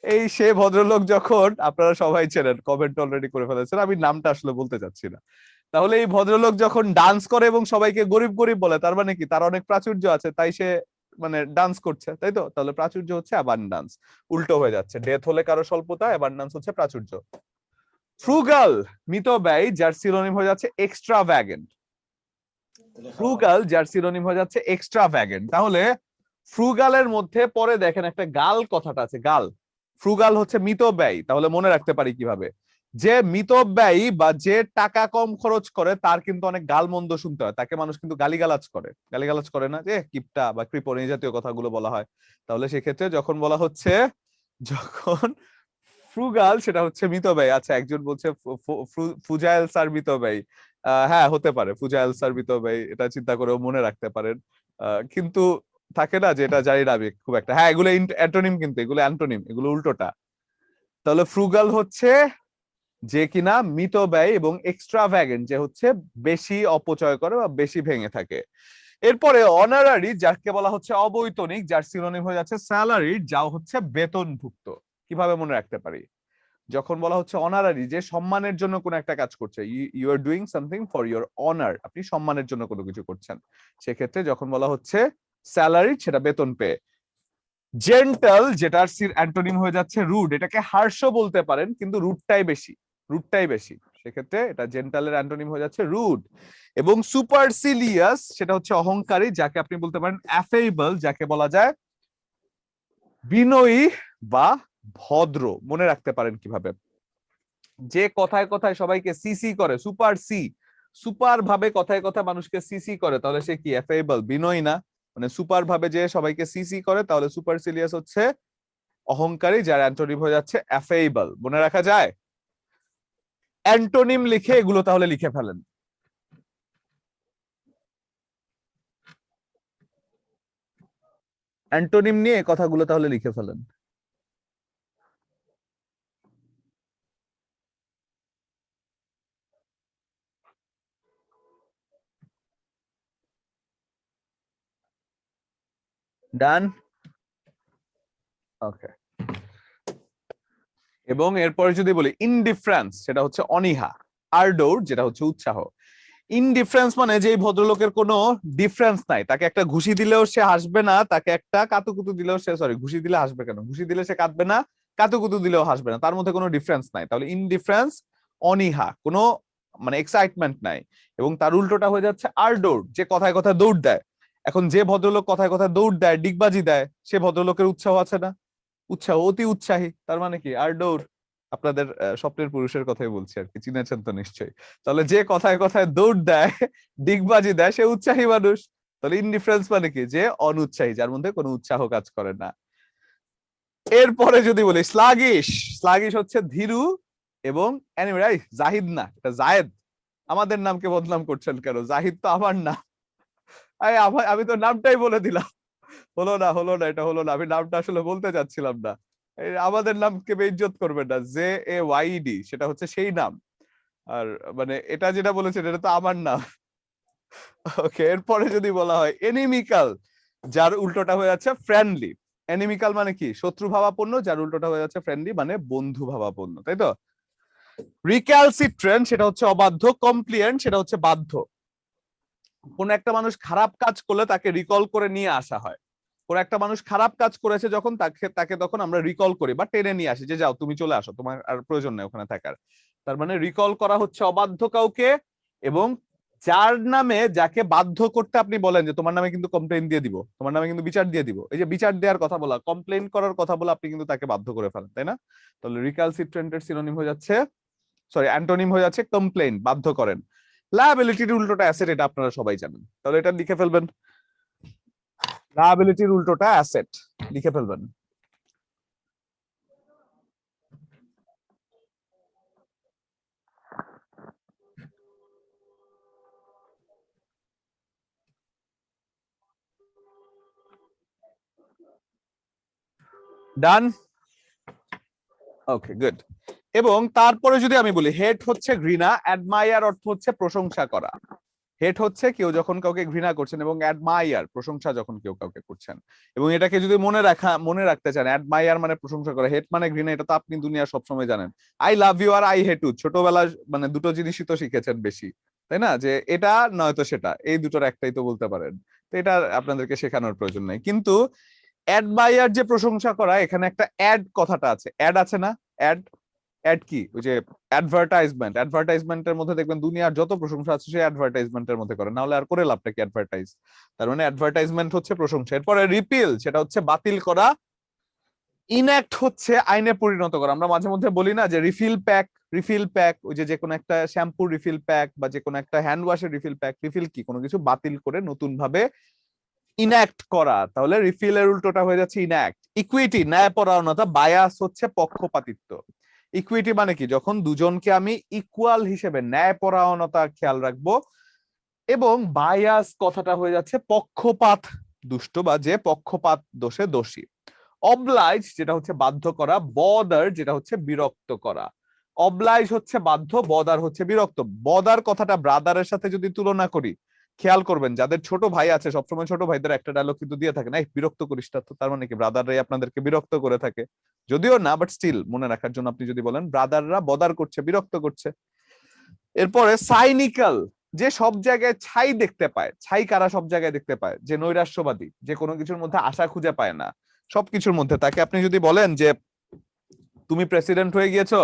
এই সে ভদ্রলোক যখন, আপনারা সবাই চেনেন, কমেন্ট অলরেডি করে ফেলেছেন, আমি নামটা আসলে বলতে চাচ্ছি না। তাহলে এই ভদ্রলোক যখন ডান্স করে এবং সবাইকে গরিব গরিব বলে, তার মানে কি? তার অনেক প্রাচুর্য আছে, তাই সে মানে ডান্স করছে, তাই তো? তাহলে প্রাচুর্য হচ্ছে অ্যাবান্ডান্স। উল্টো হয়ে যাচ্ছে, ডেথ হলে কারো স্বল্পতা, অ্যাবান্ডান্স হচ্ছে প্রাচুর্য। ফ্রুগাল, মিতব্যয়ী, যার সিনোনিম হয়ে যাচ্ছে এক্সট্রাভ্যাগেন্ট। ফ্রুগাল যার সিনোনিম হয়ে যাচ্ছে এক্সট্রাভ্যাগেন্ট। তাহলে ফ্রুগালের মধ্যে পরে দেখেন একটা গাল কথাটা আছে, গাল। ফ্রুগাল হচ্ছে মিতব্যয়ী। তাহলে মনে রাখতে পারি কিভাবে? যে মিতব্যয়ী বা যে টাকা কম খরচ করে, তার কিন্তু অনেক গালমন্দ শুনতে হয়, তাকে মানুষ কিন্তু গালিগালাজ করে। গালিগালাজ করে না যে কিপটা বা কৃপণ, এই জাতীয় কথাগুলো বলা হয়। তাহলে সেক্ষেত্রে যখন বলা হচ্ছে, যখন ফ্রুগাল, সেটা হচ্ছে মিতব্যয়ী। আচ্ছা, একজন বলছে ফুজাইল স্যার মিতব্যয়ী। হ্যাঁ, হতে পারে ফুজাইল স্যার মিতব্যয়ী, এটা চিন্তা করেও মনে রাখতে পারেন। কিন্তু থাকে না যে এটা জানি না আমি খুব একটা। হ্যাঁ, এগুলো অ্যান্টোনিম, কিন্তু এগুলো অ্যান্টোনিম, এগুলো উল্টোটা। তাহলে ফ্রুগাল হচ্ছে যে কিনা মিতব্যয়ী, এবং এক্সট্রাভ্যাগেন্ট যে হচ্ছে বেশি অপচয় করে বা বেশি ভেঙে থাকে। এরপরে অনারারি, যাকে বলা হচ্ছে অবৈতনিক, যার সিনোনিম হয়ে যাচ্ছে স্যালারি, যা হচ্ছে বেতনভুক্ত। কিভাবে মনে রাখতে পারি? যখন বলা হচ্ছে অনারারি, যে সম্মানের জন্য কোনো একটা কাজ করছে, you are doing something for your honour, আপনি সম্মানের জন্য কোনো কিছু করছেন, সেক্ষেত্রে যখন বলা হচ্ছে স্যালারি, সেটা বেতন পেয়ে। জেন্টাল, যেটার অ্যান্টোনিম হয়ে যাচ্ছে রুড, এটাকে হার্শ বলতে পারেন, কিন্তু রুডটাই বেশি, রুডটাই বেশি, সেক্ষেত্রে এটা জেন্টালের অ্যান্টোনিম হয়ে যাচ্ছে রুড। এবং সুপারসিলিয়াস, সেটা হচ্ছে অহংকারী, যাকে আপনি বলতে পারেন অ্যাফেবল, যাকে বলা যায় বিনয়ী বা ভদ্র। মনে রাখতে পারেন কিভাবে? যে কথায় কথায় সবাইকে সিসি করে, সুপার ভাবে কথায় কথায় মানুষকে সিসি করে, তাহলে সে কি? অ্যাফেবল, বিনয়ী না। মানে সুপার ভাবে যে সবাইকে সিসি করে, তাহলে সুপারসিলিয়াস হচ্ছে অহংকারী, যার অ্যান্টোনিম হয়ে যাচ্ছে অ্যাফেবল। মনে রাখা যায়? অ্যান্টোনিম লিখে এগুলো তাহলে লিখে ফেলেন। অ্যান্টোনিম নিয়ে কথাগুলো তাহলে লিখে ফেলেন। ডান? ওকে। এবং এরপরে যদি বলি ইনডিফারেন্স, সেটা হচ্ছে অনীহা। আরডোর, যেটা হচ্ছে উৎসাহ। ইনডিফারেন্স মানে যে ভদ্রলোকের কোনো ডিফারেন্স নাই, তাকে একটা ঘুষি দিলেও সে হাসবে না, তাকে একটা কাতুকুতু দিলেও সে, সরি, ঘুষি দিলে হাসবে কেন, ঘুষি দিলে সে কাঁদবে না, কাতুকুতু দিলেও হাসবে না, তার মধ্যে কোনো ডিফারেন্স নাই। তাহলে ইনডিফারেন্স, অনীহা, কোনো মানে এক্সাইটমেন্ট নাই। এবং তার উল্টোটা হয়ে যাচ্ছে আরডোর, যে কথায় কথায় দৌড় দেয়। এখন যে ভদ্রলোক কথায় কথায় দৌড় দেয়, ডিগবাজি দেয়, সে ভদ্রলোকের উৎসাহ আছে না? উৎসাহ, অতি উৎসাহী, তার মানে কি? আরডোর। আপনাদের স্বপ্নের পুরুষের কথাই বলছি আর কি, চিনেছেন তো নিশ্চয়ই। তাহলে যে কথায় কথায় দৌড় দেয়, ডিগবাজি দেয়, সে উৎসাহী মানুষ। তাহলে ইনডিফারেন্স মানে কি? যে অনুৎসাহী, যার মধ্যে কোনো উৎসাহ কাজ করে না। এরপরে যদি বলি স্লাগিশ, স্লাগিশ হচ্ছে ধীরু এবং জাহিদ না, এটা জায়েদ। আমাদের নামকে বদনাম করছেন কেন? জাহিদ তো আমার নাম। আমি তো নামটাই বলে দিলাম। হলো না, এটা হলো না, আমি নামটা আসলে বলতে চাচ্ছিলাম না। আমাদের নামকে বেইজ্জত করবেন না। JAYD, সেটা হচ্ছে সেই নাম। আর মানে এটা যেটা বলেছেন, এটা তো আমার নাম। ওকে। এরপরে যদি বলা হয় এনিমিক্যাল, যার উল্টোটা হয়ে যাচ্ছে ফ্রেন্ডলি। এনিমিক্যাল মানে কি? শত্রু ভাবাপন্ন, যার উল্টোটা হয়ে যাচ্ছে ফ্রেন্ডলি, মানে বন্ধু ভাবাপন্ন, তাই তো? রিক্যালসিট্রেন্ট, সেটা হচ্ছে অবাধ্য। কমপ্লিয়েন্ট, সেটা হচ্ছে বাধ্য। কোন একটা মানুষ খারাপ কাজ করলে তাকে রিকল করে নিয়ে আসা হয়। কোন একটা মানুষ খারাপ কাজ করেছে যখন তাকে তাকে তখন আমরা রিকল করি বা টেনে নিয়ে আসি যে যাও তুমি চলে আসো, তোমার আর প্রয়োজন নেই ওখানে থাকার। তার মানে রিকল করা হচ্ছে অবাধ্য কাউকে, এবং যার নামে যাকে বাধ্য করতে আপনি বলেন যে তোমার নামে কিন্তু কমপ্লেইন দিয়ে দিব, তোমার নামে কিন্তু বিচার দিয়ে দিব, এই যে বিচার দেওয়ার কথা বলা, কমপ্লেইন করার কথা বলা, আপনি কিন্তু তাকে বাধ্য করে ফেলেন, তাই না? তাহলে রিকালসিট্রেন্টের সিনোনিম হয়ে যাচ্ছে, সরি অ্যান্টোনিম হয়ে যাচ্ছে কমপ্লেইন, বাধ্য করেন। লায়াবিলিটির উল্টোটা অ্যাসেট, এটা আপনারা সবাই জানেন, তাহলে এটা লিখে ফেলবেন। লায়াবিলিটির উল্টোটা অ্যাসেট, লিখে ফেলবেন। Done, okay good. এবং তারপরে যদি আমি বলি হেট হচ্ছে ঘৃণা, অ্যাডমায়ার অর্থ হচ্ছে প্রশংসা করা। হেট হচ্ছে কেউ যখন কাউকে ঘৃণা করছেন, এবং অ্যাডমায়ার প্রশংসা যখন কেউ কাউকে করছেন। এবং এটাকে যদি মনে রাখতে চান, অ্যাডমায়ার মানে প্রশংসা করা, হেট মানে ঘৃণা, এটা তো আপনি দুনিয়া সবসময় জানেন। আই লাভ ইউ আর আই হেট ইউ ছোটবেলায় মানে দুটো জিনিসই তো শিখেছেন বেশি, তাই না? যে এটা নয়তো সেটা, এই দুটোর একটাই তো বলতে পারেন। তো এটা আপনাদেরকে শেখানোর প্রয়োজন নাই। কিন্তু অ্যাডমায়ার যে প্রশংসা করা, এখানে একটা অ্যাড কথাটা আছে, অ্যাড আছে না? অ্যাড, অ্যাড কি? ওই যে অ্যাডভার্টাইজমেন্ট, অ্যাডভার্টাইজমেন্টের মধ্যে দেখবেন দুনিয়ার যত প্রশংসা আছে সে অ্যাডভার্টাইজমেন্টের মধ্যে করে, না হলে আর করে লাভটা কি অ্যাডভার্টাইজ? তার মানে অ্যাডভার্টাইজমেন্ট হচ্ছে প্রশংসা। এরপরে রিপিল, সেটা হচ্ছে বাতিল করা। ইনঅ্যাক্ট হচ্ছে আইনে পরিণত করা। আমরা মাঝে মধ্যে বলি না যে রিফিল প্যাক, রিফিল প্যাক, ওই যে কোনো একটা শ্যাম্পুর রিফিল প্যাক বা যে কোনো একটা হ্যান্ড ওয়াশের রিফিল প্যাক। রিফিল কি? কোনো কিছু বাতিল করে নতুন ভাবে ইনঅ্যাক্ট করা, তাহলে রিফিলের উল্টোটা হয়ে যাচ্ছে ইনঅ্যাক্ট। ইকুইটি, ন্যায়পরায়ণতা। বায়াস হচ্ছে পক্ষপাতিত্ব। ইকুইটি মানে কি? যখন দুজনকে আমি ইকুয়াল হিসেবে ন্যায়পরায়ণতা খেয়াল রাখবো। এবং বায়াস কথাটা হয়ে যাচ্ছে পক্ষপাত দুষ্ট, বা যে পক্ষপাত দোষে দোষী। অবলাইজ যেটা হচ্ছে বাধ্য করা, বদার যেটা হচ্ছে বিরক্ত করা। অবলাইজ হচ্ছে বাধ্য, বদার হচ্ছে বিরক্ত। বদার কথাটা ব্রাদারের সাথে যদি তুলনা করি, খেয়াল করবেন যাদের ছোট ভাই আছে সবসময় ছোট ভাইদের একটা ডায়লগ কিন্তু দিয়ে থাকে না, এই বিরক্ত করিস না। তো তার মানে কি? ব্রাদাররাই আপনাদেরকে বিরক্ত করে থাকে, যদিও না, বাট স্টিল মনে রাখার জন্য আপনি যদি বলেন ব্রাদাররা বদার করছে, বিরক্ত করছে। এরপরে সাইনিক্যাল, যে সব জায়গায় ছাই দেখতে পায়। ছাই কারা সব জায়গায় দেখতে পায়? যে নৈরাশ্যবাদী, যে কোনো কিছুর মধ্যে আশা খুঁজে পায় না সবকিছুর মধ্যে। তাকে আপনি যদি বলেন যে তুমি প্রেসিডেন্ট হয়ে গিয়েছো,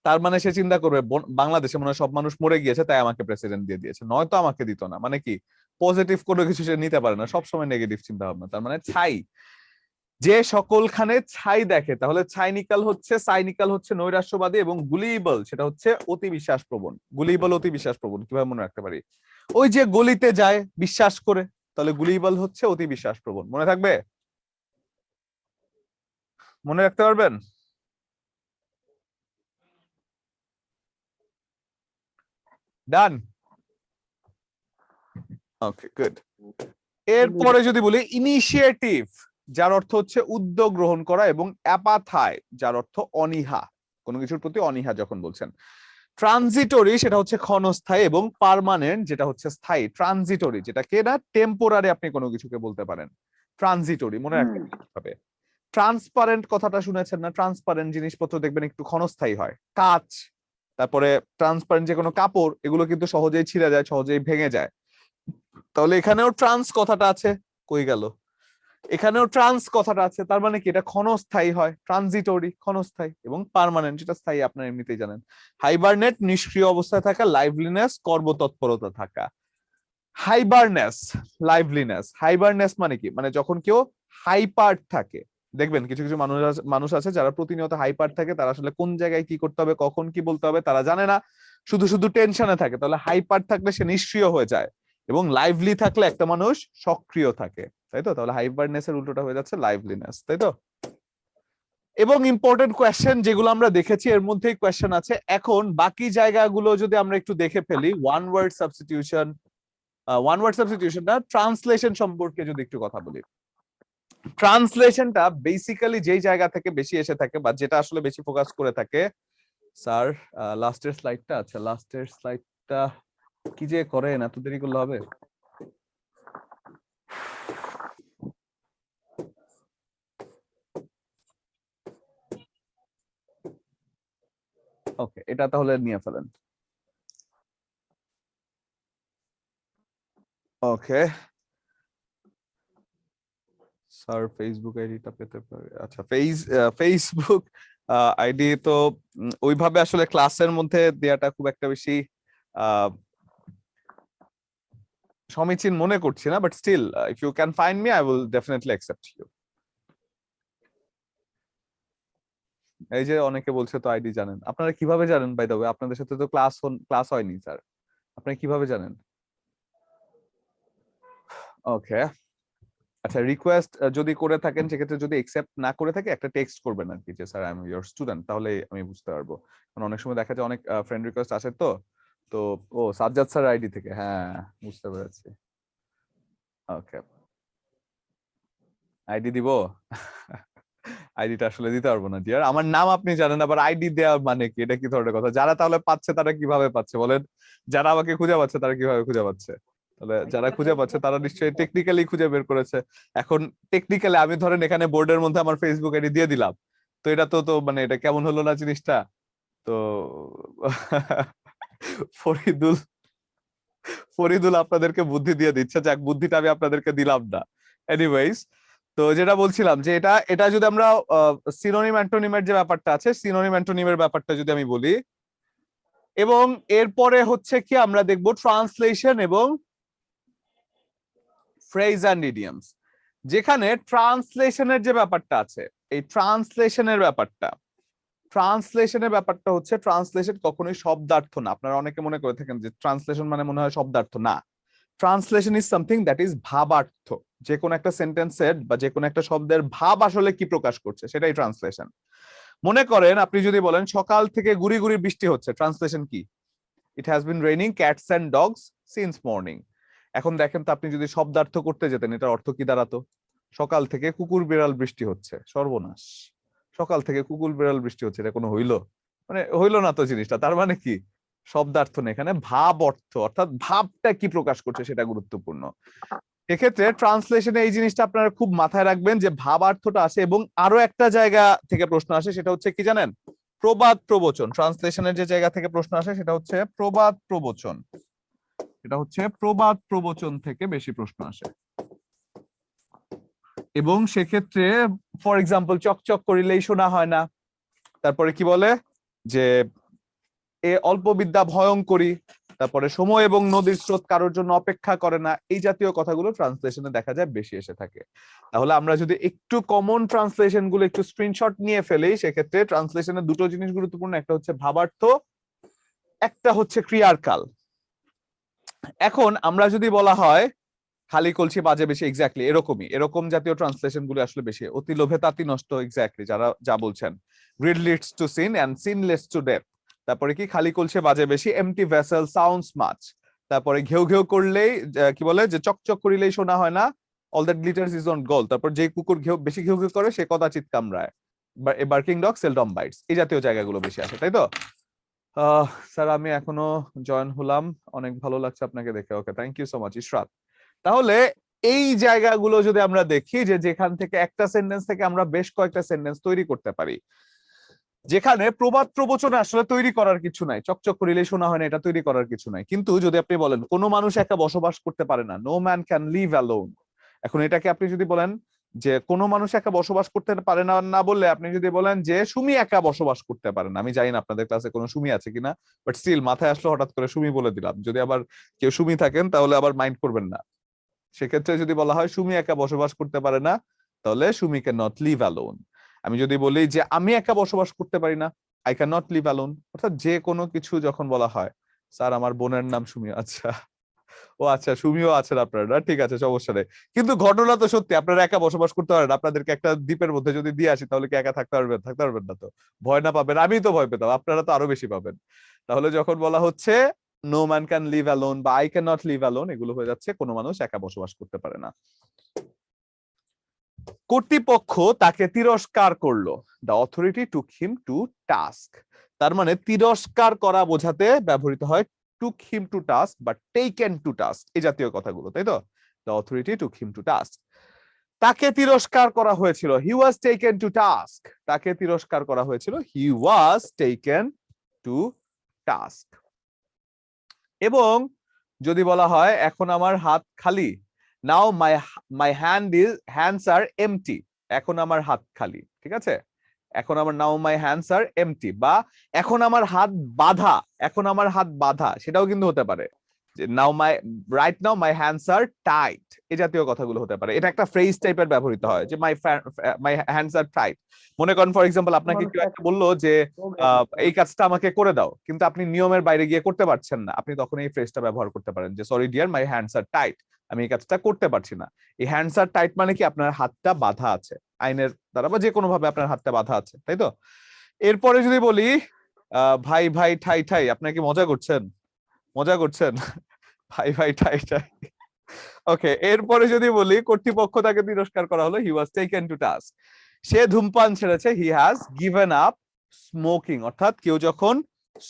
তার মানে সে চিন্তা করবে বাংলাদেশে মনে হয় সব মানুষ মরে গিয়েছে তাই আমাকে প্রেসিডেন্ট দিয়ে দিয়েছে, নয়তো আমাকে দিত না। মানে কি? পজিটিভ কোনো কিছু সে নিতে পারে না, সবসময় নেগেটিভ চিন্তা ভাবনা। তার মানে ছাই, যে সকলখানে ছাই দেখে। তাহলে সাইনিক্যাল হচ্ছে নৈরাশ্যবাদী, এবং গুলিবল সেটা হচ্ছে অতি বিশ্বাস প্রবণ। গুলিবল অতি বিশ্বাস প্রবণ কিভাবে মনে রাখতে পারি? ওই যে গলিতে যায় বিশ্বাস করে, তাহলে গুলিবল হচ্ছে অতি বিশ্বাস প্রবণ। মনে থাকবে? মনে রাখতে পারবেন? ডান, ওকে গুড। এরপরে যদি বলি ইনিশিয়েটিভ, যার অর্থ হচ্ছে উদ্যোগ গ্রহণ করা, এবং অ্যাপাথাই যার অর্থ অনীহা, কোনো কিছুর প্রতি অনীহা যখন বলছেন। ট্রানজিটরি সেটা হচ্ছে ক্ষণস্থায়ী, এবং পার্মানেন্ট যেটা হচ্ছে স্থায়ী। ট্রানজিটরি যেটাকে না টেম্পোরারি আপনি কোনো কিছুকে বলতে পারেন, ট্রানজিটরি মনে রাখতে হবে। ট্রান্সপারেন্ট কথাটা শুনেছেন না? ট্রান্সপারেন্ট জিনিসপত্র দেখবেন একটু ক্ষণস্থায়ী হয়, কাঁচ, তারপরে ট্রান্সপারেন্ট যে কোনো কাপড়, এগুলো কিন্তু সহজেই ছিঁড়ে যায়, সহজেই ভেঙে যায়। তাহলে এখানেও ট্রান্স কথাটা আছে, কই গেল? এখানেও ট্রান্স কথাটা আছে, তার মানে কি? এটা ক্ষণস্থায়ী হয়, ট্রানজিটরি ক্ষণস্থায়ী, এবং পার্মানেন্ট যেটা স্থায়ী আপনারা এমনিতেই জানেন। হাইবারনেট নিষ্ক্রিয় অবস্থায় থাকা, লাইভলিনেস কর্মতৎপরতা থাকা। হাইবারনেস, লাইভলিনেস। হাইবারনেস মানে কি? মানে যখন কেউ হাইপার থাকে। দেখবেন কিছু কিছু মানুষ আছে যারা প্রতিনিয়ত হাইপার থাকে, তারা আসলে কোন জায়গায় কি করতে হবে, কখন কি বলতে হবে তারা জানে না, শুধু শুধু টেনশনে থাকে। তাহলে হাইপার থাকলে সে নিষ্ক্রিয় হয়ে যায়, এবং লাইভলি থাকলে একটা মানুষ সক্রিয় থাকে, তাই তো? তাহলে হাইপারনেস এর উল্টোটা হয়ে যাচ্ছে লাইভলিনেস, তাই তো? এবং ইম্পর্টেন্ট কোয়েশ্চেন যেগুলো আমরা দেখেছি এর মধ্যেই কোয়েশ্চেন আছে। এখন বাকি জায়গাগুলো যদি আমরা একটু দেখে ফেলি, ওয়ান ওয়ার্ড সাবস্টিটিউশন না, ট্রান্সলেশন সম্পর্কে যদি একটু কথা বলি। ট্রান্সলেশনটা বেসিক্যালি যেই জায়গা থেকে বেশি এসে থাকে, বা যেটা আসলে বেশি ফোকাস করে থাকে। স্যার লাস্টের স্লাইডটা, আচ্ছা লাস্টের স্লাইডটা কি যে করেন, এত দেরি করলে হবে? ওকে, এটা তাহলে নিয়ে ফেলেন। ওকে, স্যার ফেসবুক আইডিটা পেতে পারে? আচ্ছা, ফেসবুক আইডি তো ওইভাবে আসলে ক্লাসের মধ্যে দেয়াটা খুব একটা বেশি সমীচীন মনে করছি না, but still if you can find me I will definitely accept you. এই যে অনেকে বলছে তো আইডি জানেন, আপনারা কিভাবে জানেন? বাই দ্য ওয়ে, আপনাদের সাথে তো ক্লাস হয়নি স্যার, আপনারা কিভাবে জানেন? ওকে, আচ্ছা, রিকোয়েস্ট যদি করে থাকেন সেক্ষেত্রে যদি একসেপ্ট না করে থাকে একটা টেক্সট করবেন আর কি, যে sir I am your student, তাহলে আমি বুঝতে পারবো। কারণ অনেক সময় দেখা যায় অনেক ফ্রেন্ড রিকোয়েস্ট আসে তো। তো ও সাজ্জাদ স্যার আইডি থেকে, হ্যাঁ বুঝতে পেরেছি। ওকে, আইডি দিব? আইডিটা আসলে দিতে পারবো না ডিয়ার, আমার নাম আপনি জানেন, আবার আইডি দেওয়া মানে কি? এটা কি ধরনের কথা? যারা তাহলে পাচ্ছে তারা কিভাবে পাচ্ছে বলেন? যারা আমাকে খুঁজে পাচ্ছে তারা কিভাবে খুঁজে পাচ্ছে? তাহলে যারা খুঁজে পাচ্ছে তারা নিশ্চয়ই টেকনিক্যালি খুঁজে বের করেছে। এখন টেকনিক্যালি আমি ধরেন এখানে বোর্ডের মধ্যে আমার ফেসবুক আইডি দিয়ে দিলাম, তো এটা তো মানে এটা কেমন হলো না জিনিসটা? তো ফরিদুল ফরিদুল আপনাদেরকে বুদ্ধি দিয়ে দিচ্ছে, যাক বুদ্ধিটা আমি আপনাদেরকে দিলাম না। এনিওয়েজ, তো যেটা বলছিলাম যে এটা এটা যদি আমরা সিনোনিম অ্যান্টোনিমের যে ব্যাপারটা আছে, সিনোনিম অ্যান্টোনিমের ব্যাপারটা যদি আমি বলি, এবং এরপরে হচ্ছে কি আমরা দেখব ট্রান্সলেশন এবং ফ্রেজ অ্যান্ড ইডিয়মস। যেখানে ট্রান্সলেশনের যে ব্যাপারটা আছে, এই ট্রান্সলেশনের ব্যাপারটা হচ্ছে, ট্রান্সলেশন কখনোই শব্দার্থ না। আপনারা অনেকে মনে করে থাকেন যে ট্রান্সলেশন মানে মনে হয় শব্দার্থ, না। Translation is something that is ভাবার্থ। যে কোনো একটা সেন্টেন্সের বা যে কোনো একটা শব্দের ভাব আসলে কি প্রকাশ করছে সেটাই ট্রান্সলেশন। মনে করেন আপনি যদি বলেন সকাল থেকে গুড়ি গুড়ি বৃষ্টি হচ্ছে, ট্রান্সলেশন কি? It has been raining cats and dogs since morning. এখন দেখেন তো আপনি যদি শব্দার্থ করতে যেতেন, এটার অর্থ কি দাঁড়াতো? সকাল থেকে কুকুর বিড়াল বৃষ্টি হচ্ছে। সর্বনাশ, সকাল থেকে কুকুর বিড়াল বৃষ্টি হচ্ছে, এটা কোনো হইলো? মানে হইলো না তো জিনিসটা। তার মানে কি? শব্দার্থ না, এখানে ভাব অর্থ, অর্থাৎ ভাবটা কি প্রকাশ করছে সেটা গুরুত্বপূর্ণ। এক্ষেত্রে ট্রান্সলেশনে এই জিনিসটা আপনারা খুব মাথায় রাখবেন যে ভাবার্থটা আসে। এবং আরো একটা জায়গা থেকে প্রশ্ন আসে, সেটা হচ্ছে কি জানেন? প্রবাদ প্রবচন। ট্রান্সলেশনের যে জায়গা থেকে প্রশ্ন আসে সেটা হচ্ছে প্রবাদ প্রবচন। এটা হচ্ছে প্রবাদ প্রবচন থেকে বেশি প্রশ্ন আসে। এবং সেক্ষেত্রে ফর এক্সাম্পল চকচক করিলেই শোনা হয় না, তারপরে কি বলে যে এ অল্প বিদ্যা ভয়ঙ্করী, তারপরে সময় এবং নদীর স্রোত কারোর জন্য অপেক্ষা করে না, এই জাতীয় কথাগুলো ট্রান্সলেশনে দেখা যায় বেশি এসে থাকে। তাহলে আমরা যদি একটু কমন ট্রান্সলেশন গুলো একটু স্ক্রিনশট নিয়ে ফেলি, সেক্ষেত্রে ট্রান্সলেশনে দুটো জিনিস গুরুত্বপূর্ণ, একটা হচ্ছে ভাবার্থ, একটা হচ্ছে ক্রিয়ার কাল। এখন আমরা যদি বলা হয় খালি কলসি বাজে বেশি, এক্স্যাক্টলি এরকম জাতীয় ট্রান্সলেশন গুলো আসলে বেশি। অতি লোভে তাঁতি নষ্ট, এক্স্যাক্টলি যারা যা বলছেন। Greed leads to sin and sin leads to death. তারপরে কি খালি কলসি বাজে বেশি, এমটি ভেসেল সাউন্ডস মাচ। তারপরে ঘেউ ঘেউ করলেই কি বলে যে চকচক করিলেই শোনা হয় না, all that glitters is not gold. তারপর যে কুকুর বেশি ঘেউ ঘেউ করে সে কদাচিৎ কামড়ায়, বার্কিং ডগ সেলডম বাইটস। এই জাতীয় জায়গাগুলো বেশি আসে, তাই তো? স্যার আমি এখনো জয়েন হলাম, অনেক ভালো লাগছে আপনাকে দেখে। Okay, thank you so much Ishrat. তাহলে এই জায়গাগুলো যদি আমরা দেখি যে যেখান থেকে একটা সেন্টেন্স থেকে আমরা বেশ কয়েকটা সেন্টেন্স তৈরি করতে পারি, যেখানে প্রবাদ প্রবচনে আসলে তৈরি করার কিছু নাই, চকচক করিলেই শোনা হয় না, এটা তৈরি করার কিছু নাই। কিন্তু যদি আপনি বলেন কোনো মানুষ একা বসবাস করতে পারে না, no man can live alone, এখন এটাকে আপনি যদি বলেন যে কোনো মানুষ একা বসবাস করতে পারে না, না বললে আপনি যদি বলেন যে সুমি একা বসবাস করতে পারে না। আমি জানি না আপনাদের ক্লাসে কোনো সুমি আছে কিনা, বাট স্টিল মাথায় আসলো হঠাৎ করে সুমি বলে দিলাম। যদি আবার কেউ সুমি থাকেন তাহলে আবার মাইন্ড করবেন না। সেক্ষেত্রে যদি বলা হয় সুমি একা বসবাস করতে পারে না, তাহলে Sumi can not live alone. আমি যদি বলি যে আমি একা বসবাস করতে পারি না, I can not live alone, অর্থাৎ যে কোনো কিছু যখন বলা হয়, স্যার আমার বোনের নাম সুমি, আচ্ছা ও আচ্ছা সুমিও আছেন আপনারা, ঠিক আছে সমস্যা নেই। কিন্তু ঘটনা তো সত্যি, আপনারা একা বসবাস করতে পারেন। আপনাদেরকে একটা দ্বীপের মধ্যে যদি দিয়ে আসি তাহলে কি একা থাকতে পারবেন না তো? ভয় না পাবেন? আমি তো ভয় পেতাম, আপনারা তো আরো বেশি পাবেন। তাহলে যখন বলা হচ্ছে no man can live alone বা I can not live alone, এগুলো হয়ে যাচ্ছে কোনো মানুষ একা বসবাস করতে পারে না। কর্তৃপক্ষ তাকে তিরস্কার করলো, the authority took him to task. তার মানে তিরস্কার করা বোঝাতে ব্যবহৃত হয় টুক হিম টু টাস্ক বা টেকেন টু টাস্ক, এই জাতীয় কথাগুলো, তাই তো? The authority took him to task, তাকে তিরস্কার করা হয়েছিল, হি ওয়াজ টেকেন টু টাস্ক, তাকে তিরস্কার করা হয়েছিল, হি ওয়াজ টেকেন টু টাস্ক। এবং যদি বলা হয় এখন আমার হাত খালি, নাও মাই হ্যান্ডস আর এমটি, এখন আমার হাত খালি, ঠিক আছে? এখন আমার নাও মাই হ্যান্ডস আর এমটি, বা এখন আমার হাত বাঁধা, এখন আমার হাত বাঁধা, সেটাও কিন্তু হতে পারে যে now right now my hands are tight, এই জাতীয় কথাগুলো হতে পারে। এটা একটা ফ্রেজ টাইপের ব্যবহৃত হয় যে মাই হ্যান্ডস আর টাইট। মনে করেন ফর এক্সাম্পল আপনাকে মানুষ কেউ একটা বললো যে এই কাজটা আমাকে করে দাও, কিন্তু আপনি নিয়মের বাইরে গিয়ে করতে পারছেন না, আপনি তখন এই ফ্রেজটা ব্যবহার করতে পারেন যে sorry dear my hands are tight, আমি এই কাজটা করতে পারছি না। এই হ্যান্ডস আর টাইট মানে কি আপনার হাতটা বাঁধা আছে আইনের দ্বারা, বা যে কোনো ভাবে আপনার হাতটা বাঁধা আছে, তাই তো? এরপরে যদি বলি ভাই ভাই ঠাই ঠাই, আপনার কি মজা করছেন? মজা করছেন? ভাই ভাই ঠাই ঠাই, ওকে। এরপরে যদি বলি কর্তৃপক্ষ তাকে তিরস্কার করা হলো, হি ওয়াজ টেকেন টু টাস্ক, সে ধূমপান ছেড়েছে, হি হ্যাজ গিভেন আপ স্মোকিং, অর্থাৎ কেউ যখন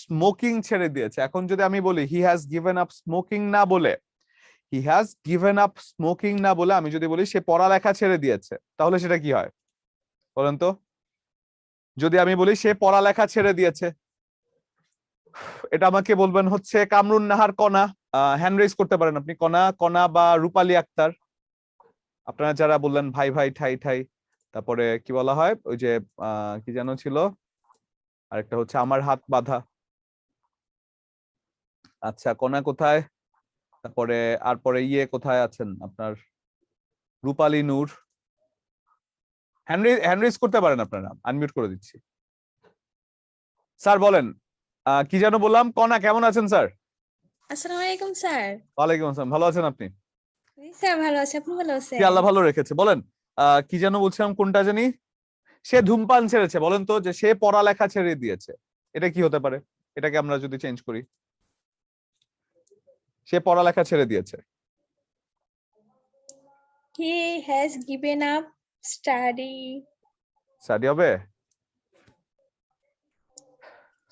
স্মোকিং ছেড়ে দিয়েছে। এখন যদি আমি বলি হি হ্যাজ গিভেন আপ স্মোকিং না বলে, হি হ্যাজ গিভেন আপ স্মোকিং না বলে আমি যদি বলি সে পড়ালেখা ছেড়ে দিয়েছে, তাহলে সেটা কি হয় বলেন তো? যদি আমি বলি সে পড়ালেখা ছেড়ে দিয়েছে, এটা আমাকে বলবেন হচ্ছে কামরুন নাহার কণা। হ্যান্ড রেজ করতে পারেন আপনি, কণা কণা বা রূপালী আক্তার, আপনারা যারা বললেন ভাই ভাই ঠাই ঠাই। তারপরে কি বলা হয় ওই যে কি যেন ছিল আরেকটা, হচ্ছে আমার হাত বাঁধা। আচ্ছা, কণা কোথায়? তারপরে আর পরে ইয়ে কোথায় আছেন আপনার, রূপালী নূর। হ্যান্ড রেজ করতে পারেন আপনারা, আনমিউট করে দিচ্ছি। স্যার বলেন, কি যেন বললাম, কণা কেমন আছেন স্যার? আসসালামু আলাইকুম স্যার। ওয়ালাইকুম আসসালাম, ভালো আছেন আপনি? জি স্যার, ভালো আছি, আপনি ভালো কি আছেন? আল্লাহ ভালো রেখেছে। বলেন কি যেন বলছিলাম, কোনটা জানি? সে ধূমপান ছেড়েছে, বলেন তো যে সে পড়ালেখা ছেড়ে দিয়েছে, এটা কি হতে পারে? এটাকে আমরা যদি চেঞ্জ করি, সে পড়ালেখা ছেড়ে দিয়েছে, he has given up study. Study হবে?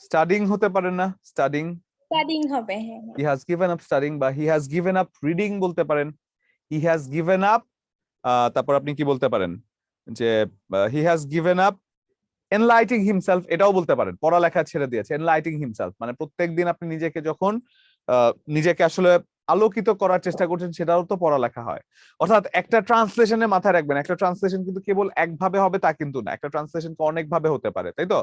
স্টাডিং হতে পারে না? স্টাডিং, স্টাডিং হবে, হ্যাঁ হ্যাঁ। He has given up studying, বা he has given up reading বলতে পারেন। হি হ্যাজ গিভেন আপ, তারপর আপনি কি বলতে পারেন যে হি has given up enlightening himself, এটাও বলতে পারেন, পড়ালেখা ছেড়ে দিয়েছে। এনলাইটিং হিমসেলফ মানে প্রত্যেকদিন আপনি নিজেকে যখন নিজেকে আসলে আলোকিত করার চেষ্টা করছেন, সেটাও তো পড়ালেখা হয়। অর্থাৎ একটা ট্রান্সলেশনে মাথায় রাখবেন, একটা ট্রান্সলেশন কিন্তু কেবল একভাবে হবে তা কিন্তু না, একটা ট্রান্সলেশন অনেক ভাবে হতে পারে, তাই তো?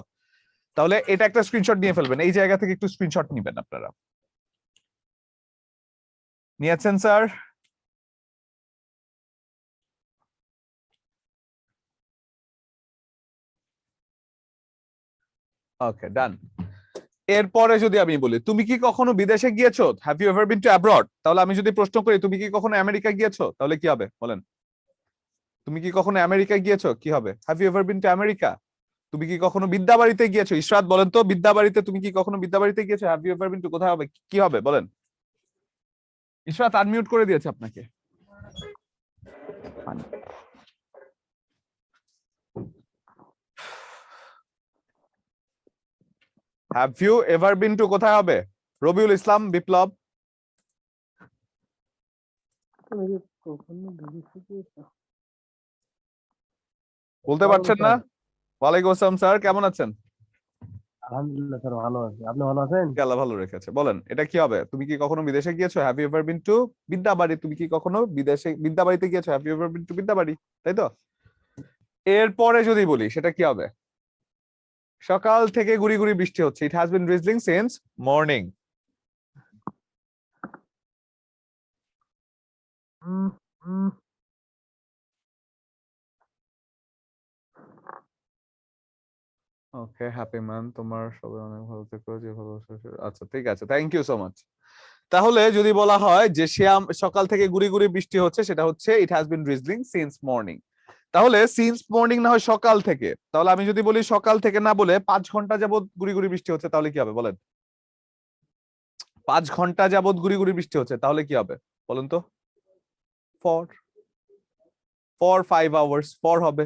তাহলে এটা একটা স্ক্রিনশট নিয়ে ফেলবেন, এই জায়গা থেকে একটু স্ক্রিনশট নিবেন আপনারা। নিয়েছেন স্যার? ওকে, ডান। এরপরে যদি আমি বলি তুমি কি কখনো বিদেশে গিয়েছো, have you ever been to abroad, তাহলে আমি যদি প্রশ্ন করি তুমি কি কখনো আমেরিকা গিয়েছো, তাহলে কি হবে বলেন? তুমি কি কখনো আমেরিকা গিয়েছো, কি হবে? Have you ever been to America? তুমি কি কখনো বিদ্যাবাড়িতে গিয়েছো? ইশরাত বলেন তো, বিদ্যাবাড়িতে তুমি কি কখনো বিদ্যাবাড়িতে গিয়েছো? Have you ever been to, কোথায় হবে, কি হবে বলেন? ইশরাত আনমিউট করে দিয়েছে আপনাকে। Have you ever been to কোথায় হবে? রবিউল ইসলাম, বিপ্লব। তুমি কি কখনো বিদেশে গিয়েছো? বলতে পারছেন না? ওয়ালাইকুম আসসালাম স্যার, কেমন আছেন? আলহামদুলিল্লাহ স্যার, ভালো আছি, আপনি ভালো আছেন? আল্লাহ ভালো রেখেছে। বলেন এটা কি হবে? তুমি কি কখনো বিদেশে গিয়েছো? Have you ever been to Bidyabari, তুমি কি কখনো বিদেশে বিদ্যাবাড়িতে গিয়েছো? Have you ever been to Bidyabari, তাই তো? এরপরে যদি বলি সেটা কি হবে? সকাল থেকে গুড়ি গুড়ি বৃষ্টি হচ্ছে, ইট has been drizzling since morning. Okay, happy man, তোমার সবাই অনেক ভালো থেকো, যে ভালোবাসা। আচ্ছা ঠিক আছে, থ্যাংক ইউ সো মাচ। তাহলে যদি বলা হয় যে শ্যাম সকাল থেকে গুড়ি গুড়ি বৃষ্টি হচ্ছে, সেটা হচ্ছে ইট has been drizzling since morning. তাহলে সিন্স মর্নিং না হয় সকাল থেকে, তাহলে আমি যদি বলি সকাল থেকে না বলে 5 ঘন্টা যাবত গুড়ি গুড়ি বৃষ্টি হচ্ছে, তাহলে কি হবে বলেন? 5 ঘন্টা যাবত গুড়ি গুড়ি বৃষ্টি হচ্ছে, তাহলে কি হবে বলেন তো? ফর 5 আওয়ার্স ফর হবে।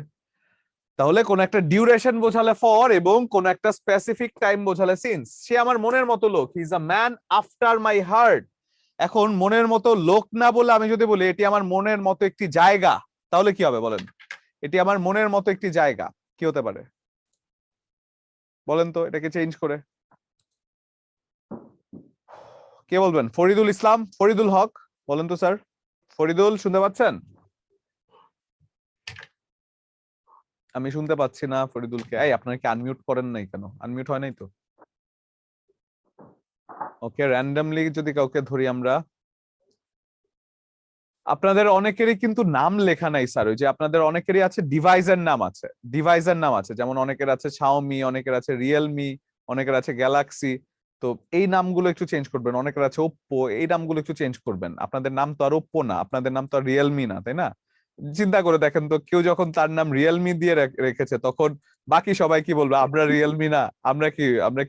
তাহলে কোন একটা ডিউরেশন বোঝালে ফর, এবং কোন একটা স্পেসিফিক টাইম বোঝালে সিন্স। সে আমার মনের মতো লোক, he is a man after my heart. এখন মনের মতো লোক না বলে আমি যদি বলি এটি আমার মনের মতো একটি জায়গা, তাহলে কি হবে বলেন? এটি আমার মনের মতো একটি জায়গা, কি হতে পারে বলেন তো? এটাকে চেঞ্জ করে কে বলবেন? ফরিদুল ইসলাম, ফরিদুল হক বলেন তো স্যার। ফরিদুল শুনতে পাচ্ছেন? আমি শুনতে পাচ্ছি না ফরিদুলকে। এই আপনারা কি আনমিউট করেন নাই কেন? আনমিউট হয় নাই তো। ওকে, র্যান্ডমলি যদি কাউকে ধরি আমরা। আপনাদের অনেকেরই কিন্তু নাম লেখা নাই স্যার। ওই যে আপনাদের অনেকেরই আছে ডিভাইসের নাম আছে, ডিভাইসের নাম আছে, যেমন অনেকের আছে শাওমি, অনেকের আছে রিয়েলমি, অনেকের আছে গ্যালাক্সি। তো এই নামগুলো একটু চেঞ্জ করবেন। অনেকের আছে ওপ্পো, এই নামগুলো একটু চেঞ্জ করবেন। আপনাদের নাম তো আর ওপ্পো না, আপনাদের নাম তো আর রিয়েলমি না, তাই না? চিন্তা করে দেখেন তো, কেউ যখন তার নাম রিয়েলমি দিয়ে রেখেছে, তখন বাকি সবাই কি বলবে? আমরা রিয়েলমি না, আমরা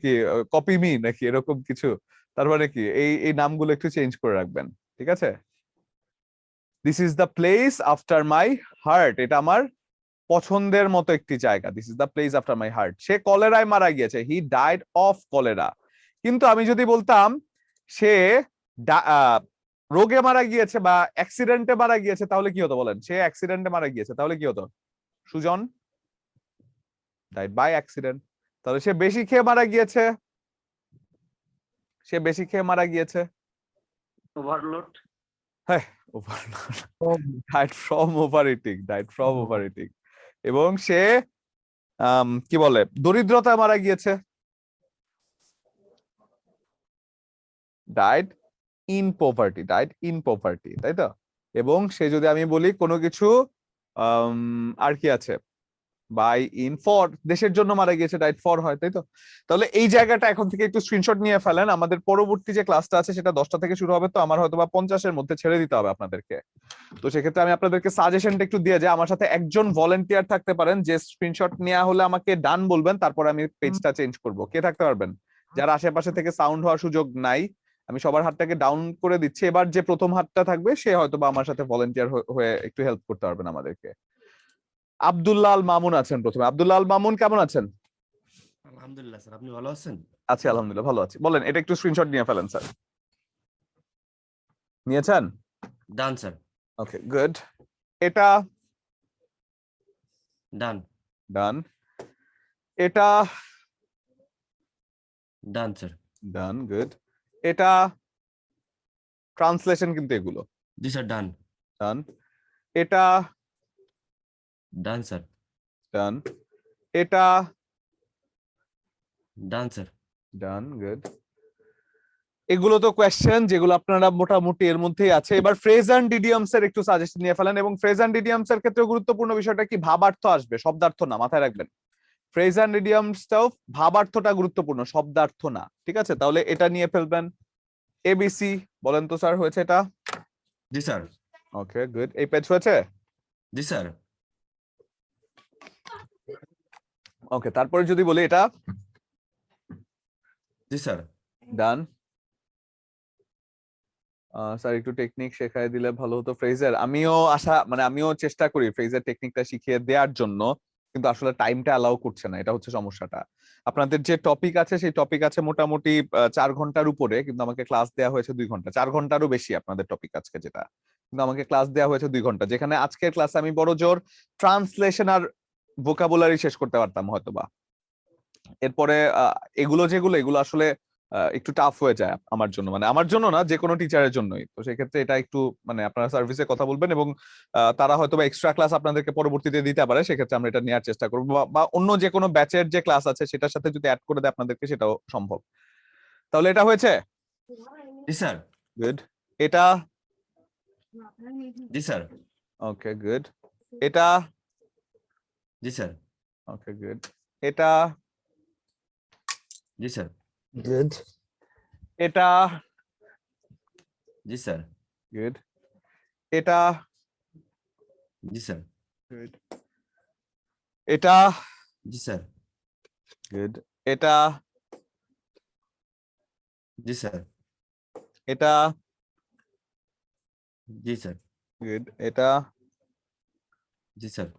কি কপি মি নাকি এরকম কিছু? তার মানে কি এই নামগুলো একটু চেঞ্জ করে রাখবেন, ঠিক আছে? This is the place after my heart, এটা আমার পছন্দের মতো একটি জায়গা। This is the place after my heart. সে কলেরায় মারা গিয়েছে, হি ডাইড অফ কলেরা। কিন্তু আমি যদি বলতাম সে রোগে মারা গিয়েছে বা অ্যাক্সিডেন্টে মারা গিয়েছে, তাহলে কি হতো বলেন? সে অ্যাক্সিডেন্টে মারা গিয়েছে, তাহলে কি হতো? Sujan, died by accident. তাহলে সে বেশি খেয়ে মারা গিয়েছে, সে বেশি খেয়ে মারা গিয়েছে। ওভারলোড। হ্যাঁ, overload. Died from over eating, died from over eating. এবং সে কি বলে, দরিদ্রতায় মারা গিয়েছে, died in poverty, died in poverty, তাই তো? এবং সে যদি আমি বলি কোনো কিছু আর কি আছে, বাই ইন ফর, দেশের জন্য মারা গিয়েছে, ডাইড ফর হয়, তাই তো? তাহলে এই জায়গাটা এখন থেকে একটু স্ক্রিনশট নিয়ে ফেলেন। আমাদের পরবর্তী যে ক্লাসটা আছে সেটা 10টা থেকে শুরু হবে, তো আমার হয়তো বা 50-এর মধ্যে ছেড়ে দিতে হবে আপনাদেরকে। তো সেক্ষেত্রে আমি আপনাদেরকে সাজেশনটা একটু দিয়ে, যে আমার সাথে একজন ভলেন্টিয়ার থাকতে পারেন, যে স্ক্রিনশট নেওয়া হলে আমাকে ডান বলবেন, তারপর আমি পেজটা চেঞ্জ করব। কে থাকতে পারবেন? যারা আশেপাশে থেকে সাউন্ড হওয়ার সুযোগ নাই, আমি সবার হাতটাকে ডাউন করে দিচ্ছি। এবার যে প্রথম হাতটা থাকবে সে হয়তো বা আমার সাথে ভলেন্টিয়ার হয়ে একটু হেল্প করতে পারবেন আমাদেরকে। আব্দুল্লাহ আল মামুন আছেন প্রথমে। আব্দুল্লাহ আল মামুন কেমন আছেন? আলহামদুলিল্লাহ স্যার, আপনি ভালো আছেন? আছি আলহামদুলিল্লাহ, ভালো আছি। বলেন, এটা একটু স্ক্রিনশট নিয়ে ফেলেন স্যার। নিয়েছেন? Done sir. Okay, good. এটা ডান। ডান। এটা ডান স্যার। Done, good. এটা ট্রান্সলেশন কিন্তু এগুলো। জি স্যার, ডান। ডান। এটা ডান স্যার। ডান। এটা ডান স্যার। Done, good. এগুলো তো কোয়েশ্চেন যেগুলো আপনারা মোটামুটি এর মধ্যেই আছে। এবার ফ্রেজ এন্ড ইডিয়মস এর একটু সাজেশন নিয়ে ফেলেন। এবং ফ্রেজ এন্ড ইডিয়মস এর ক্ষেত্রে গুরুত্বপূর্ণ বিষয়টা কি, ভাবার্থ আসবে, শব্দার্থ না, মাথায় রাখবেন। ফ্রেজ এন্ড ইডিয়মসটাও ভাবার্থটা গুরুত্বপূর্ণ, শব্দার্থ না, ঠিক আছে? তাহলে এটা নিয়ে ফেলবেন। এবিসি বলেন তো স্যার, হয়েছে এটা? জি স্যার। Okay, good. এই পেজ হয়েছে? জি স্যার। ওকে, তারপরে যদি বলি এটা? জি স্যার। ডান। স্যার একটু টেকনিক শেখায় দিলে ভালো হতো ফ্রেজের। আমিও চেষ্টা করি ফ্রেজের টেকনিকটা শিখিয়ে দেওয়ার জন্য, কিন্তু আসলে টাইমটা অ্যালাউ করছে না, এটা হচ্ছে সমস্যাটা। আপনাদের যে টপিক আছে সেই টপিক আছে মোটামুটি 4 ঘন্টার উপরে, কিন্তু আমাকে ক্লাস দেওয়া হয়েছে 2 ঘন্টা। 4 ঘন্টারও বেশি আপনাদের টপিক আজকে যেটা, কিন্তু আমাকে ক্লাস দেওয়া হয়েছে 2 ঘন্টা, যেখানে আজকের ক্লাসে আমি বড় জোর ট্রান্সলেশন আর ভোকাবুলারি শেষ করতে পারতাম হয়তোবা। এরপরে এগুলো আসলে একটু টাফ হয়ে যায় আমার জন্য, মানে আমার জন্য না, যে কোনো টিচারের জন্যই। তো সেক্ষেত্রে এটা একটু, মানে আপনারা সার্ভিসে কথা বলবেন, এবং তারা হয়তো বা এক্সট্রা ক্লাস আপনাদেরকে পরবর্তীতে দিতে পারে, সেক্ষেত্রে আমরা এটা নেওয়ার চেষ্টা করবো, বা অন্য যে কোনো ব্যাচের যে ক্লাস আছে সেটার সাথে যদি অ্যাড করে দেয় আপনাদেরকে, সেটাও সম্ভব। তাহলে এটা হয়েছে? জি স্যার। গুড। এটা? জি স্যার। Okay, good. এটা? জি স্যার। Okay, good. এটা? জি স্যার। গুড। এটা? জি স্যার। গুড। এটা? জি স্যার। গুড। এটা? জি স্যার। গুড। এটা? জি স্যার। এটা? জি স্যার। গুড। এটা? জি স্যার।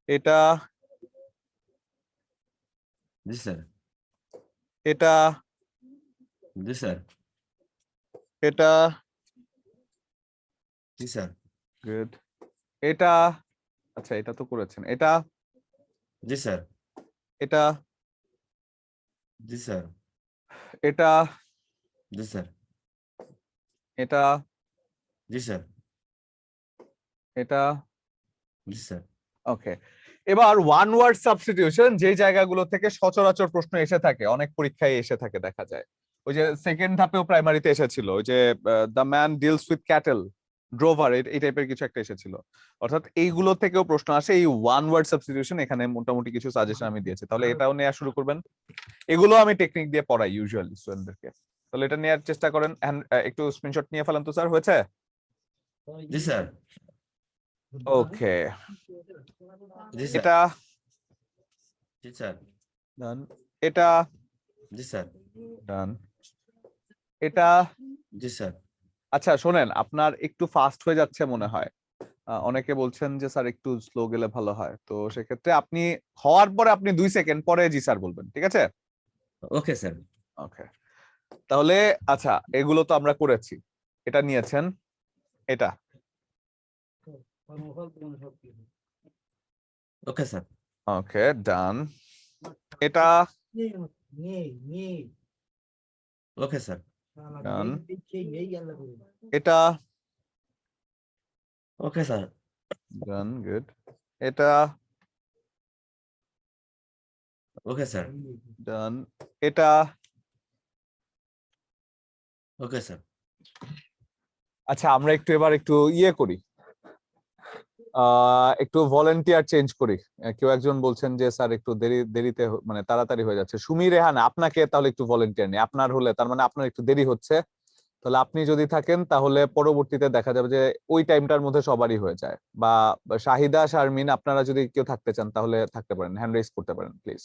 এটা? জি স্যার। এটা? জি স্যার। এটা? জি স্যার। গুড। এটা? আচ্ছা, এটা তো করেছেন। এটা? জি স্যার। এটা? জি স্যার। এটা? জি স্যার। এটা? জি স্যার, এটা জি স্যার, ওকে। এবার ওয়ান ওয়ার্ড সাবস্টিটিউশন যে জায়গাগুলো থেকে সচরাচর প্রশ্ন এসে থাকে, অনেক পরীক্ষায় এসে থাকে দেখা যায়, ওই যে সেকেন্ড ধাপেও প্রাইমারিতে এসেছিল, ওই যে the man deals with cattle, drover, এই টাইপের কিছু একটা এসেছিল। অর্থাৎ এইগুলো থেকেও প্রশ্ন আসে। এই ওয়ান ওয়ার্ড সাবস্টিটিউশন এখানে মোটামুটি কিছু সাজেশন আমি দিয়েছি, তাহলে এটাও নেওয়া শুরু করবেন। এগুলো আমি টেকনিক দিয়ে পড়াই ইউজুয়ালি স্টুডেন্টদেরকে, তাহলে এটা নেওয়ার চেষ্টা করেন। একটু স্ক্রিনশট নিয়ে ফেলেন তো স্যার, হয়েছে? জি স্যার, ওকে, জি স্যার, এটা জি স্যার, ডান, এটা জি স্যার, ডান, এটা। জি স্যার, আচ্ছা শোনেন, আপনার একটু ফাস্ট হয়ে যাচ্ছে মনে হয়। অনেকে বলছেন যে স্যার একটু স্লো গেলে ভালো হয়, তো সেক্ষেত্রে আপনি হওয়ার পরে আপনি 2 সেকেন্ড পরে জি স্যার বলবেন, ঠিক আছে? ওকে স্যার, ওকে, তাহলে আচ্ছা এগুলো তো আমরা করেছি, এটা নিয়েছেন, এটা ওকে স্যার, ওকে ডান, এটা ওকে স্যার, ডান, এটা ওকে স্যার, ডান, গুড, এটা ওকে স্যার, ডান, এটা ওকে স্যার, আচ্ছা আমরা একটু এবার একটু ইয়ে করি, একটু ভলেন্টিয়ার চেঞ্জ করি। কেউ একজন বলছেন যে স্যার একটু দেরিতে মানে তাড়াতাড়ি হয়ে যাচ্ছে। সুমি রেহানা, আপনাকে তাহলে একটু ভলেন্টিয়ার নেই, আপনার হলে তার মানে আপনার একটু দেরি হচ্ছে, তাহলে আপনি যদি থাকেন তাহলে পরবর্তীতে দেখা যাবে যে ওই টাইমটার মধ্যে সবারই হয়ে যায়। বা শাহিদা, শারমিন, আপনারা যদি কেউ থাকতে চান তাহলে থাকতে পারেন, হ্যান্ড রেজ করতে পারেন প্লিজ।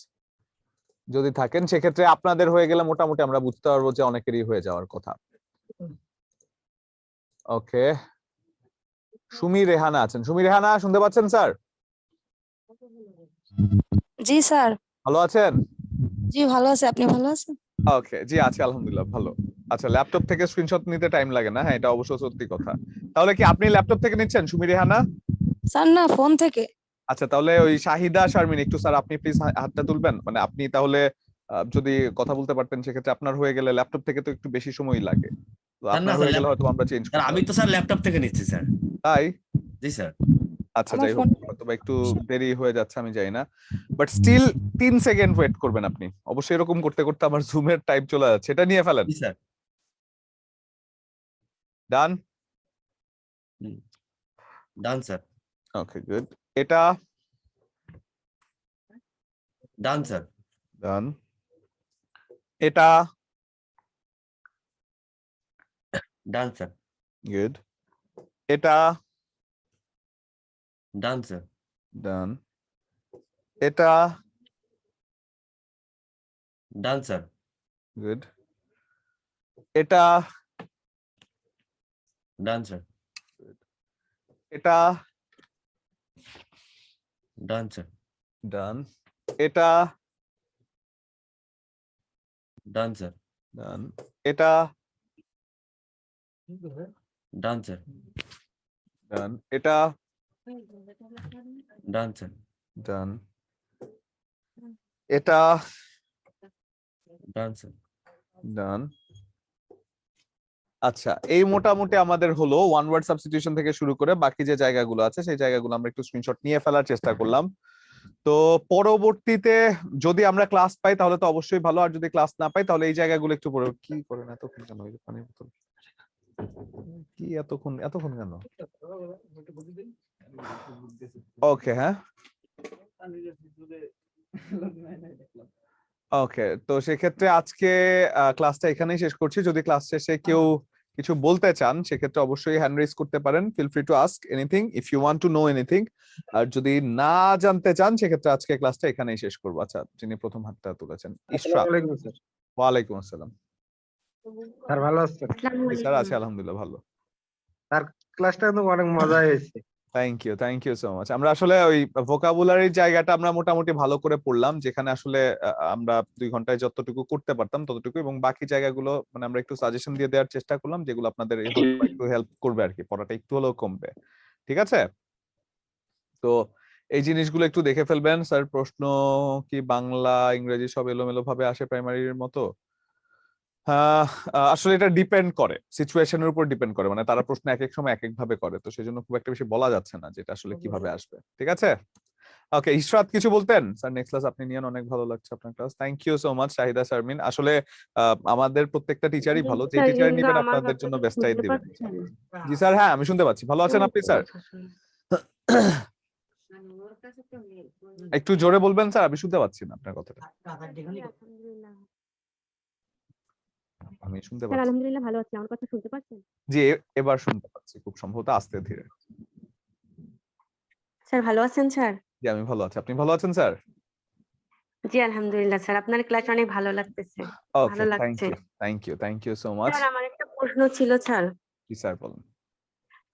যদি থাকেন সেক্ষেত্রে আপনাদের হয়ে গেলে মোটামুটি আমরা বুঝতে পারবো যে অনেকেরই হয়ে যাওয়ার কথা। ওকে, সুমি রেহানা আছেন। সুমি রেহানা শুনতে পাচ্ছেন স্যার? জি স্যার, ভালো আছেন? জি ভালো আছে, আপনি ভালো আছেন? ওকে, জি আছি আলহামদুলিল্লাহ ভালো। আচ্ছা, ল্যাপটপ থেকে স্ক্রিনশট নিতে টাইম লাগে না, হ্যাঁ এটা অবশ্য সত্যি কথা। তাহলে কি আপনি ল্যাপটপ থেকে নিচ্ছেন সুমি রেহানা? স্যার না, ফোন থেকে। আচ্ছা, তাহলে ওই শাহিদা, শারমিন একটু স্যার আপনি প্লিজ হাতটা তুলবেন, মানে আপনি তাহলে যদি কথা বলতে পারতেন সেক্ষেত্রে আপনার হয়ে গেলে, ল্যাপটপ থেকে তো একটু বেশি সময় লাগে, তো স্যার না আপনার স্যার, হয়ে গেলে হয়তো আমরা চেঞ্জ স্যার করতে আমি তো পারবো। স্যার ল্যাপটপ থেকে নিচ্ছি স্যার। তাই? জি স্যার, আচ্ছা আমার যাই হোক, ফোন। হয়তো বা একটু দেরি হয়ে যাচ্ছে আমি জানি না, বাট স্টিল 3 সেকেন্ড ওয়েট করবেন আপনি অবশ্যই। এরকম করতে করতে আমার জুমের টাইম চলে যাচ্ছে, এটা নিয়ে ফেলেন। জি স্যার, ডান, ডান স্যার, ওকে গুড, এটা ডান স্যার, ডান, এটা ডান স্যার, গুড, এটা ডান স্যার, ডান, এটা ডান স্যার, গুড, এটা ডান স্যার, এটা ডান স্যার, ডান, এটা ডান স্যার, ডান, এটা ডান স্যার, ডান, এটা ডান স্যার, ডান, এটা ডান স্যার। ডান। আচ্ছা, এই মোটামুটি আমাদের হলো ওয়ান ওয়ার্ড সাবস্টিটিউশন থেকে শুরু করে বাকি যে জায়গাগুলো আছে সেই জায়গাগুলো আমরা একটু স্ক্রিনশট নিয়ে ফেলার চেষ্টা করলাম। তো পরবর্তীতে যদি আমরা ক্লাস পাই তাহলে তো অবশ্যই ভালো, আর যদি ক্লাস না পাই তাহলে এই জায়গাগুলো একটু পড়ে। কি করেন এতক্ষণ কেন? ওই যে পানির বোতল কি এতক্ষণ এতক্ষণ কেন? ওকে, হ্যাঁ ওকে, তো সেক্ষেত্রে আজকে ক্লাসটা এখানেই শেষ করছি। যদি ক্লাস শেষে কেউ কিছু বলতে চান সেক্ষেত্রে অবশ্যই হ্যান্ড রেজ করতে পারেন। Feel free to ask anything if you want to know anything. আর যদি না জানতে চান সেক্ষেত্রে আজকে ক্লাসটা এখানেই শেষ করবো। আচ্ছা, যিনি প্রথম হাতটা তুলেছেন, ইশরাক। আসসালামু আলাইকুম স্যার। ওয়ালাইকুম আসসালাম। স্যার ভালো আছেন? জি স্যার, আছি আলহামদুলিল্লাহ ভালো। স্যার ক্লাসটা কিন্তু অনেক মজা হয়েছে। Thank you so much. আমরা আসলে ওই ভোকাবুলারির জায়গাটা আমরা মোটামুটি ভালো করে পড়লাম, যেখানে আসলে আমরা 2 ঘন্টায় যতটুকু করতে পারতাম ততটুকু, এবং বাকি জায়গাগুলো মানে আমরা একটু সাজেশন দিয়ে দেওয়ার চেষ্টা করলাম, যেগুলো আপনাদের একটু হেল্প করবে আর কি, পড়াটা একটু হলেও কমবে। ঠিক আছে, তো এই জিনিসগুলো একটু দেখে ফেলবেন। স্যার প্রশ্ন কি বাংলা ইংরেজি সব এলোমেলো ভাবে আসে প্রাইমারির মতো? আসলে এটা ডিপেন্ড করে, সিচুয়েশনের উপর ডিপেন্ড করে, মানে তারা প্রশ্ন এক এক সময় এক এক ভাবে করে, তো সেই জন্য খুব একটা বেশি বলা যাচ্ছে না যেটা আসলে কিভাবে আসবে। ঠিক আছে, ওকে। ইশরাত কিছু বলতেন? স্যার নেক্সট ক্লাস আপনি নিয়েন, অনেক ভালো লাগছে আপনার class. Thank you so much Shahida Sharmin. আসলে আমাদের প্রত্যেকটা টিচারই ভালো, যে টিচার নিবেন আপনাদের জন্য বেস্ট টাইম দিবেন। জি স্যার, হ্যাঁ আমি শুনতে পাচ্ছি। ভালো আছেন আপনি স্যার? একটু জোরে বলবেন স্যার, আমি শুনতে পাচ্ছি না আপনার কথাটা। আমি শুনতে স্যার পাচ্ছি। আলহামদুলিল্লাহ ভালো আছি, আমার কথা শুনতে পাচ্ছেন? জি এবার শুনতে পাচ্ছি, খুব সম্ভবত আস্তে ধীরে। স্যার ভালো আছেন স্যার? জি আমি ভালো আছি, আপনি ভালো আছেন স্যার? জি আলহামদুলিল্লাহ স্যার, আপনার ক্লাস অনেক ভালো লাগতেছে, ওকে, ভালো থ্যাংক লাগছে। You, thank you so much. Sir আমার একটা প্রশ্ন ছিল স্যার। জি স্যার বলুন।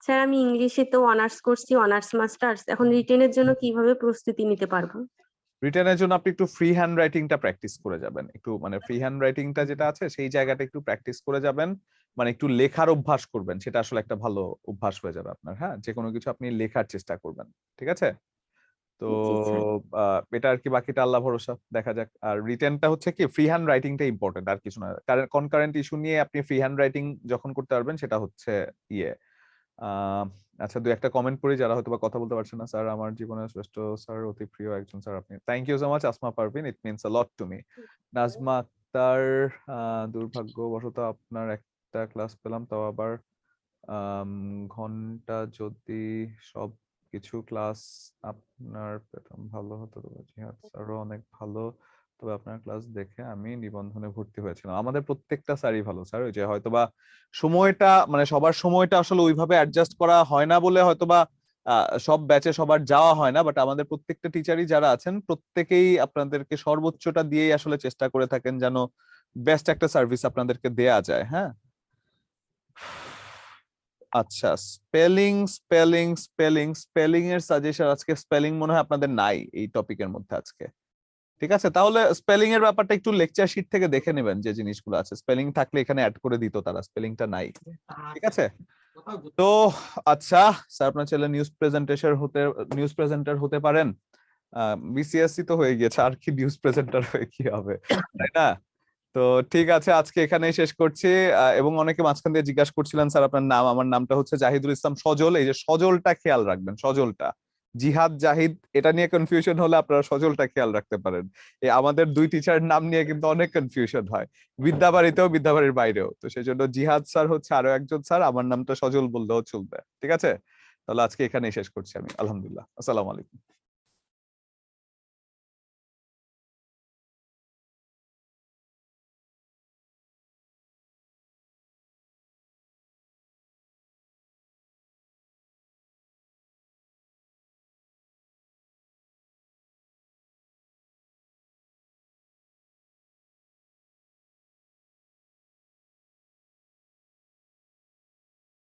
স্যার আমি ইংলিশে তো অনার্স করছি, অনার্স মাস্টার্স, এখন রিটেনের জন্য কিভাবে প্রস্তুতি নিতে পারবো? রিটেনের জন্য আপনি একটু ফ্রি হ্যান্ড রাইটিংটা প্র্যাকটিস করে যাবেন, একটু মানে ফ্রি হ্যান্ড রাইটিংটা যেটা আছে সেই জায়গাটা একটু প্র্যাকটিস করে যাবেন, মানে একটু লেখার অভ্যাস করবেন, সেটা আসলে একটা ভালো অভ্যাস হয়ে যাবে আপনার। হ্যাঁ, যে কোনো কিছু আপনি লেখার চেষ্টা করবেন, ঠিক আছে? তো জি স্যার। এটা আর কি, বাকিটা আল্লাহ ভরসা, দেখা যাক। আর রিটেনটা হচ্ছে কি, ফ্রি হ্যান্ড রাইটিংটা ইম্পর্টেন্ট, আর কিছু না। কারণ কনকারেন্ট ইস্যু নিয়ে আপনি ফ্রি হ্যান্ড রাইটিং যখন করতে পারবেন সেটা হচ্ছে ইয়ে আচ্ছা, দুই একটা কমেন্ট পড়ি যারা হয়তো বা কথা বলতে পারছেন না। স্যার আমার জীবনের শ্রেষ্ঠ স্যার, অতি প্রিয় একজন স্যার আপনি। Thank you so much Asma Parvin, it means a lot to me. Nazma Akter, দুর্ভাগ্যবশত আপনার একটা ক্লাস পেলাম, তাও আবার ঘন্টা, যদি সব কিছু ক্লাস আপনার পেতাম ভালো হতো। জিহাদ স্যারও অনেক ভালো, তবে আপনার ক্লাস দেখে আমি নিবন্ধনে ভর্তি হয়েছিলাম। আমাদের প্রত্যেকটা স্যারই ভালো স্যার, ওই যে হয়তোবা সময়টা, মানে সবার সময়টা আসলে ওইভাবে অ্যাডজাস্ট করা হয় না বলে হয়তোবা সব ব্যাচে সবার যাওয়া হয় না, বাট আমাদের প্রত্যেকটা টিচারই যারা আছেন প্রত্যেকেই আপনাদেরকে সর্বোচ্চটা দিয়েই আসলে চেষ্টা করে থাকেন যেন বেস্ট একটা সার্ভিস আপনাদেরকে দেয়া যায়। হ্যাঁ, আচ্ছা, স্পেলিং এর সাজেশন আজকে, স্পেলিং মনে হয় আপনাদের নাই এই টপিকের মধ্যে আজকে। ঠিক আছে, তাহলে স্পেলিং এর ব্যাপারটা একটু লেকচার শিট থেকে দেখে নেবেন, যে জিনিসগুলো আছে স্পেলিং থাকলে এখানে অ্যাড করে দিত তারা, স্পেলিংটা নাই। ঠিক আছে, তো আচ্ছা স্যার আপনার ছেলে নিউজ প্রেজেন্টার হতে পারেন। বিসিএসসি তো হয়ে গিয়েছে, আর কি নিউজ প্রেজেন্টার হয়ে কি হবে, তাই না? তো ঠিক আছে, আজকে এখানেই শেষ করছি। এবং অনেকে মাঝখান দিয়ে জিজ্ঞাসা করছিলেন স্যার আপনার নাম, আমার নামটা হচ্ছে জাহিদুল ইসলাম সজল। এই যে সজলটা খেয়াল রাখবেন, সজলটা জিহাদ জাহিদ, এটা নিয়ে কনফিউশন হলে আপনারা সজলটা খেয়াল রাখতে পারেন। এই আমাদের দুই টিচারের নাম নিয়ে কিন্তু অনেক কনফিউশন হয়, বিদ্যাবাড়িতেও বিদ্যাবাড়ির বাইরেও। তো সেই জন্য জিহাদ স্যার হচ্ছে আরো একজন স্যার, আমার নামটা সজল বললেও চলবে। ঠিক আছে, তাহলে আজকে এখানেই শেষ করছি আমি। আলহামদুলিল্লাহ, আসসালামু আলাইকুম।